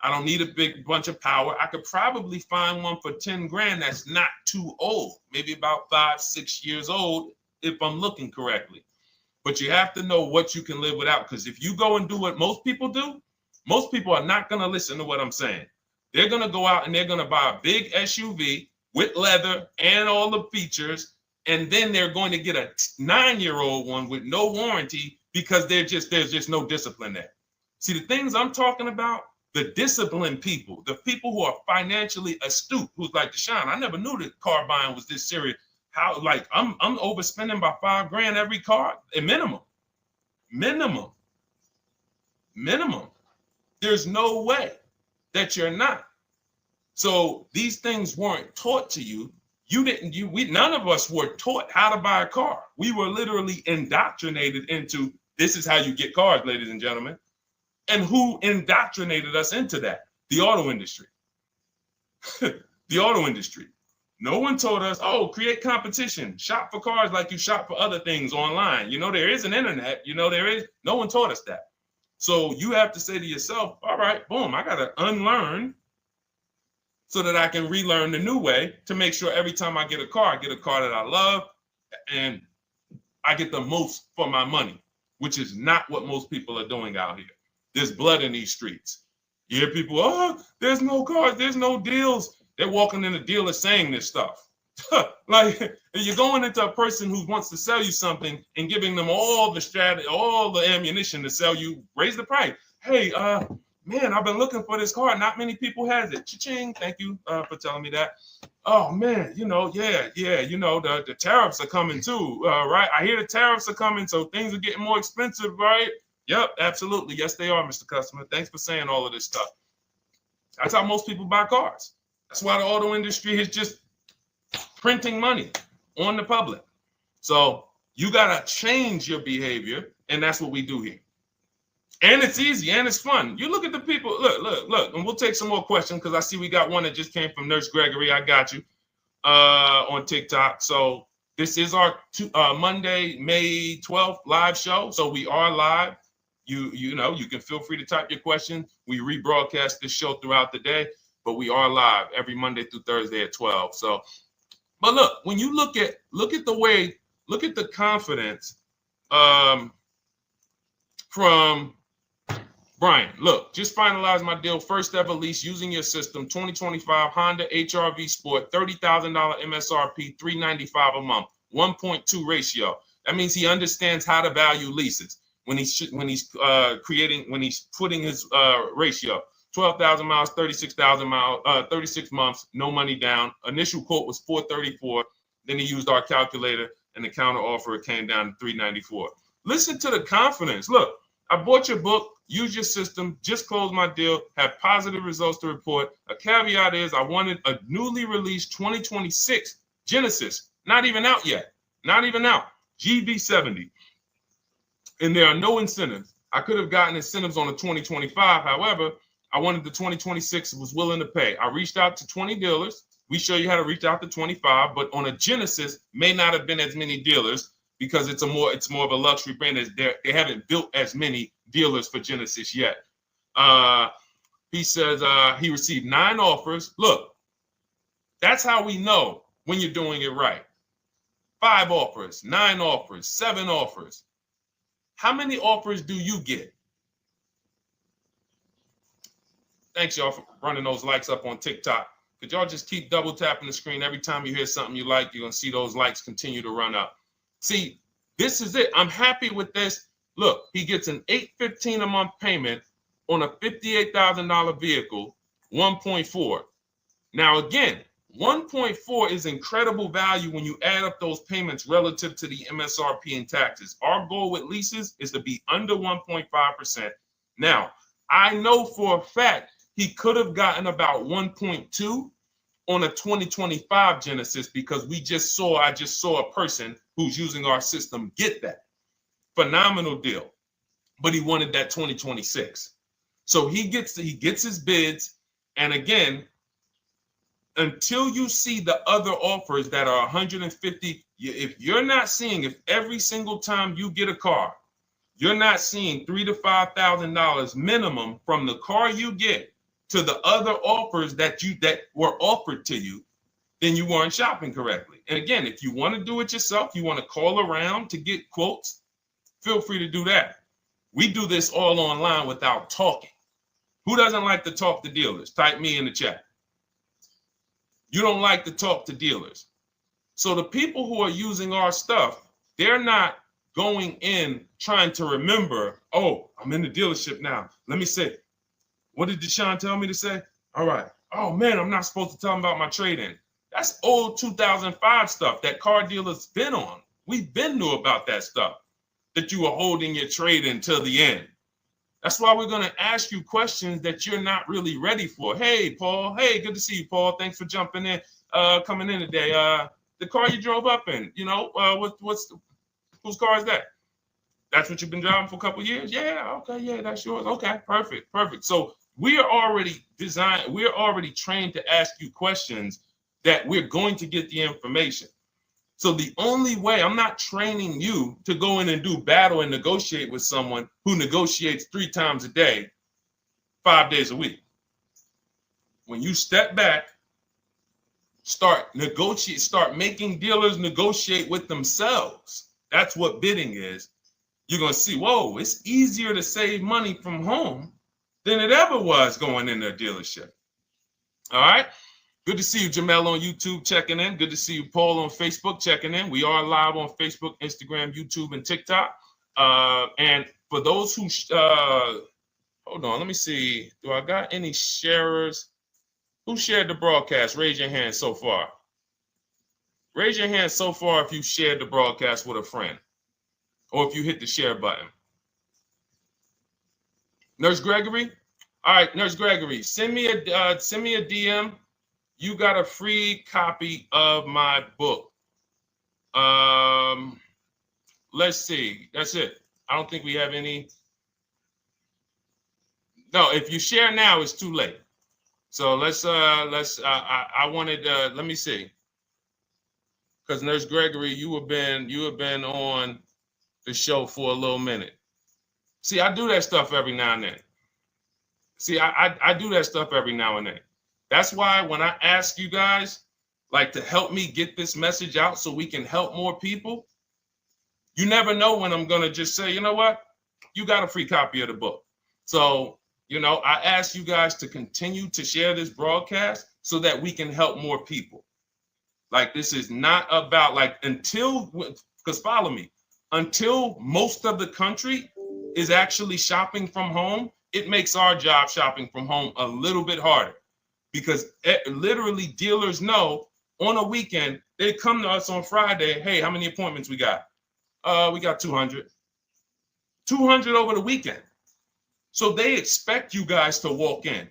I don't need a big bunch of power. I could probably find one for 10 grand that's not too old, maybe about 5-6 years old, if I'm looking correctly. But you have to know what you can live without, because if you go and do what most people do, most people are not going to listen to what I'm saying. They're going to go out and they're going to buy a big SUV with leather and all the features, and then they're going to get a 9-year-old one with no warranty because there's just no discipline there. See, the things I'm talking about, the disciplined people, the people who are financially astute, who's like, Deshone, I never knew that car buying was this serious. How, like, I'm overspending by $5 grand every car, a minimum. There's no way that you're not. So these things weren't taught to you. None of us were taught how to buy a car. We were literally indoctrinated into, this is how you get cars, ladies and gentlemen. And who indoctrinated us into that? The auto industry. The auto industry. No one told us, oh, create competition, shop for cars like you shop for other things online. There is an internet, no one taught us that. So you have to say to yourself, all right, boom, I got to unlearn so that I can relearn the new way to make sure every time I get a car that I love and I get the most for my money, which is not what most people are doing out here. There's blood in these streets. You hear people, oh, there's no cars, there's no deals. They're walking in the dealer saying this stuff. Like, you're going into a person who wants to sell you something and giving them all the strategy, all the ammunition to sell you, raise the price. Hey, man, I've been looking for this car. Not many people has it. Cha-ching. Thank you for telling me that. Oh man, the tariffs are coming too, right? I hear the tariffs are coming, so things are getting more expensive, right? Yep, absolutely. Yes, they are, Mr. Customer. Thanks for saying all of this stuff. That's how most people buy cars. That's why the auto industry is just printing money on the public. So you got to change your behavior, and that's what we do here. And it's easy, and it's fun. You look at the people. Look, and we'll take some more questions because I see we got one that just came from Nurse Gregory. I got you on TikTok. So this is our Monday, May 12th live show. So we are live. You can feel free to type your question. We rebroadcast this show throughout the day, but we are live every Monday through Thursday at 12. So, but look, when you look at the confidence from Brian. Look, just finalized my deal. First ever lease using your system. 2025 Honda HR-V Sport, $30,000 MSRP, $395 a month, 1.2 ratio. That means he understands how to value leases when he's putting his ratio. 12,000 miles, 36,000 miles, 36 months, no money down. Initial quote was 434. Then he used our calculator, and the counter offer came down to 394. Listen to the confidence. Look, I bought your book, use your system, just closed my deal, have positive results to report. A caveat is I wanted a newly released 2026 Genesis, not even out yet, not even out, GB70. And there are no incentives. I could have gotten incentives on the 2025. However, I wanted the 2026, was willing to pay. I reached out to 20 dealers. We show you how to reach out to 25, but on a Genesis, may not have been as many dealers because it's more of a luxury brand. They haven't built as many dealers for Genesis yet. He says he received 9 offers. Look, that's how we know when you're doing it right. 5 offers, 9 offers, 7 offers. How many offers do you get? Thanks, y'all, for running those likes up on TikTok. Could y'all just keep double tapping the screen every time you hear something you like? You're going to see those likes continue to run up. See, this is it. I'm happy with this. Look, he gets an $815 a month payment on a $58,000 vehicle, 1.4. Now, again, 1.4 is incredible value when you add up those payments relative to the MSRP and taxes. Our goal with leases is to be under 1.5%. Now, I know for a fact he could have gotten about 1.2 on a 2025 Genesis because I just saw a person who's using our system get that. Phenomenal deal. But he wanted that 2026. So he gets his bids. And again, until you see the other offers that are 150, if every single time you get a car, you're not seeing $3,000 to $5,000 minimum from the car you get to the other offers that were offered to you, then you weren't shopping correctly. And again, if you want to do it yourself, you want to call around to get quotes, feel free to do that. We do this all online without talking. Who doesn't like to talk to dealers? Type me in the chat. You don't like to talk to dealers. So the people who are using our stuff, they're not going in trying to remember, oh, I'm in the dealership now. Let me say, what did Deshone tell me to say? All right. Oh, man, I'm not supposed to tell them about my trade-in. That's old 2005 stuff that car dealers been on. We've been knew about that stuff, that you were holding your trade-in till the end. That's why we're going to ask you questions that you're not really ready for. Hey, Paul. Hey, good to see you, Paul. Thanks for jumping in, coming in today. The car you drove up in, whose car is that? That's what you've been driving for a couple of years? Yeah, okay, yeah, that's yours. Okay, perfect. So we are already trained to ask you questions that we're going to get the information. So the only way, I'm not training you to go in and do battle and negotiate with someone who negotiates 3 times a day, 5 days a week. When you step back, start making dealers negotiate with themselves. That's what bidding is. You're going to see, whoa, it's easier to save money from home than it ever was going into a dealership. All right. Good to see you, Jamel, on YouTube checking in. Good to see you, Paul, on Facebook checking in. We are live on Facebook, Instagram, YouTube, and TikTok. And for those who, hold on, let me see. Do I got any sharers? Who shared the broadcast? Raise your hand so far. Raise your hand so far if you shared the broadcast with a friend or if you hit the share button. Nurse Gregory? All right, Nurse Gregory, send me a DM. You got a free copy of my book. Let's see. That's it. I don't think we have any. No, if you share now, it's too late. So I wanted, let me see. Because Nurse Gregory, you have been on the show for a little minute. See, I do that stuff every now and then. I do that stuff every now and then. That's why when I ask you guys, like, to help me get this message out so we can help more people, you never know when I'm going to just say, you know what? You got a free copy of the book. So, I ask you guys to continue to share this broadcast so that we can help more people. Like, this is not about, because follow me. until most of the country is actually shopping from home, it makes our job shopping from home a little bit harder, because literally dealers know on a weekend, they come to us on Friday, hey, how many appointments we got? We got 200. 200 over the weekend. So they expect you guys to walk in.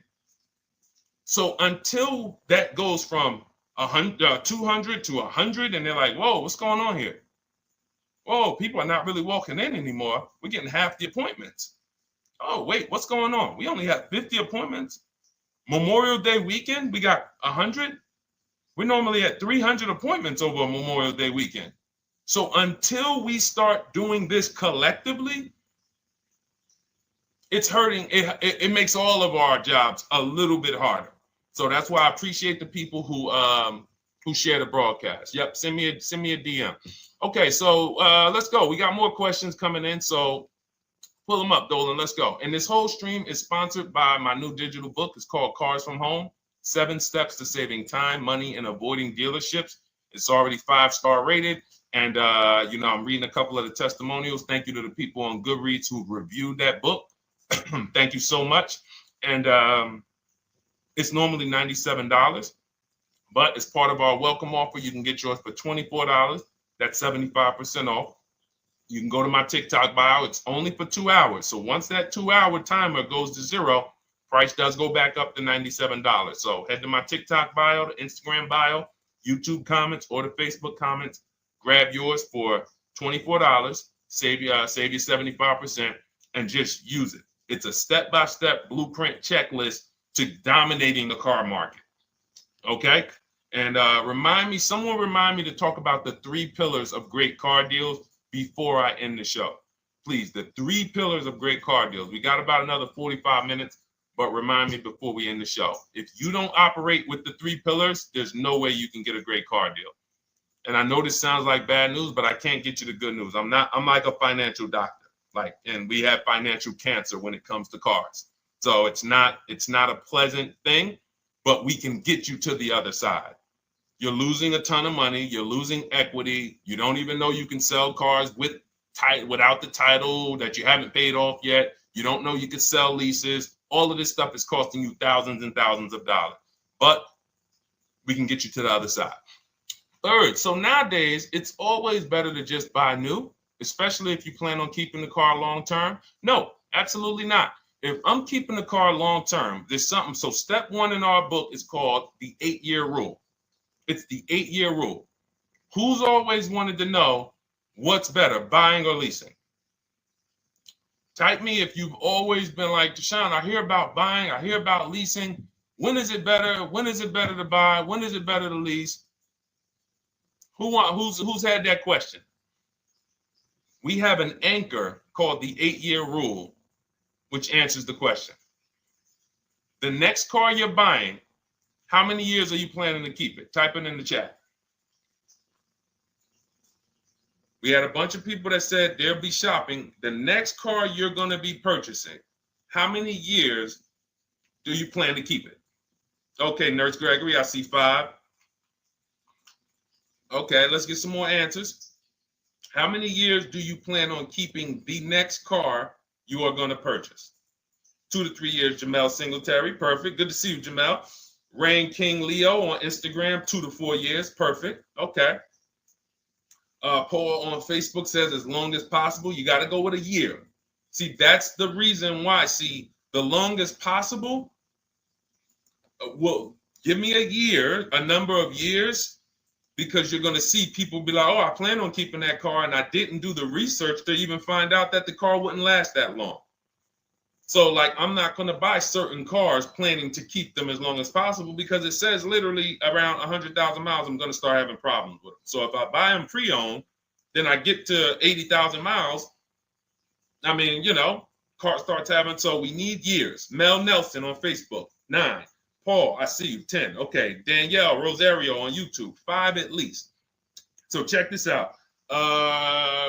So until that goes from 200 to 100, and they're like, whoa, what's going on here? Whoa, people are not really walking in anymore. We're getting half the appointments. Oh, wait, what's going on? We only have 50 appointments. Memorial Day weekend, we got 100. We're normally at 300 appointments over a Memorial Day weekend. So until we start doing this collectively, it's hurting. It makes all of our jobs a little bit harder. So that's why I appreciate the people who share the broadcast. Yep, send me a DM. Okay, so let's go. We got more questions coming in, so pull them up, Dolan. Let's go. And this whole stream is sponsored by my new digital book. It's called Cars from Home: 7 Steps to Saving Time, Money, and Avoiding Dealerships. It's already 5-star rated. And, I'm reading a couple of the testimonials. Thank you to the people on Goodreads who reviewed that book. Thank you so much. And it's normally $97, but as part of our welcome offer, you can get yours for $24. That's 75% off. You can go to my TikTok bio. It's only for 2 hours. So once that 2-hour timer goes to zero, price does go back up to $97. So head to my TikTok bio, the Instagram bio, YouTube comments, or the Facebook comments. Grab yours for $24. Save you 75%, and just use it. It's a step-by-step blueprint checklist to dominating the car market. Okay? And someone remind me to talk about the 3 pillars of great car deals before I end the show. Please, the 3 pillars of great car deals. We got about another 45 minutes, but remind me before we end the show. If you don't operate with the 3 pillars, there's no way you can get a great car deal. And I know this sounds like bad news, but I can't get you the good news. I'm like a financial doctor. And we have financial cancer when it comes to cars. So it's not a pleasant thing, but we can get you to the other side. You're losing a ton of money. You're losing equity. You don't even know you can sell cars without the title that you haven't paid off yet. You don't know you can sell leases. All of this stuff is costing you thousands and thousands of dollars, but we can get you to the other side. Third, so nowadays, it's always better to just buy new, especially if you plan on keeping the car long term. No, absolutely not. If I'm keeping the car long term, there's something. So step 1 in our book is called the 8-year rule. It's the 8-year rule. Who's always wanted to know what's better, buying or leasing? Type me if you've always been like, Deshone, I hear about buying, I hear about leasing. When is it better? When is it better to buy? When is it better to lease? Who's had that question? We have an anchor called the 8-year rule, which answers the question. The next car you're buying, how many years are you planning to keep it? Type it in the chat. We had a bunch of people that said they'll be shopping. The next car you're going to be purchasing, how many years do you plan to keep it? Okay, Nurse Gregory, I see 5. Okay, let's get some more answers. How many years do you plan on keeping the next car you are going to purchase? 2 to 3 years, Jamel Singletary. Perfect. Good to see you, Jamel. Rain King Leo on Instagram, 2 to 4 years. Perfect. Okay. Paul on Facebook says as long as possible. You got to go with a year. See, that's the reason why. See, the longest possible, well, give me a year, a number of years, because you're going to see people be like, oh, I plan on keeping that car, and I didn't do the research to even find out that the car wouldn't last that long. So, I'm not going to buy certain cars planning to keep them as long as possible, because it says literally around 100,000 miles, I'm going to start having problems with them. So if I buy them pre-owned, then I get to 80,000 miles. I mean, car starts having, so we need years. Mel Nelson on Facebook, 9. Paul, I see you, 10. Okay, Danielle Rosario on YouTube, 5 at least. So check this out.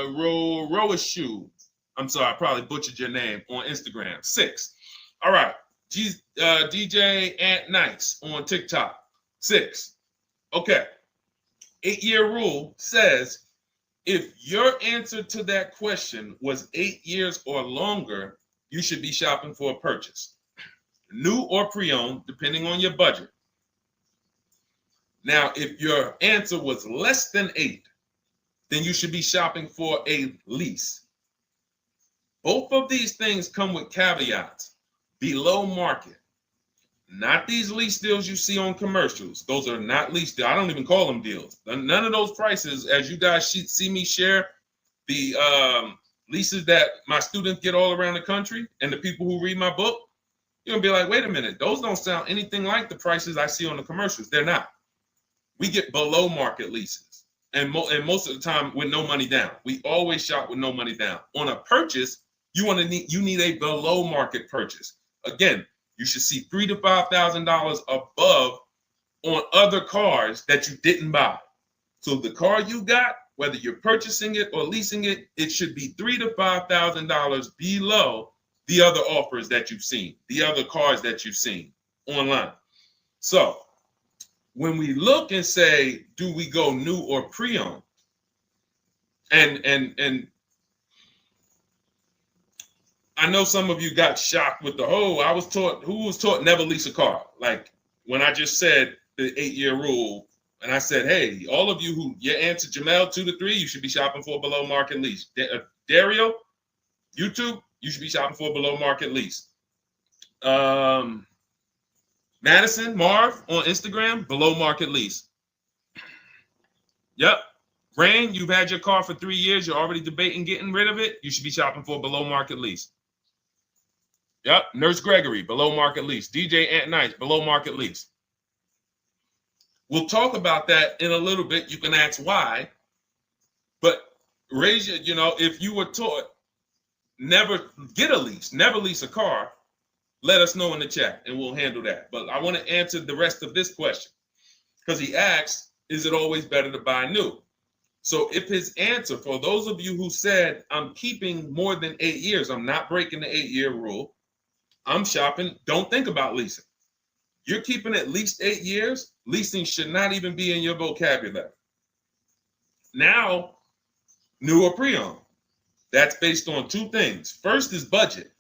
Roashu, I'm sorry, I probably butchered your name, on Instagram, 6. All right, DJ Ant Nice on TikTok, 6. Okay, 8-year rule says If your answer to that question was 8 years or longer, you should be shopping for a purchase, new or pre-owned, depending on your budget. Now, if your answer was less than 8, then you should be shopping for a lease. Both of these things come with caveats. Below market. Not these lease deals you see on commercials. Those are not lease deals. I don't even call them deals. None of those prices, as you guys see me share the leases that my students get all around the country and the people who read my book, you're going to be like, wait a minute. Those don't sound anything like the prices I see on the commercials. They're not. We get below market leases. And most of the time with no money down. We always shop with no money down. On a purchase, you need a below market purchase. Again, you should see $3,000 to $5,000 above on other cars that you didn't buy. So the car you got, whether you're purchasing it or leasing it, it should be $3,000 to $5,000 below the other offers that you've seen, the other cars that you've seen online. So when we look and say, do we go new or pre-owned? And I know some of you got shocked with who was taught never lease a car. Like when I just said the 8-year rule, and I said, hey, all of you who your answer, Jamel, 2 to 3, you should be shopping for a below market lease. Dario, YouTube, you should be shopping for a below market lease. Madison, Marv on Instagram, below market lease. Yep. Rain, you've had your car for 3 years. You're already debating getting rid of it. You should be shopping for a below market lease. Yep. Nurse Gregory, below market lease. DJ Ant Nice, below market lease. We'll talk about that in a little bit. You can ask why. But raise your, if you were taught never get a lease, never lease a car, let us know in the chat and we'll handle that. But I want to answer the rest of this question because he asked, is it always better to buy new? So if his answer, for those of you who said, I'm keeping more than 8 years, I'm not breaking the 8-year rule, I'm shopping, don't think about leasing. You're keeping at least 8 years, leasing should not even be in your vocabulary. Now, new or pre-owned. That's based on 2 things. First is budget,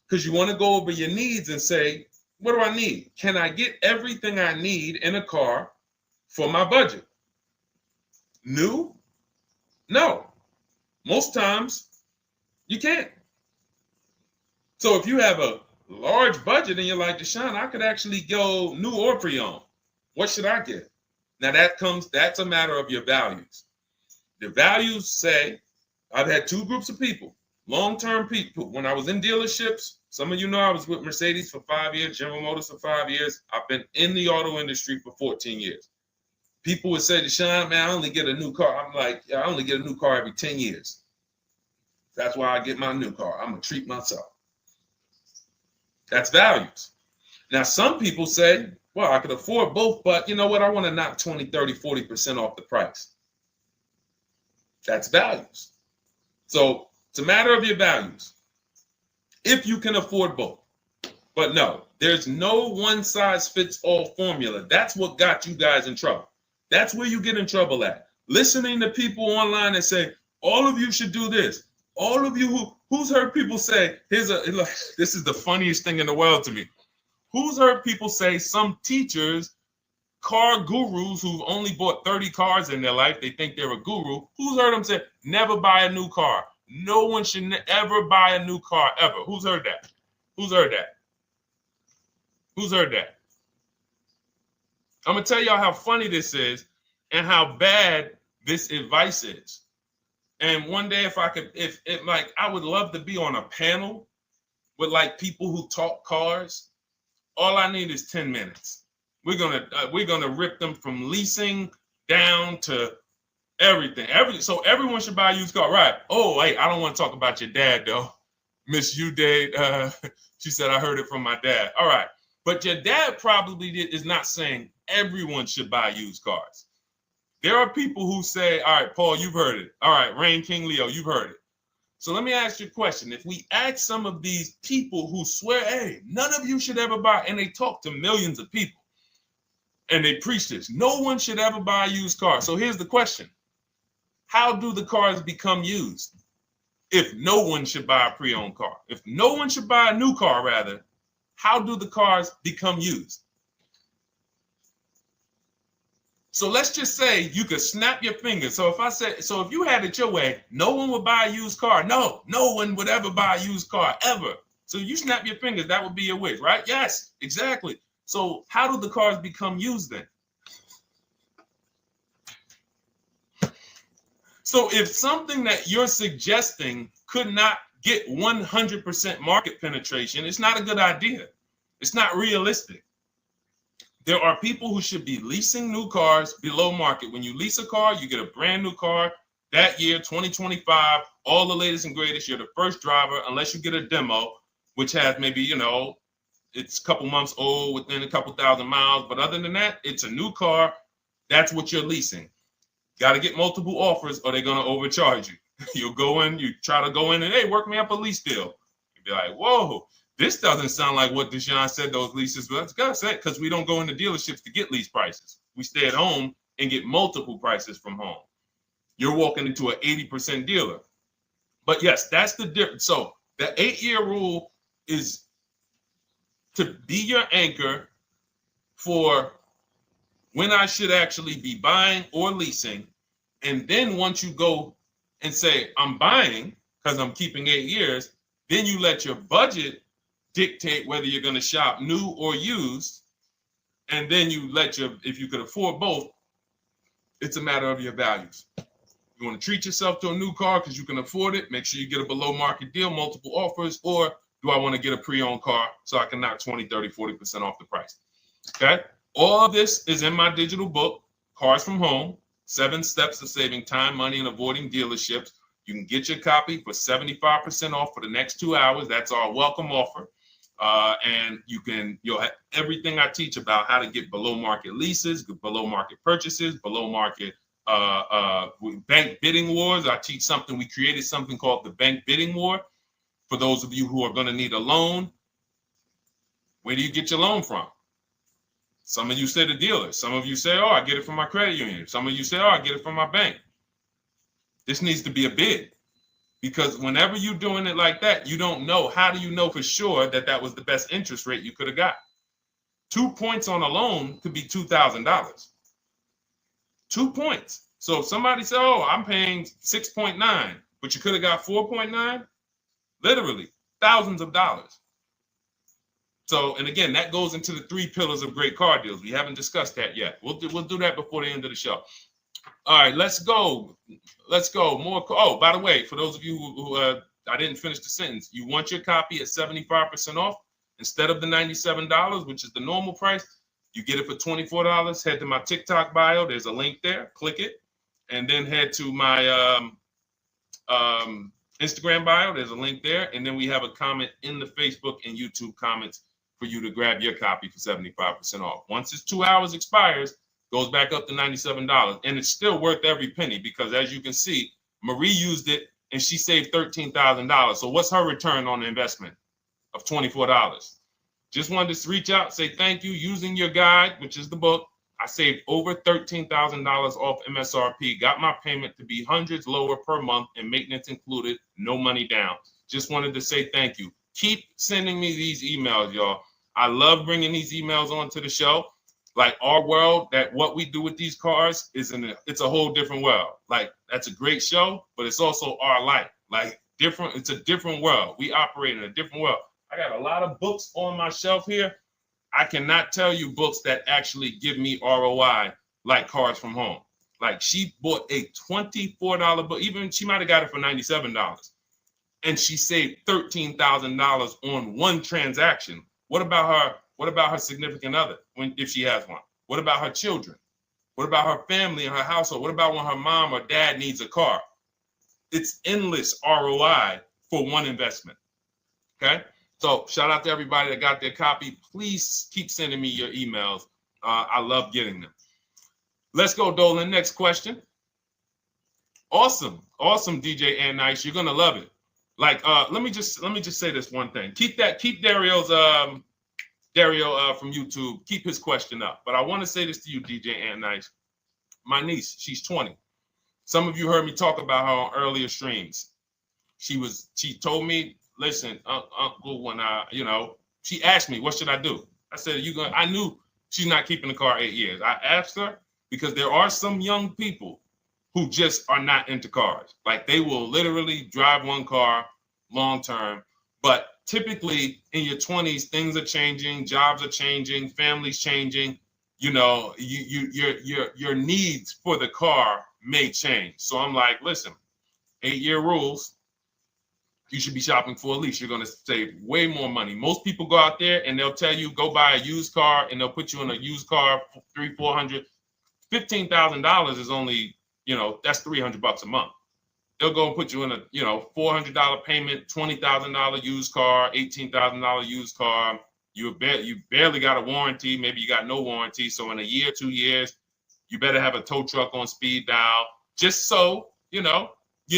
because you want to go over your needs and say, what do I need? Can I get everything I need in a car for my budget? New? No. Most times, you can't. So if you have a large budget and you're like, Deshone, I could actually go new or pre-owned. What should I get? Now that's a matter of your values. The values say, I've had 2 groups of people, long-term people. When I was in dealerships, some of you know I was with Mercedes for 5 years, General Motors for 5 years. I've been in the auto industry for 14 years. People would say, Deshone, man, I only get a new car. I'm like, yeah, I only get a new car every 10 years. That's why I get my new car. I'm going to treat myself. That's values. Now, some people say, well, I could afford both, but you know what? I want to knock 20, 30, 40% off the price. That's values. So it's a matter of your values. If you can afford both. But no, there's no one-size-fits-all formula. That's what got you guys in trouble. That's where you get in trouble at. Listening to people online and say, all of you should do this. All of you who's heard people say, this is the funniest thing in the world to me. Who's heard people say some teachers, car gurus who've only bought 30 cars in their life, they think they're a guru. Who's heard them say, never buy a new car? No one should ever buy a new car ever. Who's heard that? Who's heard that? Who's heard that? I'm going to tell y'all how funny this is and how bad this advice is. And one day, I would love to be on a panel with like people who talk cars. All I need is 10 minutes. We're gonna rip them from leasing down to everything. So everyone should buy a used car, right? Oh, wait, I don't want to talk about your dad though. Miss you dad. She said I heard it from my dad. All right, but your dad probably is not saying everyone should buy used cars. There are people who say, all right, Paul, you've heard it. All right, Rain King Leo, you've heard it. So let me ask you a question. If we ask some of these people who swear, hey, none of you should ever buy, and they talk to millions of people, and they preach this, no one should ever buy a used car. So here's the question. how do the cars become used? If no one should buy a pre-owned car, if no one should buy a new car, rather, how do the cars become used? So let's just say you could snap your fingers. So if you had it your way, no one would buy a used car. No one would ever buy a used car, ever. So you snap your fingers, that would be your wish, right? Yes, exactly. So how do the cars become used then? So if something that you're suggesting could not get 100% market penetration, it's not a good idea. It's not realistic. There are people who should be leasing new cars below market. When you lease a car, you get a brand new car that year, 2025, all the latest and greatest. You're the first driver, unless you get a demo, which has maybe, it's a couple months old, within a couple thousand miles. But other than that, it's a new car. That's what you're leasing. Got to get multiple offers or they're going to overcharge you. You'll go in, you try to go in and, hey, work me up a lease deal. You'll be like, whoa, this doesn't sound like what Deshone said those leases. But that's got to say, because we don't go into dealerships to get lease prices. We stay at home and get multiple prices from home. You're walking into an 80% dealer. But yes, that's the difference. So the 8-year rule is to be your anchor for when I should actually be buying or leasing. And then once you go and say, I'm buying because I'm keeping 8 years, then you let your budget dictate whether you're going to shop new or used. And then you if you could afford both, it's a matter of your values. You want to treat yourself to a new car because you can afford it, make sure you get a below market deal, multiple offers, or do I want to get a pre-owned car so I can knock 20, 30, 40% off the price? Okay. All of this is in my digital book, Cars from Home, 7 Steps to Saving Time, Money, and Avoiding Dealerships. You can get your copy for 75% off for the next 2 hours. That's our welcome offer. And you'll have everything I teach about how to get below market leases, below market purchases, below market bank bidding wars. We created something called the bank bidding war. For those of you who are going to need a loan, where do you get your loan from? Some of you say the dealer. Some of you say, oh, I get it from my credit union. Some of you say, oh, I get it from my bank. This needs to be a bid, because whenever you're doing it like that, you don't know. How do you know for sure that that was the best interest rate you could have got? 2 points on a loan could be $2,000. 2 points. So if somebody said, oh, I'm paying 6.9, but you could have got 4.9, literally thousands of dollars. So, and again, that goes into the 3 pillars of great car deals. We haven't discussed that yet. We'll do that before the end of the show. All right, let's go. More. Oh, by the way, for those of you who I didn't finish the sentence, you want your copy at 75% off instead of the $97, which is the normal price. You get it for $24. Head to my TikTok bio. There's a link there. Click it, and then head to my Instagram bio. There's a link there, and then we have a comment in the Facebook and YouTube comments for you to grab your copy for 75% off. Once it's 2 hours expires, goes back up to $97, and it's still worth every penny, because as you can see, Marie used it and she saved $13,000. So what's her return on the investment of $24? Just wanted to reach out, say thank you. Using your guide, which is the book, I saved over $13,000 off MSRP, got my payment to be hundreds lower per month and maintenance included, no money down. Just wanted to say thank you. Keep sending me these emails, y'all. I love bringing these emails onto the show. Like, our world, that what we do with these cars it's a whole different world. Like, that's a great show, but it's also our life. Like, different, it's a different world. We operate in a different world. I got a lot of books on my shelf here. I cannot tell you books that actually give me ROI like Cars from Home. Like, she bought a $24 book. Even she might have got it for $97. And she saved $13,000 on one transaction. What about her? What about her significant other, if she has one? What about her children? What about her family and her household? What about when her mom or dad needs a car? It's endless ROI for one investment. Okay? So shout out to everybody that got their copy. Please keep sending me your emails. I love getting them. Let's go, Dolan. Next question. Awesome, DJ and Nice. You're gonna love it. Like, let me just say this one thing. Keep Dario's Dario from YouTube, keep his question up. But I want to say this to you, DJ and Nice. My niece, she's 20. Some of you heard me talk about her on earlier streams. She told me, listen, Uncle, when she asked me, what should I do? I said, I knew she's not keeping the car 8 years. I asked her because there are some young people who just are not into cars. Like they will literally drive one car long term, but typically in your 20s, things are changing, jobs are changing, families changing. Your needs for the car may change. So I'm like, listen, 8-year rules. You should be shopping for a lease. You're going to save way more money. Most people go out there and they'll tell you go buy a used car, and they'll put you in a used car for $300, $400, $15,000 is only, that's $300 a month. They'll go and put you in a, $400 payment, $20,000 used car, $18,000 used car. You barely got a warranty. Maybe you got no warranty. So in a year, 2 years, you better have a tow truck on speed dial, just so, you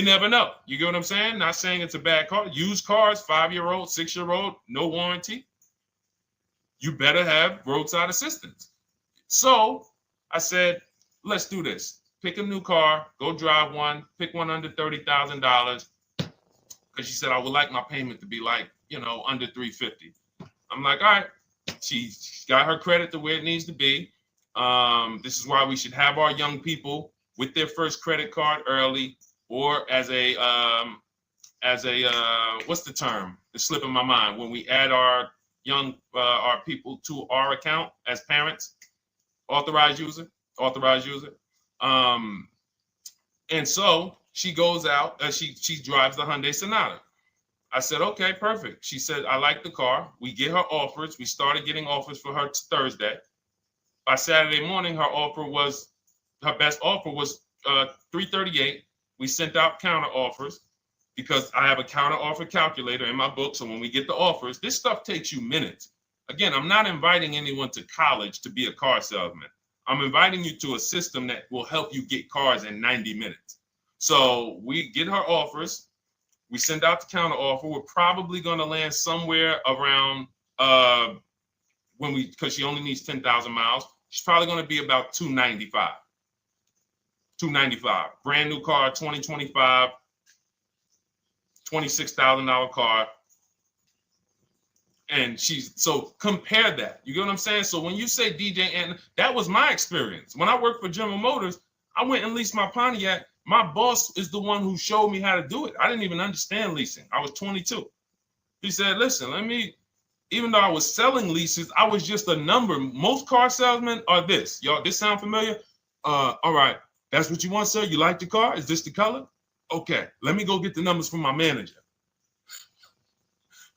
never know. You get what I'm saying? Not saying it's a bad car. Used cars, 5-year-old, 6-year-old, no warranty. You better have roadside assistance. So I said, let's do this. Pick a new car, go drive one, pick one under $30,000. Because she said, I would like my payment to be like, under $350. I'm like, all right. She's got her credit to where it needs to be. This is why we should have our young people with their first credit card early, or as a what's the term? It's slipping my mind. When we add our our people to our account as parents, authorized user. And so she goes out, she drives the Hyundai Sonata. I said, okay, perfect. She said, I like the car. We get her offers. We started getting offers for her Thursday. By Saturday morning, her best offer was $338. We sent out counter offers because I have a counter offer calculator in my book. So when we get the offers, this stuff takes you minutes. Again, I'm not inviting anyone to college to be a car salesman. I'm inviting you to a system that will help you get cars in 90 minutes. So we get her offers. We send out the counter offer. We're probably going to land somewhere around because she only needs 10,000 miles. She's probably going to be about $295. Brand new car, 2025, $26,000 car. And so compare that. You get what I'm saying? So when you say DJ, and that was my experience. When I worked for General Motors, I went and leased my Pontiac. My boss is the one who showed me how to do it. I didn't even understand leasing. I was 22. He said, listen, even though I was selling leases, I was just a number. Most car salesmen are this. Y'all, this sound familiar? All right. That's what you want, sir? You like the car? Is this the color? Okay. Let me go get the numbers from my manager.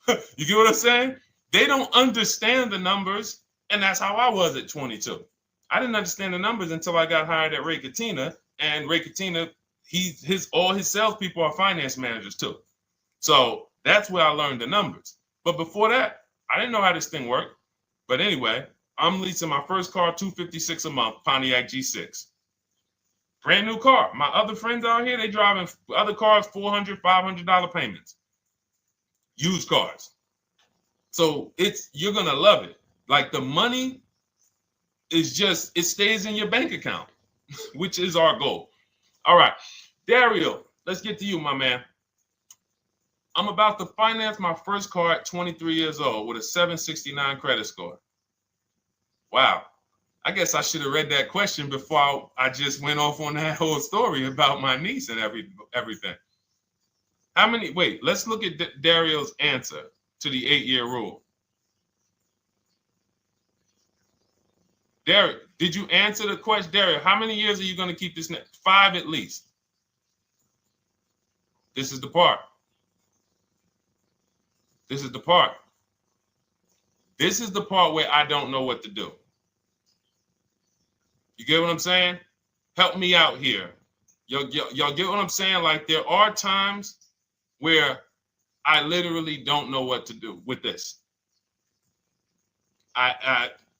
You get what I'm saying? They don't understand the numbers, and that's how I was at 22. I didn't understand the numbers until I got hired at Ray Katina, and Ray Katina, all his salespeople are finance managers too. So that's where I learned the numbers. But before that, I didn't know how this thing worked. But anyway, I'm leasing my first car, $256 a month, Pontiac G6. Brand new car. My other friends out here, they driving other cars, $400, $500 payments. Used cars. So you're going to love it. Like the money is it stays in your bank account, which is our goal. All right. Dario, let's get to you, my man. I'm about to finance my first car at 23 years old with a 769 credit score. Wow. I guess I should have read that question before I just went off on that whole story about my niece and everything. Let's look at Dario's answer to the 8-year rule. Dario, did you answer the question? Dario, how many years are you going to keep this? 5 at least. This is the part. This is the part where I don't know what to do. You get what I'm saying? Help me out here. Y'all get what I'm saying? Like there are times where I literally don't know what to do with this.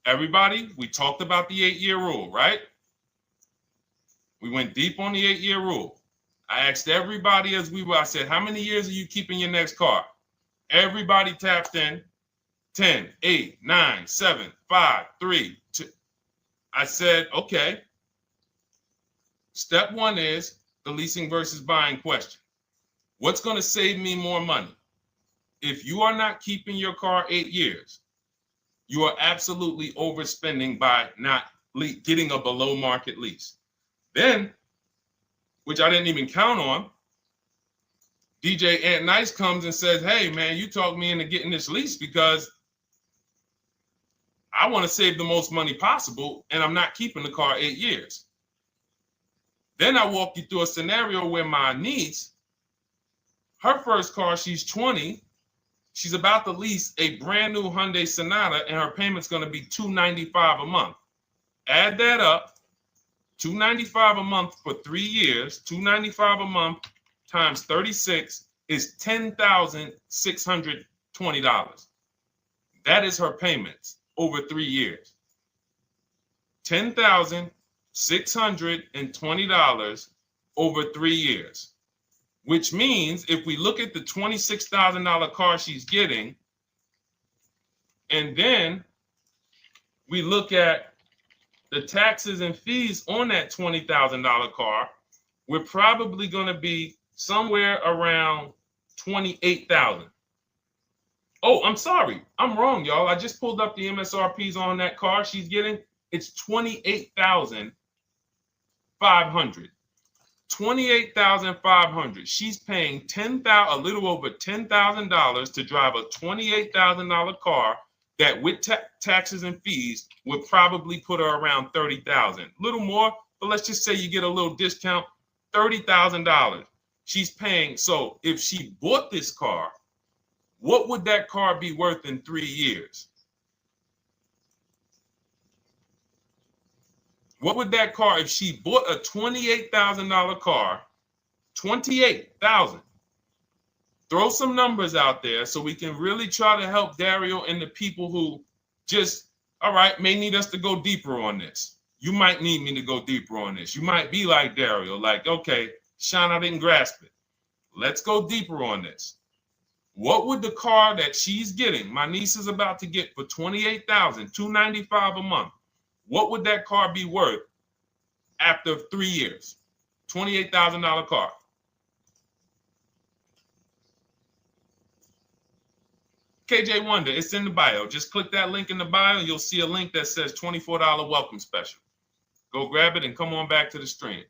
Everybody, we talked about the 8-year rule, right? We went deep on the 8-year rule. I asked everybody I said, how many years are you keeping your next car? Everybody tapped in 10, 8, 9, 7, 5, 3, 2. I said, okay. Step 1 is the leasing versus buying question. What's going to save me more money? If you are not keeping your car 8 years, you are absolutely overspending by not getting a below market lease. Then, which I didn't even count on, DJ Ant Nice comes and says, hey, man, you talked me into getting this lease because I want to save the most money possible, and I'm not keeping the car 8 years. Then I walk you through a scenario where my niece, her first car, she's 20. She's about to lease a brand new Hyundai Sonata, and her payment's going to be $295 a month. Add that up, $295 a month for 3 years, $295 a month times 36 is $10,620. That is her payments over 3 years. $10,620 over 3 years. Which means if we look at the $26,000 car she's getting, and then we look at the taxes and fees on that $20,000 car, we're probably going to be somewhere around $28,000. Oh, I'm sorry. I'm wrong, y'all. I just pulled up the MSRPs on that car she's getting. It's $28,500. $28,500. She's paying a little over $10,000 to drive a $28,000 car that with taxes and fees would probably put her around $30,000. A little more, but let's just say you get a little discount, $30,000. She's paying. So if she bought this car, what would that car be worth in 3 years? What would that car, if she bought a $28,000 car, $28,000? Throw some numbers out there so we can really try to help Dario and the people who just, all right, may need us to go deeper on this. You might need me to go deeper on this. You might be like Dario, like, okay, Sean, I didn't grasp it. Let's go deeper on this. What would the car that she's getting, my niece is about to get for $28,000, $295 a month, what would that car be worth after 3 years? $28,000 car. KJ Wonder, it's in the bio. Just click that link in the bio and you'll see a link that says $24 welcome special. Go grab it and come on back to the stream.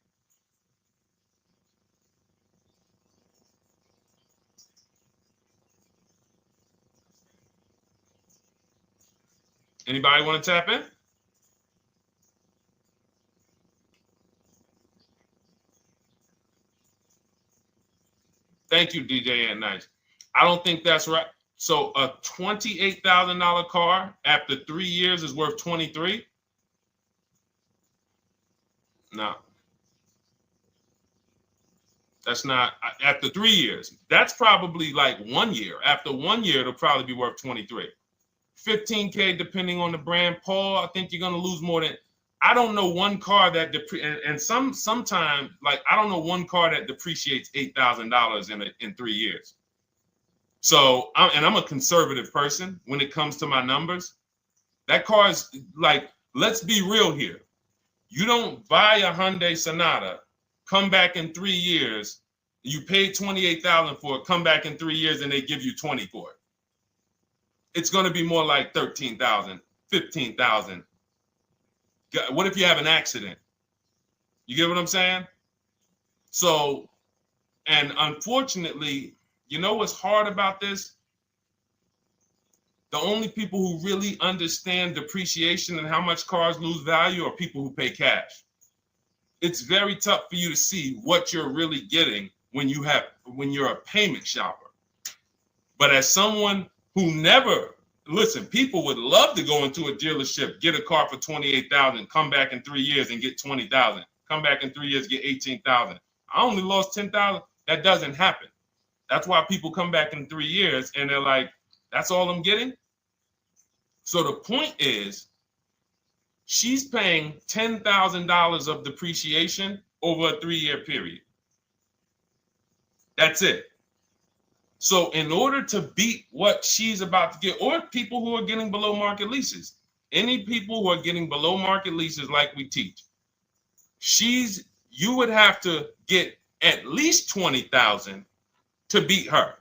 Anybody want to tap in? Thank you, DJ and Nice. I don't think that's right. So a $28,000 car after 3 years is worth 23? No. That's not after 3 years. That's probably like 1 year. After 1 year, it'll probably be worth 23. 15K depending on the brand. Paul, I think you're gonna lose more than. I don't know one car that sometimes like I don't know one car that depreciates $8,000 in 3 years. So I'm a conservative person when it comes to my numbers. That car is like, let's be real here. You don't buy a Hyundai Sonata, come back in 3 years, you paid $28,000 for it, come back in 3 years and they give you 20 for it. It's going to be more like $13,000, $15,000. What if you have an accident? You get what I'm saying? So, and unfortunately, you know what's hard about this? The only people who really understand depreciation and how much cars lose value are people who pay cash. It's very tough for you to see what you're really getting when you're a payment shopper. But as someone who never, listen, people would love to go into a dealership, get a car for $28,000, come back in 3 years and get $20,000, come back in 3 years, get $18,000. I only lost $10,000. That doesn't happen. That's why people come back in 3 years and they're like, that's all I'm getting? So the point is, she's paying $10,000 of depreciation over a 3-year period. That's it. So in order to beat what she's about to get, or people who are getting below market leases, any people who are getting below market leases like we teach, you would have to get at least $20,000 to beat her.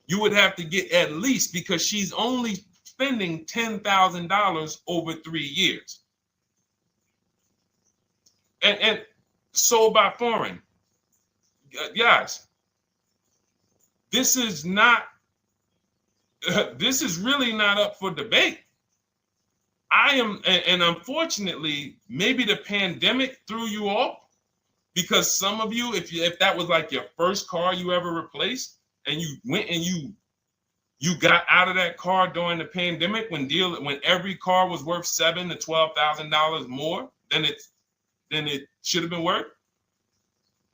You would have to get at least, because she's only spending $10,000 over 3 years. And sold by foreign. Guys, this is not, this is really not up for debate. I am, and unfortunately, maybe the pandemic threw you off, because some of you, if that was like your first car you ever replaced, and you went and you got out of that car during the pandemic when every car was worth $7,000 to $12,000 more than it should have been worth.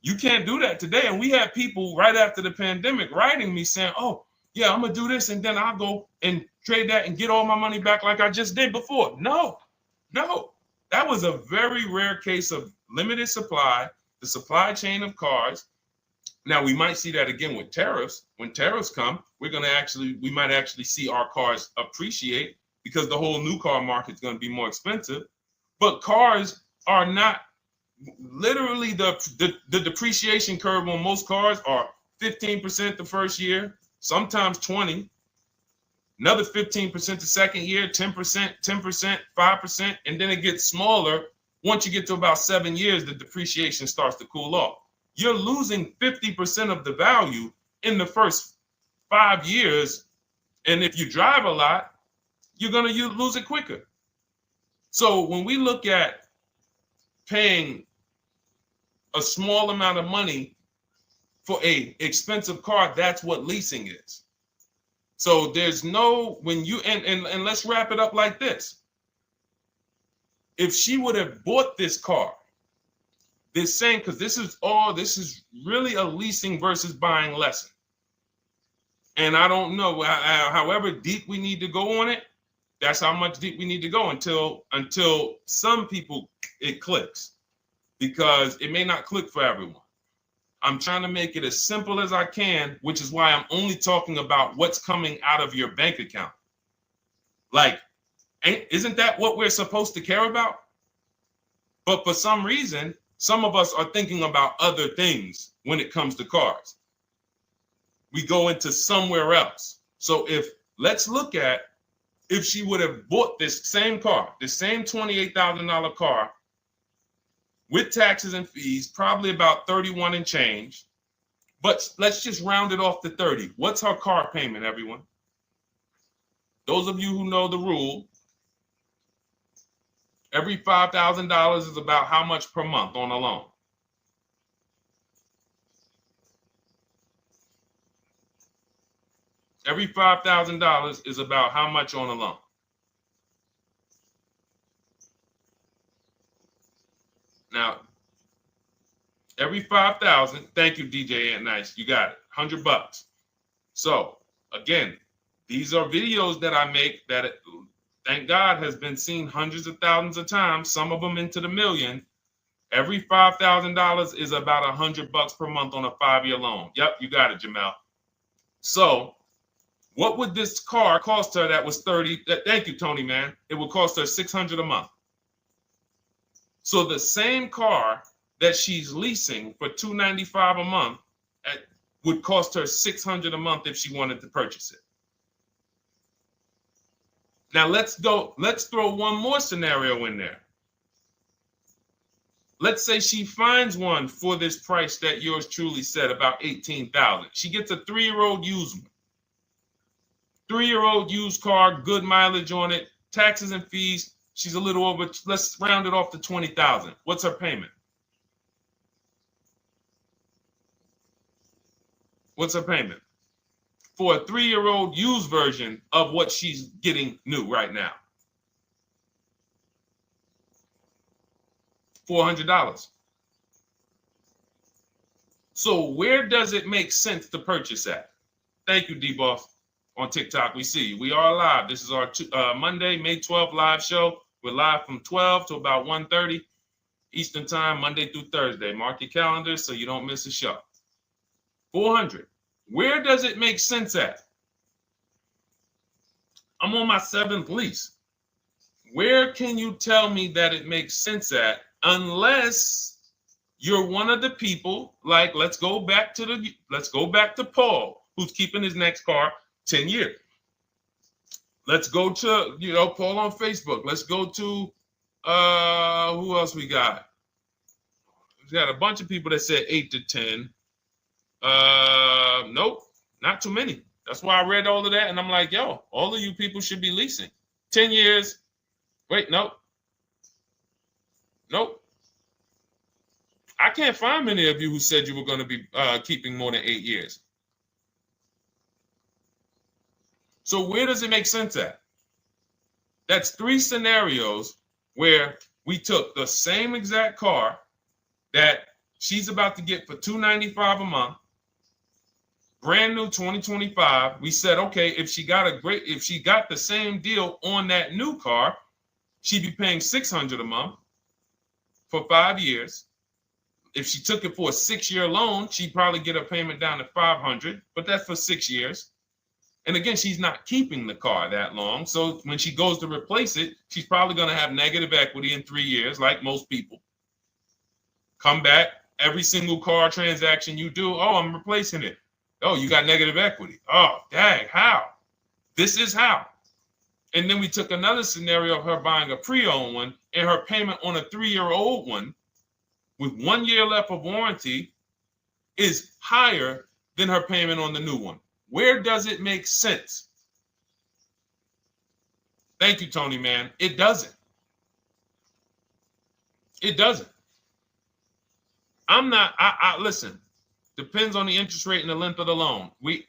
You can't do that today. And we had people right after the pandemic writing me saying, "Oh, yeah, I'm gonna do this, and then I'll go and trade that and get all my money back like I just did before." No, that was a very rare case of limited supply, the supply chain of cars. Now we might see that again with tariffs. When tariffs come, we might actually see our cars appreciate, because the whole new car market is going to be more expensive. But cars are not, literally the depreciation curve on most cars are 15% the first year, sometimes 20, another 15% the second year, 10%, 5%, and then it gets smaller. Once you get to about 7 years, the depreciation starts to cool off. You're losing 50% of the value in the first 5 years. And if you drive a lot, you're going to lose it quicker. So when we look at paying a small amount of money for a expensive car, that's what leasing is. So there's no, when you, and let's wrap it up like this. If she would have bought this car, this same, because this is really a leasing versus buying lesson. And I don't know, however deep we need to go on it, that's how much deep we need to go until some people it clicks, because it may not click for everyone. I'm trying to make it as simple as I can, which is why I'm only talking about what's coming out of your bank account. Like, isn't that what we're supposed to care about? But for some reason, some of us are thinking about other things when it comes to cars. We go into somewhere else. So let's look at if she would have bought this same car, the same $28,000 car with taxes and fees, probably about 31 and change. But let's just round it off to 30. What's her car payment, everyone? Those of you who know the rule, every $5,000 is about how much per month on a loan? Every $5,000 is about how much on a loan? Now, every 5,000, thank you, DJ Ant Nice, you got it, $100. So again, these are videos that I make that, thank God, has been seen hundreds of thousands of times, some of them into the million. Every $5,000 is about $100 per month on a 5-year loan. Yep, you got it, Jamel. So what would this car cost her that was 30? Thank you, Tony, man. It would cost her $600 a month. So the same car that she's leasing for $295 a month would cost her $600 a month if she wanted to purchase it. Now let's throw one more scenario in there. Let's say she finds one for this price that yours truly said, about $18,000. She gets a 3-year-old used one. 3-year-old used car, good mileage on it, taxes and fees. She's a little over, let's round it off to $20,000. What's her payment? What's her payment for a 3-year-old used version of what she's getting new right now? $400. So where does it make sense to purchase at? Thank you, D-Boss. On TikTok, we see you. We are live. This is our Monday, May 12th live show. We're live from 12 to about 1:30 Eastern time, Monday through Thursday. Mark your calendars so you don't miss a show. 400. Where does it make sense at? I'm on my 7th lease. Where can you tell me that it makes sense at, unless you're one of the people, like, let's go back to Paul, who's keeping his next car 10 years. Let's go to, Paul on Facebook. Let's go to, who else we got? We got a bunch of people that said 8 to 10. Nope, not too many. That's why I read all of that, and I'm like, yo, all of you people should be leasing. 10 years. Wait, nope. I can't find many of you who said you were going to be keeping more than 8 years. So where does it make sense at? That's 3 scenarios where we took the same exact car that she's about to get for $295 a month, brand new 2025. We said, okay, if she got the same deal on that new car, she'd be paying $600 a month for 5 years. If she took it for a 6-year loan, she'd probably get her payment down to $500, but that's for 6 years. And again, she's not keeping the car that long. So when she goes to replace it, she's probably going to have negative equity in 3 years, like most people. Come back, every single car transaction you do, oh, I'm replacing it. Oh, you got negative equity. Oh, dang, how? This is how. And then we took another scenario of her buying a pre-owned one, and her payment on a 3-year-old one with 1 year left of warranty is higher than her payment on the new one. Where does it make sense? Thank you, Tony, man. It doesn't. It doesn't. Listen, depends on the interest rate and the length of the loan. We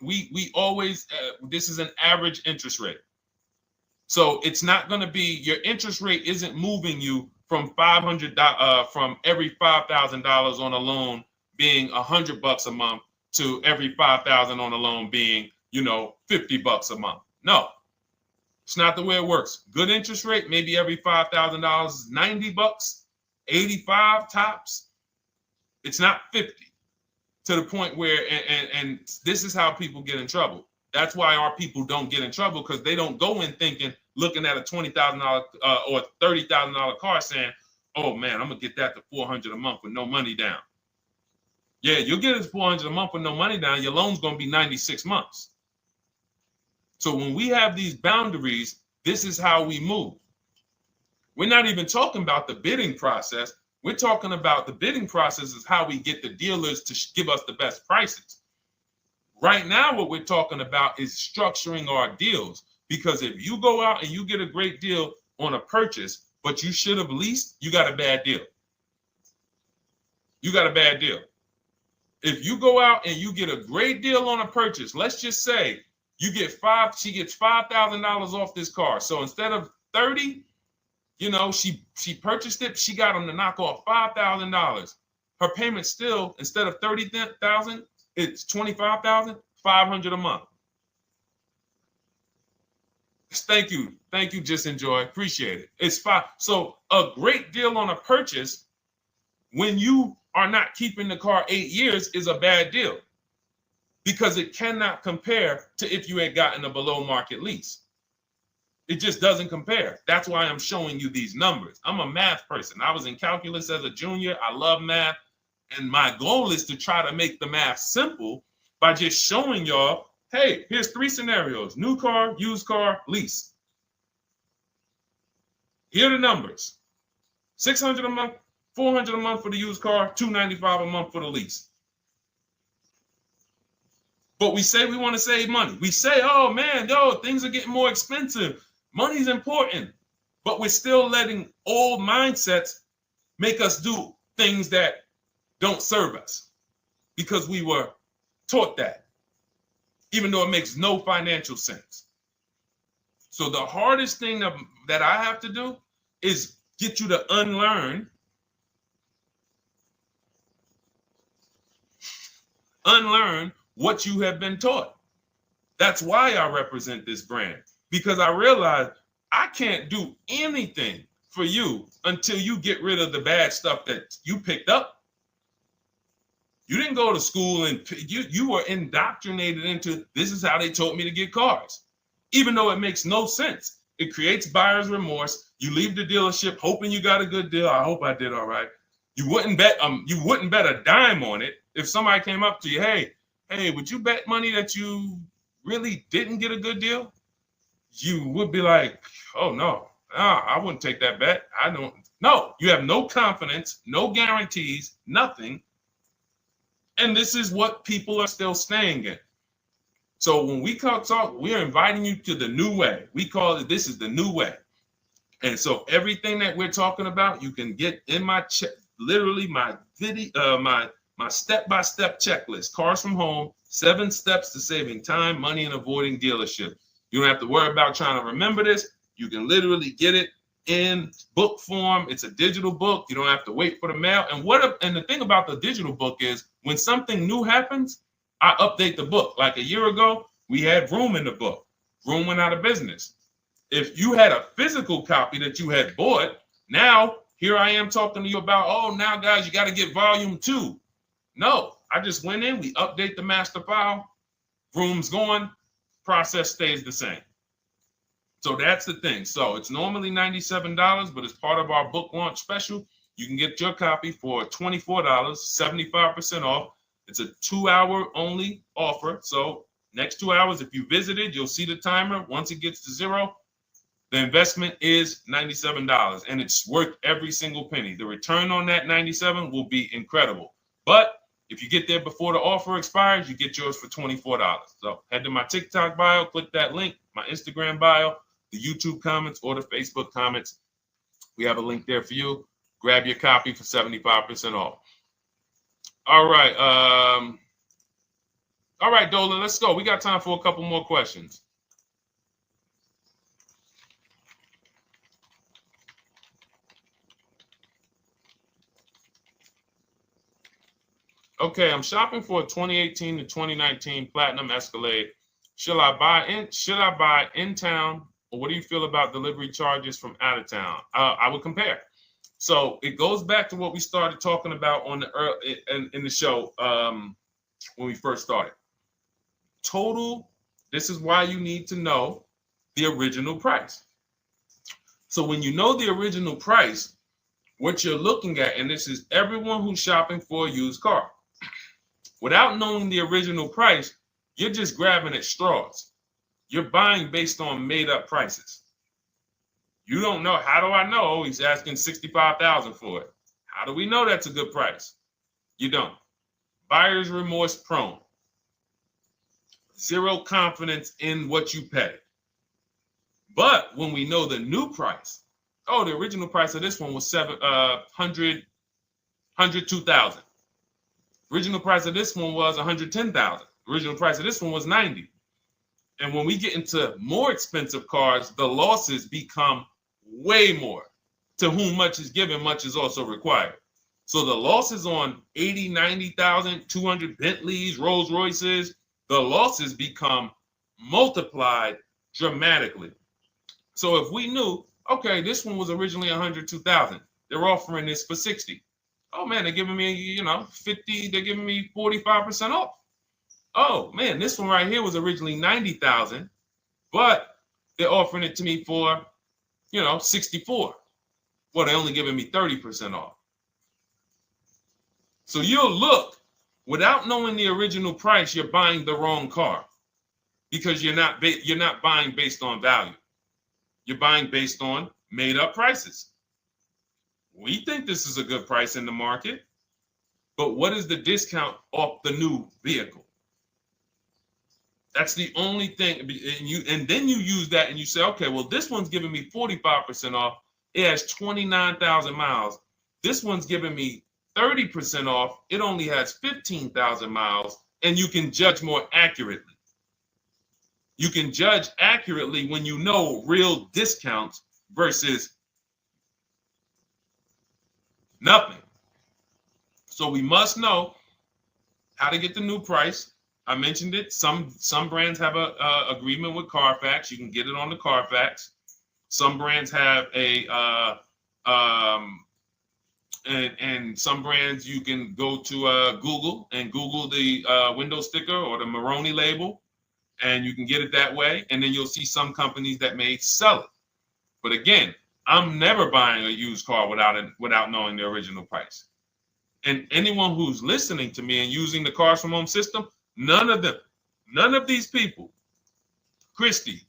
always, this is an average interest rate. So it's not going to be, your interest rate isn't moving you from from every $5,000 on a loan being $100 a month to every $5,000 on a loan being, $50 a month. No, it's not the way it works. Good interest rate, maybe every $5,000 is $90, 85 tops. It's not 50, to the point where, and this is how people get in trouble. That's why our people don't get in trouble, because they don't go in looking at a $20,000 or $30,000 car saying, oh man, I'm gonna get that to $400 a month with no money down. Yeah, you'll get it $400 a month with no money down. Your loan's gonna be 96 months. So when we have these boundaries, this is how we move. We're not even talking about the bidding process. We're talking about the bidding process is how we get the dealers to give us the best prices. Right now, what we're talking about is structuring our deals. Because if you go out and you get a great deal on a purchase, but you should have leased, you got a bad deal. You got a bad deal. If you go out and you get a great deal on a purchase, let's just say she gets $5,000 off this car. So instead of 30, she purchased it, she got them to knock off $5,000. Her payment still, instead of $30,000, it's $25,500 a month. Thank you, Just Enjoy, appreciate it. It's fine. So a great deal on a purchase, when you are not keeping the car 8 years, is a bad deal, because it cannot compare to if you had gotten a below market lease. It just doesn't compare. That's why I'm showing you these numbers. I'm a math person. I was in calculus as a junior. I love math. And my goal is to try to make the math simple by just showing y'all, hey, here's 3 scenarios: new car, used car, lease. Here are the numbers: $600 a month, $400 a month for the used car, $295 a month for the lease. But we say we want to save money. We say, oh man, things are getting more expensive. Money's important. But we're still letting old mindsets make us do things that don't serve us, because we were taught that, even though it makes no financial sense. So the hardest thing that I have to do is get you to unlearn what you have been taught. That's why I represent this brand, because I realize I can't do anything for you until you get rid of the bad stuff that you picked up. You didn't go to school and you were indoctrinated into, this is how they taught me to get cars, even though it makes no sense. It creates buyer's remorse. You leave the dealership hoping you got a good deal. I hope I did all right. You wouldn't bet a dime on it. If somebody came up to you, hey, would you bet money that you really didn't get a good deal? You would be like, oh no, I wouldn't take that bet. I don't. No, you have no confidence, no guarantees, nothing. And this is what people are still staying in. So when we talk, we're inviting you to the new way. We call it, this is the new way. And so everything that we're talking about, you can get in my literally my video, my step-by-step checklist, Cars from Home, 7 steps to saving time, money, and avoiding dealership. You don't have to worry about trying to remember this. You can literally get it in book form. It's a digital book. You don't have to wait for the mail. And the thing about the digital book is when something new happens, I update the book. Like a year ago, we had Room in the book. Room went out of business. If you had a physical copy that you had bought, now here I am talking to you about, oh, now guys, you got to get volume 2. No, I just went in, we update the master file, Room's going, process stays the same. So that's the thing. So it's normally $97, but as part of our book launch special, you can get your copy for $24, 75% off. It's a 2-hour only offer. So next 2 hours, if you visited, you'll see the timer. Once it gets to 0, the investment is $97, and it's worth every single penny. The return on that $97 will be incredible. But if you get there before the offer expires, you get yours for $24. So head to my TikTok bio, click that link, my Instagram bio, the YouTube comments, or the Facebook comments. We have a link there for you. Grab your copy for 75% off. All right. All right, Dolan, let's go. We got time for a couple more questions. Okay, I'm shopping for a 2018 to 2019 Platinum Escalade. Should I buy in town, or what do you feel about delivery charges from out of town? I would compare. So it goes back to what we started talking about on in the show when we first started. Total. This is why you need to know the original price. So when you know the original price, what you're looking at, and this is everyone who's shopping for a used car. Without knowing the original price, you're just grabbing at straws. You're buying based on made-up prices. You don't know. How do I know he's asking $65,000 for it? How do we know that's a good price? You don't. Buyer's remorse prone. Zero confidence in what you pay. But when we know the new price, oh, the original price of this one was $102,000. Original price of this one was $110,000. Original price of this one was $90,000. And when we get into more expensive cars, the losses become way more. To whom much is given, much is also required. So the losses on 80, 90,000, 200 Bentleys, Rolls Royces, the losses become multiplied dramatically. So if we knew, okay, this one was originally $102,000, they're offering this for $60,000. Oh man, they're giving me, 50, they're giving me 45% off. Oh man, this one right here was originally $90,000, but they're offering it to me for, $64,000. Well, they're only giving me 30% off. So you'll look, without knowing the original price, you're buying the wrong car because you're not buying based on value. You're buying based on made up prices. We think this is a good price in the market, but what is the discount off the new vehicle? That's the only thing. And then you use that and you say, okay, well, this one's giving me 45% off. It has 29,000 miles. This one's giving me 30% off. It only has 15,000 miles, and you can judge more accurately. You can judge accurately when you know real discounts versus nothing. So we must know how to get the new price. I mentioned it. Some brands have a agreement with Carfax. You can get it on the Carfax. Some brands have and some brands you can go to Google and Google the window sticker or the Maroni label, and you can get it that way. And then you'll see some companies that may sell it. But again, I'm never buying a used car without knowing the original price. And anyone who's listening to me and using the Cars from Home system, none of these people, Christy,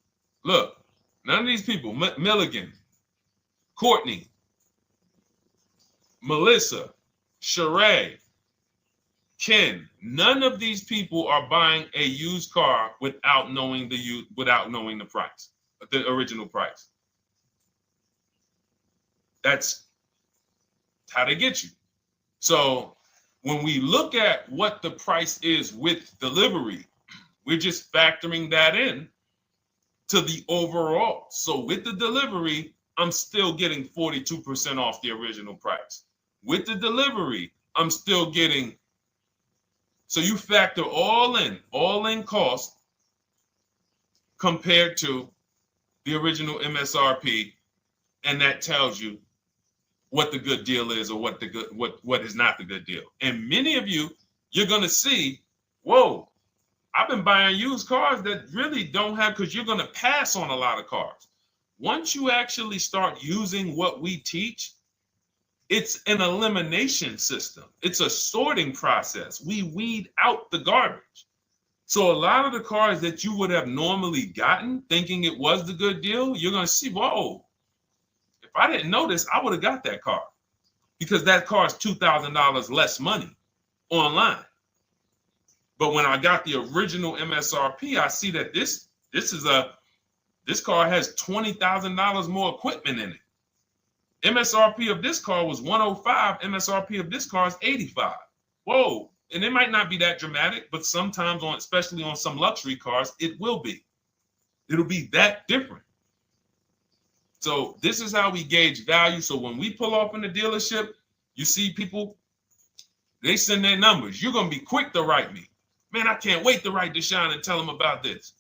look, none of these people, Milligan, Courtney, Melissa, Sheree, Ken, none of these people are buying a used car without knowing the price, the original price. That's how they get you. So when we look at what the price is with delivery, we're just factoring that in to the overall. So with the delivery, I'm still getting 42% off the original price. With the delivery, I'm still getting, so you factor all in cost compared to the original MSRP, and that tells you what the good deal is or what is not the good deal. And many of you, you're gonna see, whoa, I've been buying used cars that really don't have, because you're gonna pass on a lot of cars. Once you actually start using what we teach, it's an elimination system. It's a sorting process. We weed out the garbage. So a lot of the cars that you would have normally gotten thinking it was the good deal, you're gonna see, whoa, if I didn't know this, I would have got that car, because that car is $2,000 less money online. But when I got the original MSRP, I see that this car has $20,000 more equipment in it. MSRP of this car was 105. MSRP of this car is 85. Whoa. And it might not be that dramatic, but sometimes especially on some luxury cars, it will be. It'll be that different. So this is how we gauge value. So when we pull off in the dealership, you see people, they send their numbers. You're going to be quick to write me. Man, I can't wait to write Deshone and tell him about this.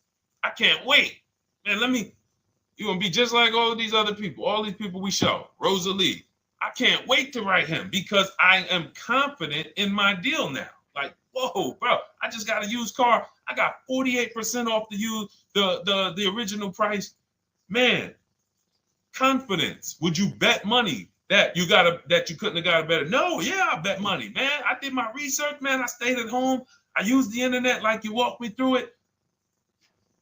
I can't wait. Man, you're going to be just like all these other people, all these people we show. Rosalie, I can't wait to write him because I am confident in my deal now. Like, whoa, bro, I just got a used car. I got 48% off the original price. Man, confidence. Would you bet money that you couldn't have got a better? No, yeah, I bet money, man. I did my research, man. I stayed at home. I used the internet like you walked me through it.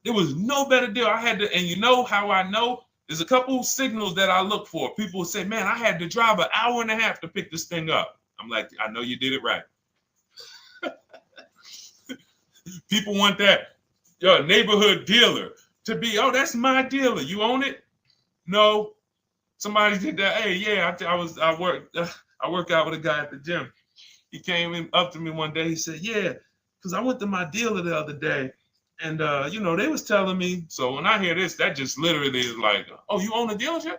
There was no better deal. I had to, and you know how I know? There's a couple signals that I look for. People say, man, I had to drive an hour and a half to pick this thing up. I'm like, I know you did it right. People want that neighborhood dealer to be, oh, that's my dealer. You own it? No. Somebody did that. Hey, yeah, I work out with a guy at the gym. He came up to me one day. He said, yeah, because I went to my dealer the other day. And, they was telling me. So when I hear this, that just literally is like, oh, you own a dealership?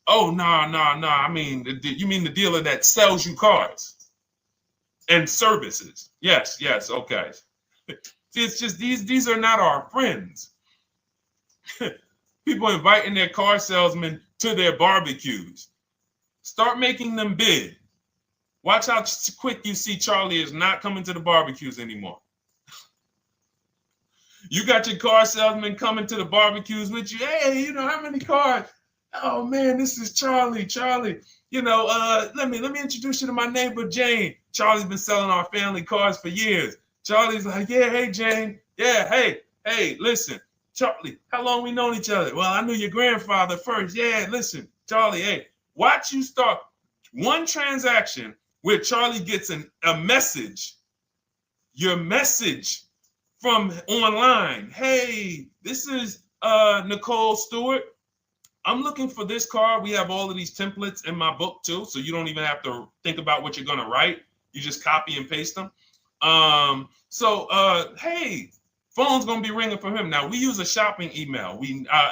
Oh, no. I mean, you mean the dealer that sells you cars and services? Yes. Okay. See, it's just these are not our friends. People inviting their car salesmen to their barbecues. Start making them bid. Watch how quick you see Charlie is not coming to the barbecues anymore. You got your car salesman coming to the barbecues with you. Hey, how many cars? Oh man, this is Charlie. Charlie, let me introduce you to my neighbor Jane. Charlie's been selling our family cars for years. Charlie's like, yeah, hey Jane. Yeah, hey, listen, Charlie, how long we known each other? Well, I knew your grandfather first. Yeah, listen, Charlie, hey, watch you start one transaction where Charlie gets a message, your message from online. Hey, this is Nicole Stewart. I'm looking for this car. We have all of these templates in my book too, so you don't even have to think about what you're going to write. You just copy and paste them. Hey, phone's going to be ringing from him. Now, we use a shopping email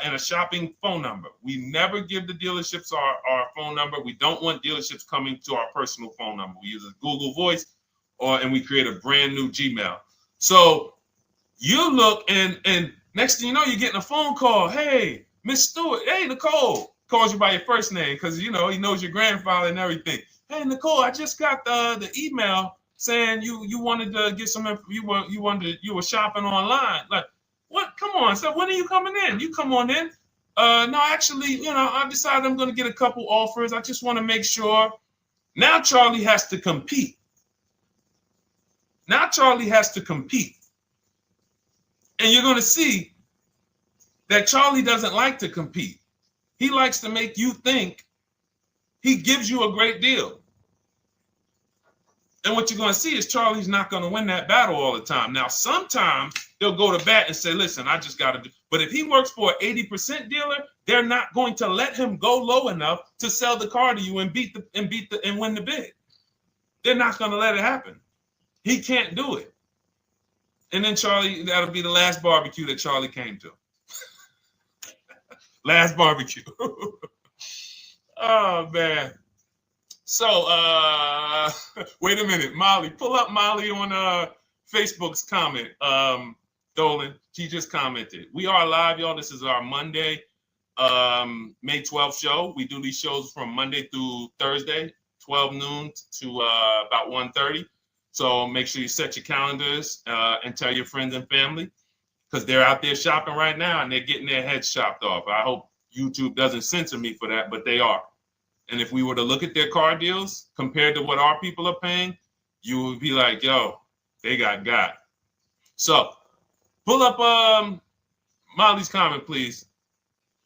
and a shopping phone number. We never give the dealerships our phone number. We don't want dealerships coming to our personal phone number. We use a Google Voice and we create a brand new Gmail. So you look and next thing you know, you're getting a phone call. Hey, Miss Stewart. Hey, Nicole. Calls you by your first name because, he knows your grandfather and everything. Hey, Nicole, I just got the email saying you wanted to get some, you were shopping online. Like, what? Come on. So when are you coming in? You come on in. No, actually, I decided I'm going to get a couple offers. I just want to make sure. Now Charlie has to compete. Now Charlie has to compete. And you're going to see that Charlie doesn't like to compete. He likes to make you think he gives you a great deal. And what you're going to see is Charlie's not going to win that battle all the time. Now, sometimes they'll go to bat and say, listen, I just got to do. But if he works for an 80% dealer, they're not going to let him go low enough to sell the car to you and win the bid. They're not going to let it happen. He can't do it. And then Charlie, that'll be the last barbecue that Charlie came to. Last barbecue. Oh, man. So, wait a minute. Molly, pull up Molly on Facebook's comment. Dolan, she just commented. We are live, y'all. This is our Monday, May 12th show. We do these shows from Monday through Thursday, 12 noon to about 1:30. So make sure you set your calendars and tell your friends and family, because they're out there shopping right now and they're getting their heads chopped off. I hope YouTube doesn't censor me for that, but they are. And if we were to look at their car deals compared to what our people are paying, you would be like, yo, they got. So pull up Molly's comment, please.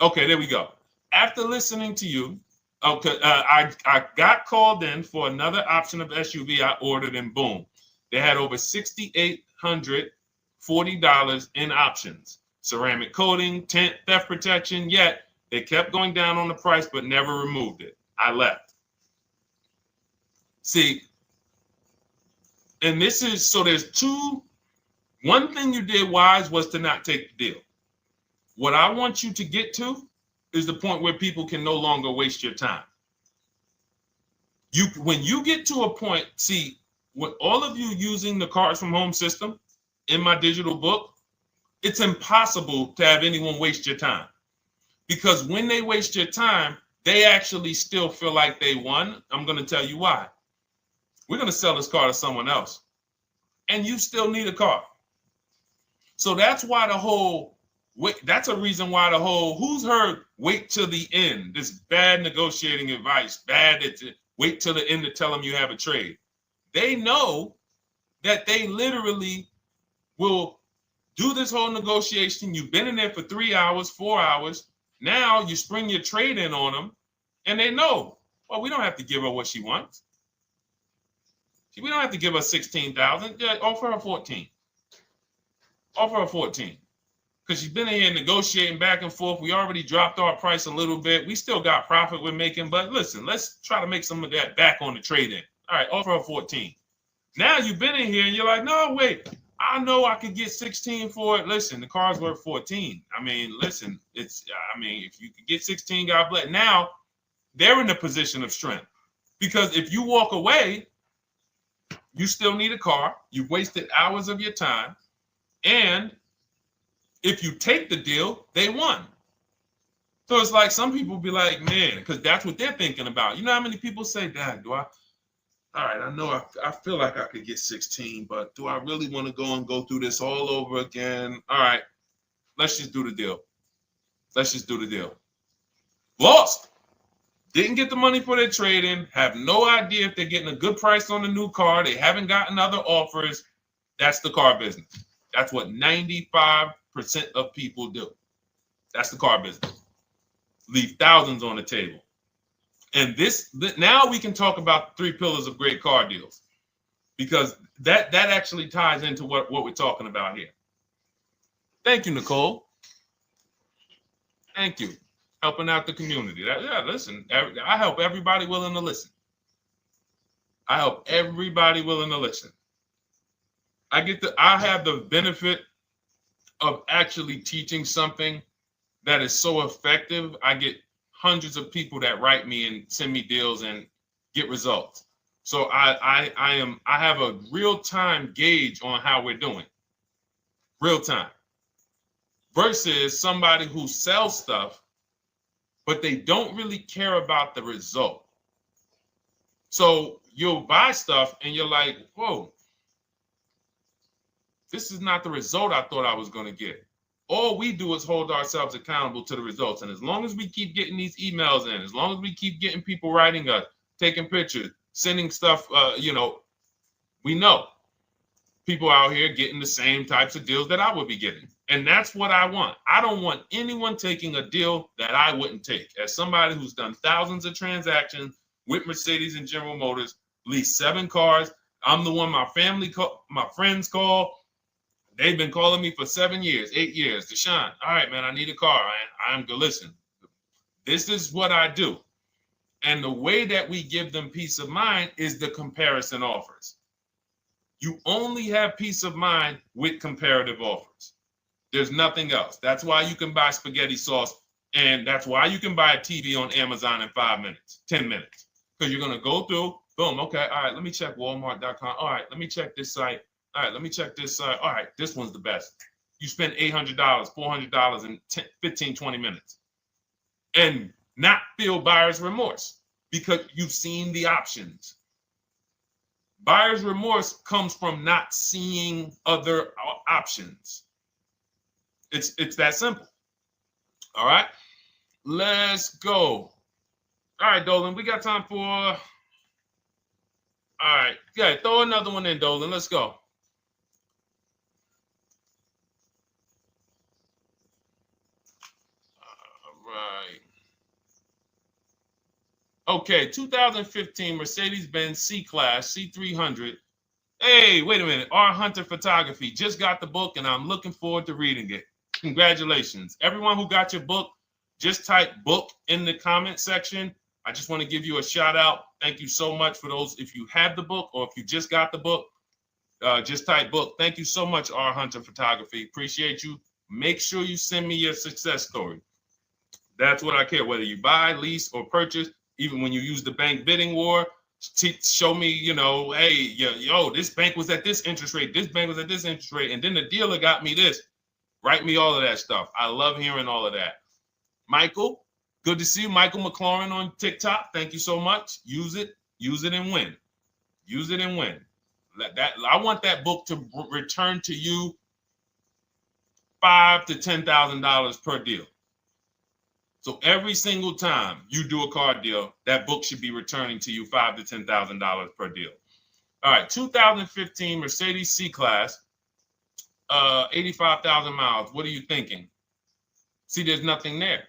Okay, there we go. After listening to you, okay, I got called in for another option of SUV I ordered, and boom, they had over $6,840 in options. Ceramic coating, tint, theft protection, yet they kept going down on the price but never removed it. I left. See, and this is, so there's two. One thing you did wise was to not take the deal. What I want you to get to is the point where people can no longer waste your time. When you get to a point, see, with all of you using the Cars from Home system in my digital book, it's impossible to have anyone waste your time. Because when they waste your time, they actually still feel like they won. I'm going to tell you why. We're going to sell this car to someone else, and you still need a car. So that's why that's a reason why who's heard wait till the end, this bad negotiating advice, wait till the end to tell them you have a trade. They know that they literally will do this whole negotiation. You've been in there for 3 hours, 4 hours. Now you spring your trade in on them, and they know, well, we don't have to give her what she wants. We don't have to give her $16,000. Yeah, offer her 14. Offer her 14. Because she's been in here negotiating back and forth. We already dropped our price a little bit. We still got profit we're making, but listen, let's try to make some of that back on the trade-in. All right, offer her 14. Now you've been in here and you're like, no, wait, I know I could get 16 for it. Listen, the car's worth 14. I mean, listen, if you could get 16, God bless. Now they're in a position of strength, because if you walk away, you still need a car. You've wasted hours of your time. And if you take the deal, they won. So it's like some people be like, man, because that's what they're thinking about. You know how many people say, Dad, all right, I know I feel like I could get 16, but do I really want to go through this all over again? All right, let's just do the deal. Lost. Didn't get the money for their trade-in, have no idea if they're getting a good price on the new car. They haven't gotten other offers. That's the car business. That's what 95% of people do. That's the car business. Leave thousands on the table. And now we can talk about the 3 pillars of great car deals, because that actually ties into what we're talking about here. Thank you, Nicole. Thank you. Helping out the community. Listen, I help everybody willing to listen. I have the benefit of actually teaching something that is so effective. I get hundreds of people that write me and send me deals and get results. So I have a real-time gauge on how we're doing. Real time. Versus somebody who sells stuff, but they don't really care about the result. So you'll buy stuff and you're like, whoa, this is not the result I thought I was going to get. All we do is hold ourselves accountable to the results. And as long as we keep getting these emails in, as long as we keep getting people writing us, taking pictures, sending stuff, we know people out here getting the same types of deals that I would be getting. And that's what I want. I don't want anyone taking a deal that I wouldn't take. As somebody who's done thousands of transactions with Mercedes and General Motors, leased 7 cars. I'm the one my friends call. They've been calling me for 7 years, 8 years. Deshone, all right, man, I need a car. I'm good. Listen, this is what I do. And the way that we give them peace of mind is the comparison offers. You only have peace of mind with comparative offers. There's nothing else. That's why you can buy spaghetti sauce, and that's why you can buy a TV on Amazon in 5 minutes, 10 minutes. Because you're going to go through, boom, okay, all right, let me check Walmart.com. All right, let me check this site. All right, let me check this site. All right, this one's the best. You spend $800, $400 in 15, 20 minutes. And not feel buyer's remorse because you've seen the options. Buyer's remorse comes from not seeing other options. It's that simple. All right, let's go. All right, Dolan, we got time for. All right, yeah, throw another one in, Dolan. Let's go. All right. Okay, 2015 Mercedes-Benz C-Class C300. Hey, wait a minute. R. Hunter Photography. Just got the book, and I'm looking forward to reading it. Congratulations. Everyone who got your book, just type book in the comment section. I just want to give you a shout out. Thank you so much for those. If you have the book or if you just got the book, just type book. Thank you so much, R. Hunter Photography. Appreciate you. Make sure you send me your success story. That's what I care, whether you buy, lease, or purchase. Even when you use the bank bidding war, show me, hey, yo, this bank was at this interest rate. This bank was at this interest rate. And then the dealer got me this. Write me all of that stuff. I love hearing all of that. Michael, good to see you. Michael McLaurin on TikTok. Thank you so much. Use it and win. Use it and win. I want that book to return to you $5,000 to $10,000 per deal. So every single time you do a car deal, that book should be returning to you $5,000 to $10,000 per deal. All right, 2015 Mercedes C-Class, 85,000 miles. What are you thinking? See, there's nothing there.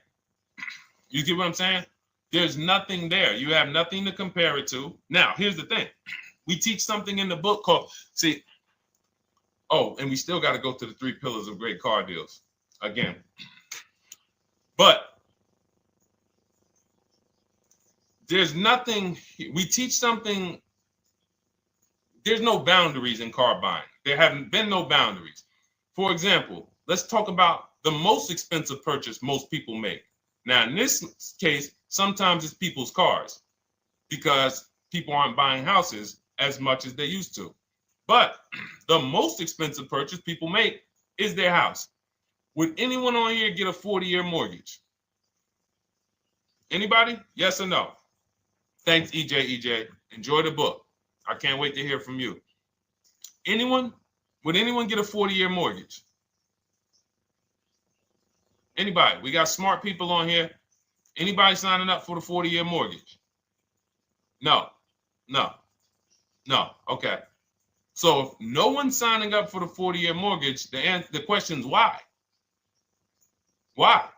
You get what I'm saying? There's nothing there. You have nothing to compare it to. Now, here's the thing. We teach something in the book called, and we still got to go to the 3 pillars of great car deals again. But there's nothing, we teach something, there's no boundaries in car buying. There haven't been no boundaries. For example, let's talk about the most expensive purchase most people make. Now, in this case, sometimes it's people's cars because people aren't buying houses as much as they used to. But the most expensive purchase people make is their house. Would anyone on here get a 40-year mortgage? Anybody? Yes or no? Thanks, EJ. Enjoy the book. I can't wait to hear from you. Anyone? Would anyone get a 40-year mortgage? Anybody? We got smart people on here. Anybody signing up for the 40-year mortgage? No. Okay. So if no one's signing up for the 40-year mortgage, the question is why? Why?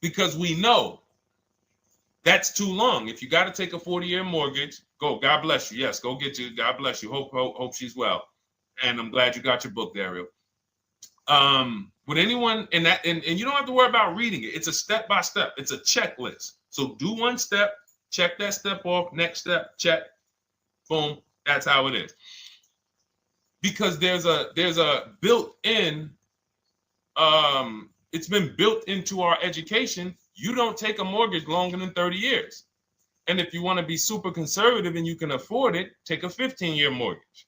Because we know that's too long. If you got to take a 40-year mortgage, go. God bless you. Yes, go get you. God bless you. Hope she's well. And I'm glad you got your book, Daryl. Would anyone, and you don't have to worry about reading it. It's a step by step. It's a checklist. So do one step, check that step off. Next step, check. Boom. That's how it is. Because there's a built-in. It's been built into our education. You don't take a mortgage longer than 30 years. And if you want to be super conservative and you can afford it, take a 15-year mortgage.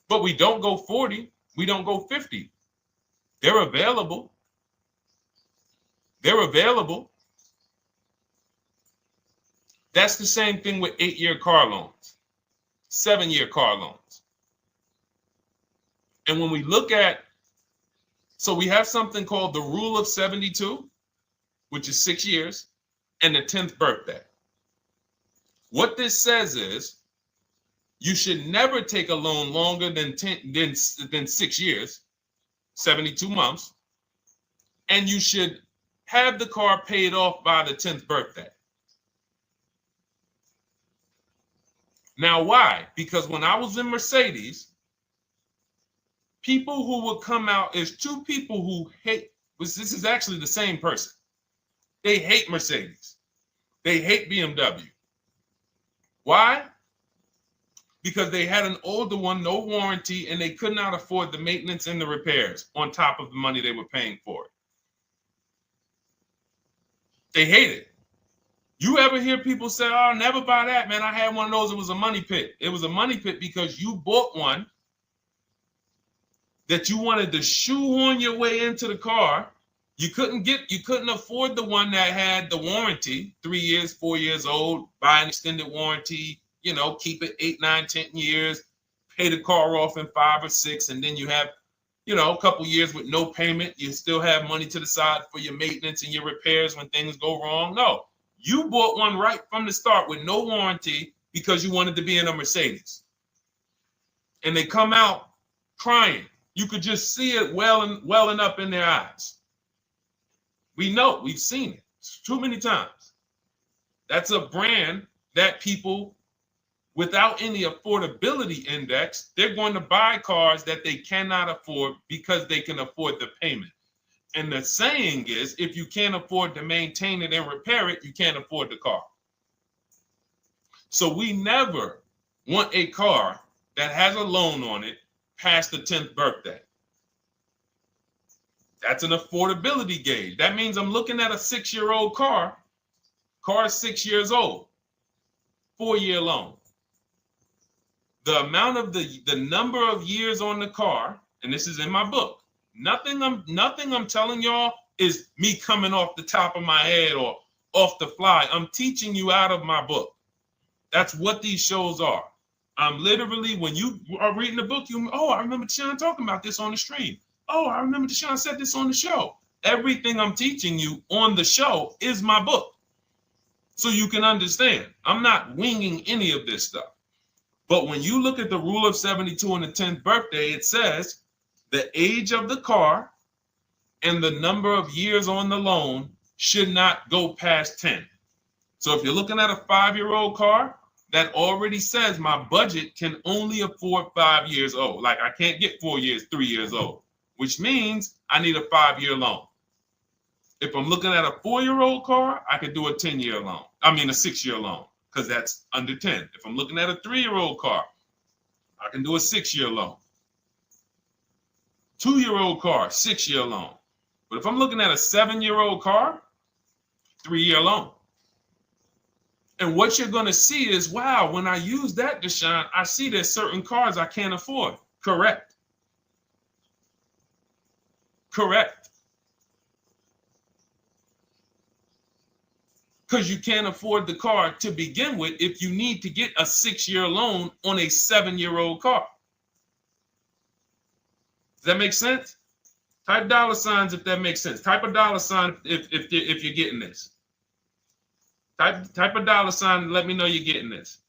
But we don't go 40. We don't go 50. They're available. That's the same thing with 8-year car loans, 7-year car loans. And when we look at, so we have something called the rule of 72, which is 6 years, and the 10th birthday. What this says is you should never take a loan longer than 6 years, 72 months, and you should have the car paid off by the 10th birthday. Now, why? Because when I was in Mercedes, people who would come out is two people who hate, this is actually the same person. They hate Mercedes. They hate BMW. Why? Because they had an older one, no warranty, and they could not afford the maintenance and the repairs on top of the money they were paying for it. They hate it. You ever hear people say, oh, never buy that, man. I had one of those. It was a money pit. It was a money pit because you bought one that you wanted to shoehorn your way into the car. You couldn't afford the one that had the warranty, 3 years, 4 years old, buy an extended warranty, keep it 8, 9, 10 years, pay the car off in 5 or 6, and then you have, a couple years with no payment. You still have money to the side for your maintenance and your repairs when things go wrong. No, you bought one right from the start with no warranty because you wanted to be in a Mercedes. And they come out crying. You could just see it welling up in their eyes. We know, we've seen it too many times. That's a brand that people without any affordability index, they're going to buy cars that they cannot afford because they can afford the payment. And the saying is, if you can't afford to maintain it and repair it, you can't afford the car. So we never want a car that has a loan on it past the 10th birthday. That's an affordability gauge. That means I'm looking at a 6-year-old car. Car is 6 years old. 4-year loan. The amount of the number of years on the car, and this is in my book. Nothing I'm telling y'all is me coming off the top of my head or off the fly. I'm teaching you out of my book. That's what these shows are. I'm literally, when you are reading the book, I remember Deshone talking about this on the stream. Oh, I remember Deshone said this on the show. Everything I'm teaching you on the show is my book. So you can understand. I'm not winging any of this stuff. But when you look at the rule of 72 on the 10th birthday, it says the age of the car and the number of years on the loan should not go past 10. So if you're looking at a 5-year-old car, that already says my budget can only afford 5 years old. Like I can't get 4 years, 3 years old, which means I need a 5-year loan. If I'm looking at a 4-year-old car, I could do a 10-year loan. I mean a 6-year loan, because that's under 10. If I'm looking at a 3-year-old car, I can do a 6-year loan. 2-year-old car, 6-year loan. But if I'm looking at a 7-year-old car, 3-year loan. And what you're going to see is, wow, when I use that, Deshone, I see there's certain cars I can't afford. Correct. Correct. Because you can't afford the car to begin with if you need to get a 6-year loan on a 7-year-old car. Does that make sense? Type $ if that makes sense. Type a $ if you're getting this. Type a $ and let me know you're getting this.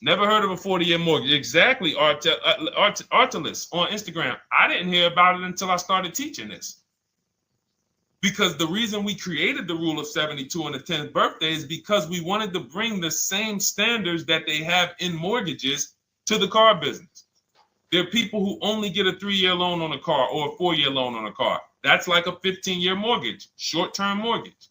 Never heard of a 40-year mortgage. Exactly, Artelis on Instagram. I didn't hear about it until I started teaching this. Because the reason we created the rule of 72 on the 10th birthday is because we wanted to bring the same standards that they have in mortgages to the car business. There are people who only get a 3-year loan on a car or a 4-year loan on a car. That's like a 15-year mortgage, short-term mortgage.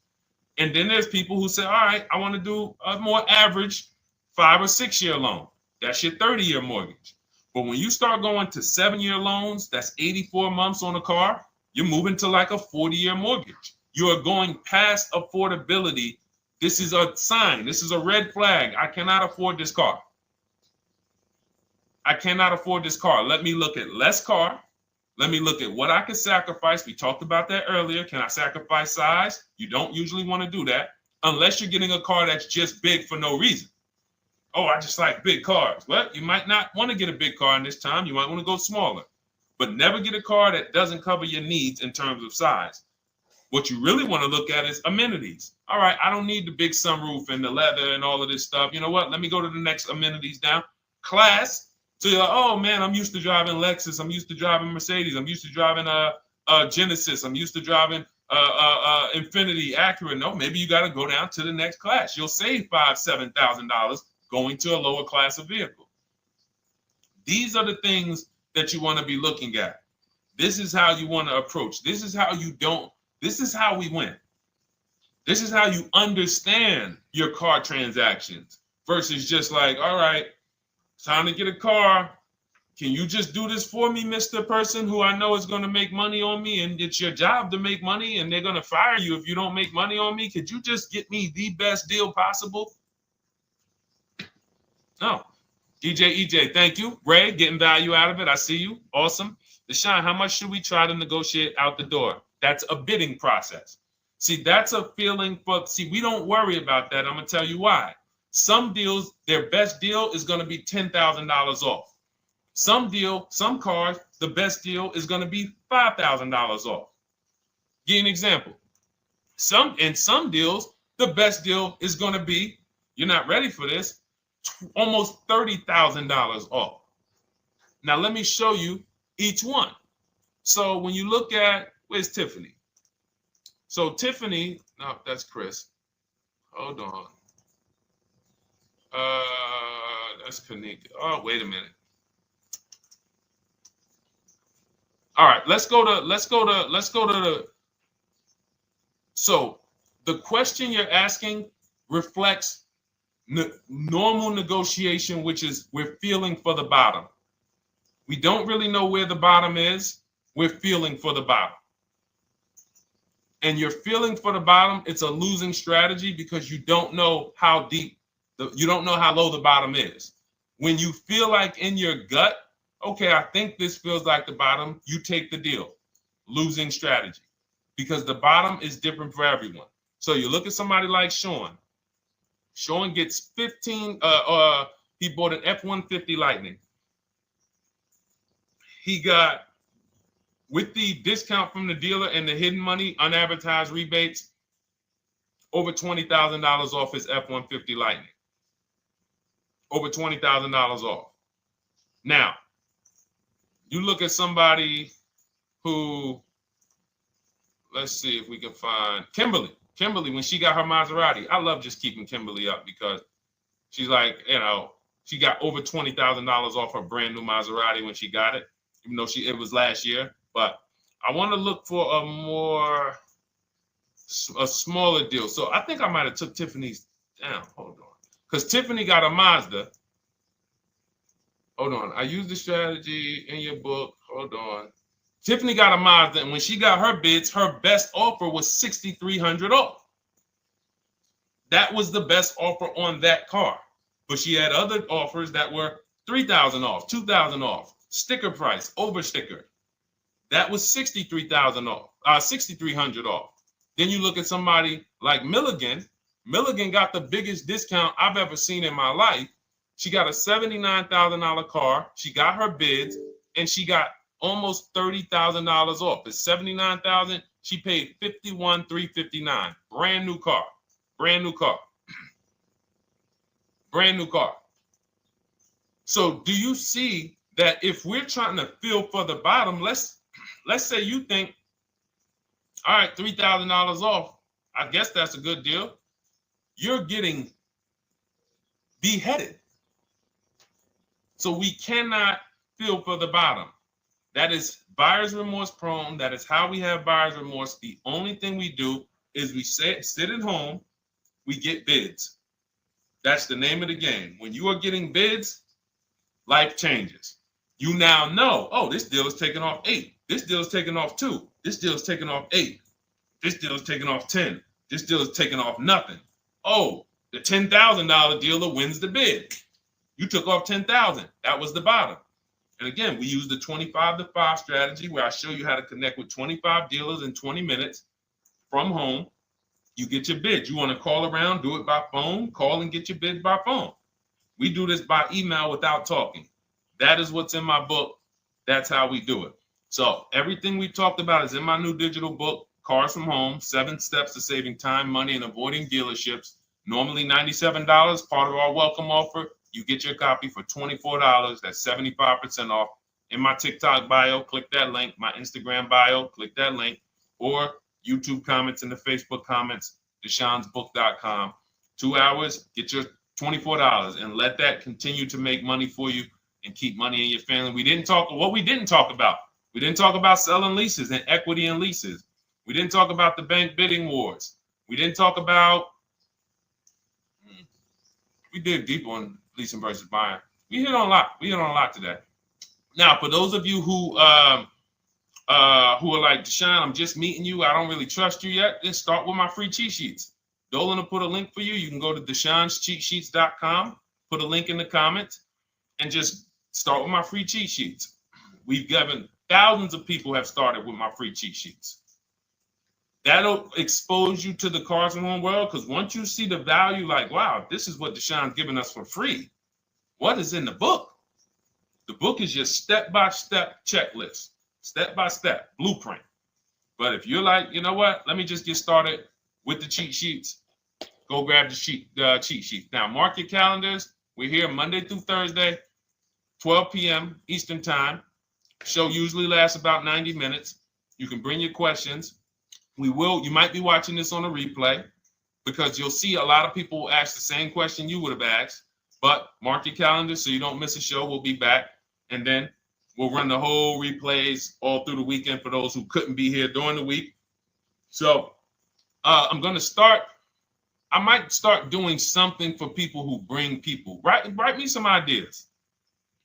And then there's people who say, all right, I want to do a more average 5 or 6-year loan. That's your 30-year mortgage. But when you start going to 7-year loans, that's 84 months on a car, you're moving to like a 40-year mortgage. You are going past affordability. This is a sign. This is a red flag. I cannot afford this car. I cannot afford this car. Let me look at less car. Let me look at what I can sacrifice. We talked about that earlier. Can I sacrifice size? You don't usually want to do that unless you're getting a car that's just big for no reason. Oh, I just like big cars. Well, you might not want to get a big car in this time. You might want to go smaller. But never get a car that doesn't cover your needs in terms of size. What you really want to look at is amenities. All right, I don't need the big sunroof and the leather and all of this stuff. You know what? Let me go to the next amenities down. Class. So you're like, oh man, I'm used to driving Lexus. I'm used to driving Mercedes. I'm used to driving Genesis. I'm used to driving Infiniti, Acura. No, maybe you got to go down to the next class. You'll save $5,000-$7,000 going to a lower class of vehicle. These are the things that you want to be looking at. This is how you want to approach. This is how you don't. This is how we win. This is how you understand your car transactions versus just like, all right, time to get a car. Can you just do this for me, Mr. Person who I know is going to make money on me, and it's your job to make money and they're going to fire you if you don't make money on me? Could you just get me the best deal possible? No. EJ, thank you. Ray, getting value out of it. I see you. Awesome. Deshone, how much should we try to negotiate out the door? That's a bidding process. See, that's a feeling for, we don't worry about that. I'm going to tell you why. Some deals, their best deal is going to be $10,000 off. Some cars, the best deal is going to be $5,000 off. Give you an example. In some deals, the best deal is going to be, you're not ready for this, almost $30,000 off. Now, let me show you each one. So when you look at, where's Tiffany? So Tiffany, no, that's Chris. Hold on. That's Kanika. Oh, wait a minute. All right, let's go to the. So the question you're asking reflects normal negotiation, which is we're feeling for the bottom. We don't really know where the bottom is. We're feeling for the bottom. And you're feeling for the bottom, it's a losing strategy because you don't know how deep, you don't know how low the bottom is. When you feel like in your gut, okay, I think this feels like the bottom, you take the deal. Losing strategy. Because the bottom is different for everyone. So you look at somebody like Sean. Sean gets 15, he bought an F-150 Lightning. He got, with the discount from the dealer and the hidden money, unadvertised rebates, over $20,000 off his F-150 Lightning. Over $20,000 off. Now, you look at somebody who, let's see if we can find Kimberly. Kimberly, when she got her Maserati, I love just keeping Kimberly up because she's like, you know, she got over $20,000 off her brand new Maserati when she got it, even though it was last year. But I want to look for a smaller deal. So I think I might have took Tiffany's down. Hold on. Because Tiffany got a Mazda. Hold on. I used the strategy in your book. Hold on. Tiffany got a Mazda, and when she got her bids, her best offer was $6,300 off. That was the best offer on that car. But she had other offers that were $3,000 off, $2,000 off, sticker price, over sticker. That was $63,000 off, $6,300 off. Then you look at somebody like Milligan. Milligan got the biggest discount I've ever seen in my life. She got a $79,000 car. She got her bids, and she got almost $30,000 off. It's $79,000. She paid $51,359. Brand new car. Brand new car. Brand new car. So do you see that if we're trying to feel for the bottom, let's say you think, all right, $3,000 off. I guess that's a good deal. You're getting beheaded. So we cannot feel for the bottom. That is buyer's remorse prone. That is how we have buyer's remorse. The only thing we do is we sit at home, we get bids. That's the name of the game. When you are getting bids, life changes. You now know, oh, this deal is taking off 8. This deal is taking off 2. This deal is taking off 8. This deal is taking off 10. This deal is taking off nothing. Oh, the $10,000 dealer wins the bid. You took off $10,000. That was the bottom. And again, we use the 25-to-5 strategy where I show you how to connect with 25 dealers in 20 minutes from home. You get your bids. You want to call around, do it by phone, call and get your bids by phone. We do this by email without talking. That is what's in my book. That's how we do it. So everything we talked about is in my new digital book. Cars from Home, 7 Steps to Saving Time, Money, and Avoiding Dealerships. Normally $97, part of our welcome offer. You get your copy for $24. That's 75% off. In my TikTok bio, click that link. My Instagram bio, click that link. Or YouTube comments in the Facebook comments, deshonsbook.com. 2 hours, get your $24 and let that continue to make money for you and keep money in your family. We didn't talk about. We didn't talk about selling leases and equity in leases. We didn't talk about the bank bidding wars. We didn't talk about, we did deep on leasing versus buying. We hit on a lot today. Now, for those of you who are like, Deshone, I'm just meeting you, I don't really trust you yet, then start with my free cheat sheets. Dolan will put a link for you. You can go to DeshonesCheatSheets.com, put a link in the comments, and just start with my free cheat sheets. We've given thousands of people have started with my free cheat sheets. That'll expose you to the Cars from Home world, because once you see the value, like, wow, this is what Deshone's giving us for free. What is in the book? The book is your step-by-step checklist, step-by-step blueprint. But if you're like, you know what, let me just get started with the cheat sheets, go grab the cheat sheets. Now, mark your calendars. We're here Monday through Thursday, 12 p.m. Eastern Time. Show usually lasts about 90 minutes. You can bring your questions. You might be watching this on a replay, because you'll see a lot of people ask the same question you would have asked. But mark your calendar so you don't miss a show. We'll be back, and then we'll run the whole replays all through the weekend for those who couldn't be here during the week. So I might start doing something for people who bring people. Write me some ideas,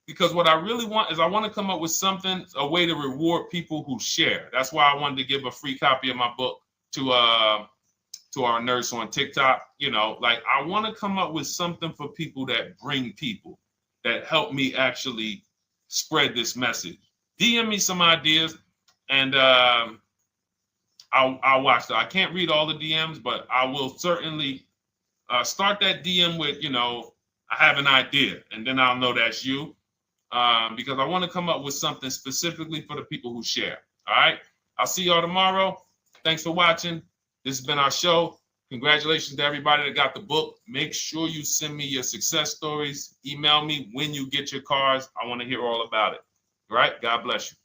because what I really want is I want to come up with something, a way to reward people who share. That's why I wanted to give a free copy of my book to our nurse on TikTok. You know, like, I want to come up with something for people that bring people, that help me actually spread this message. DM me some ideas, and I'll watch that. I can't read all the DMs, but I will certainly start that DM with, you know, I have an idea, and then I'll know that's you. Because I want to come up with something specifically for the people who share. All right. I'll see y'all tomorrow. Thanks for watching. This has been our show. Congratulations to everybody that got the book. Make sure you send me your success stories. Email me when you get your cars. I want to hear all about it. All right. God bless you.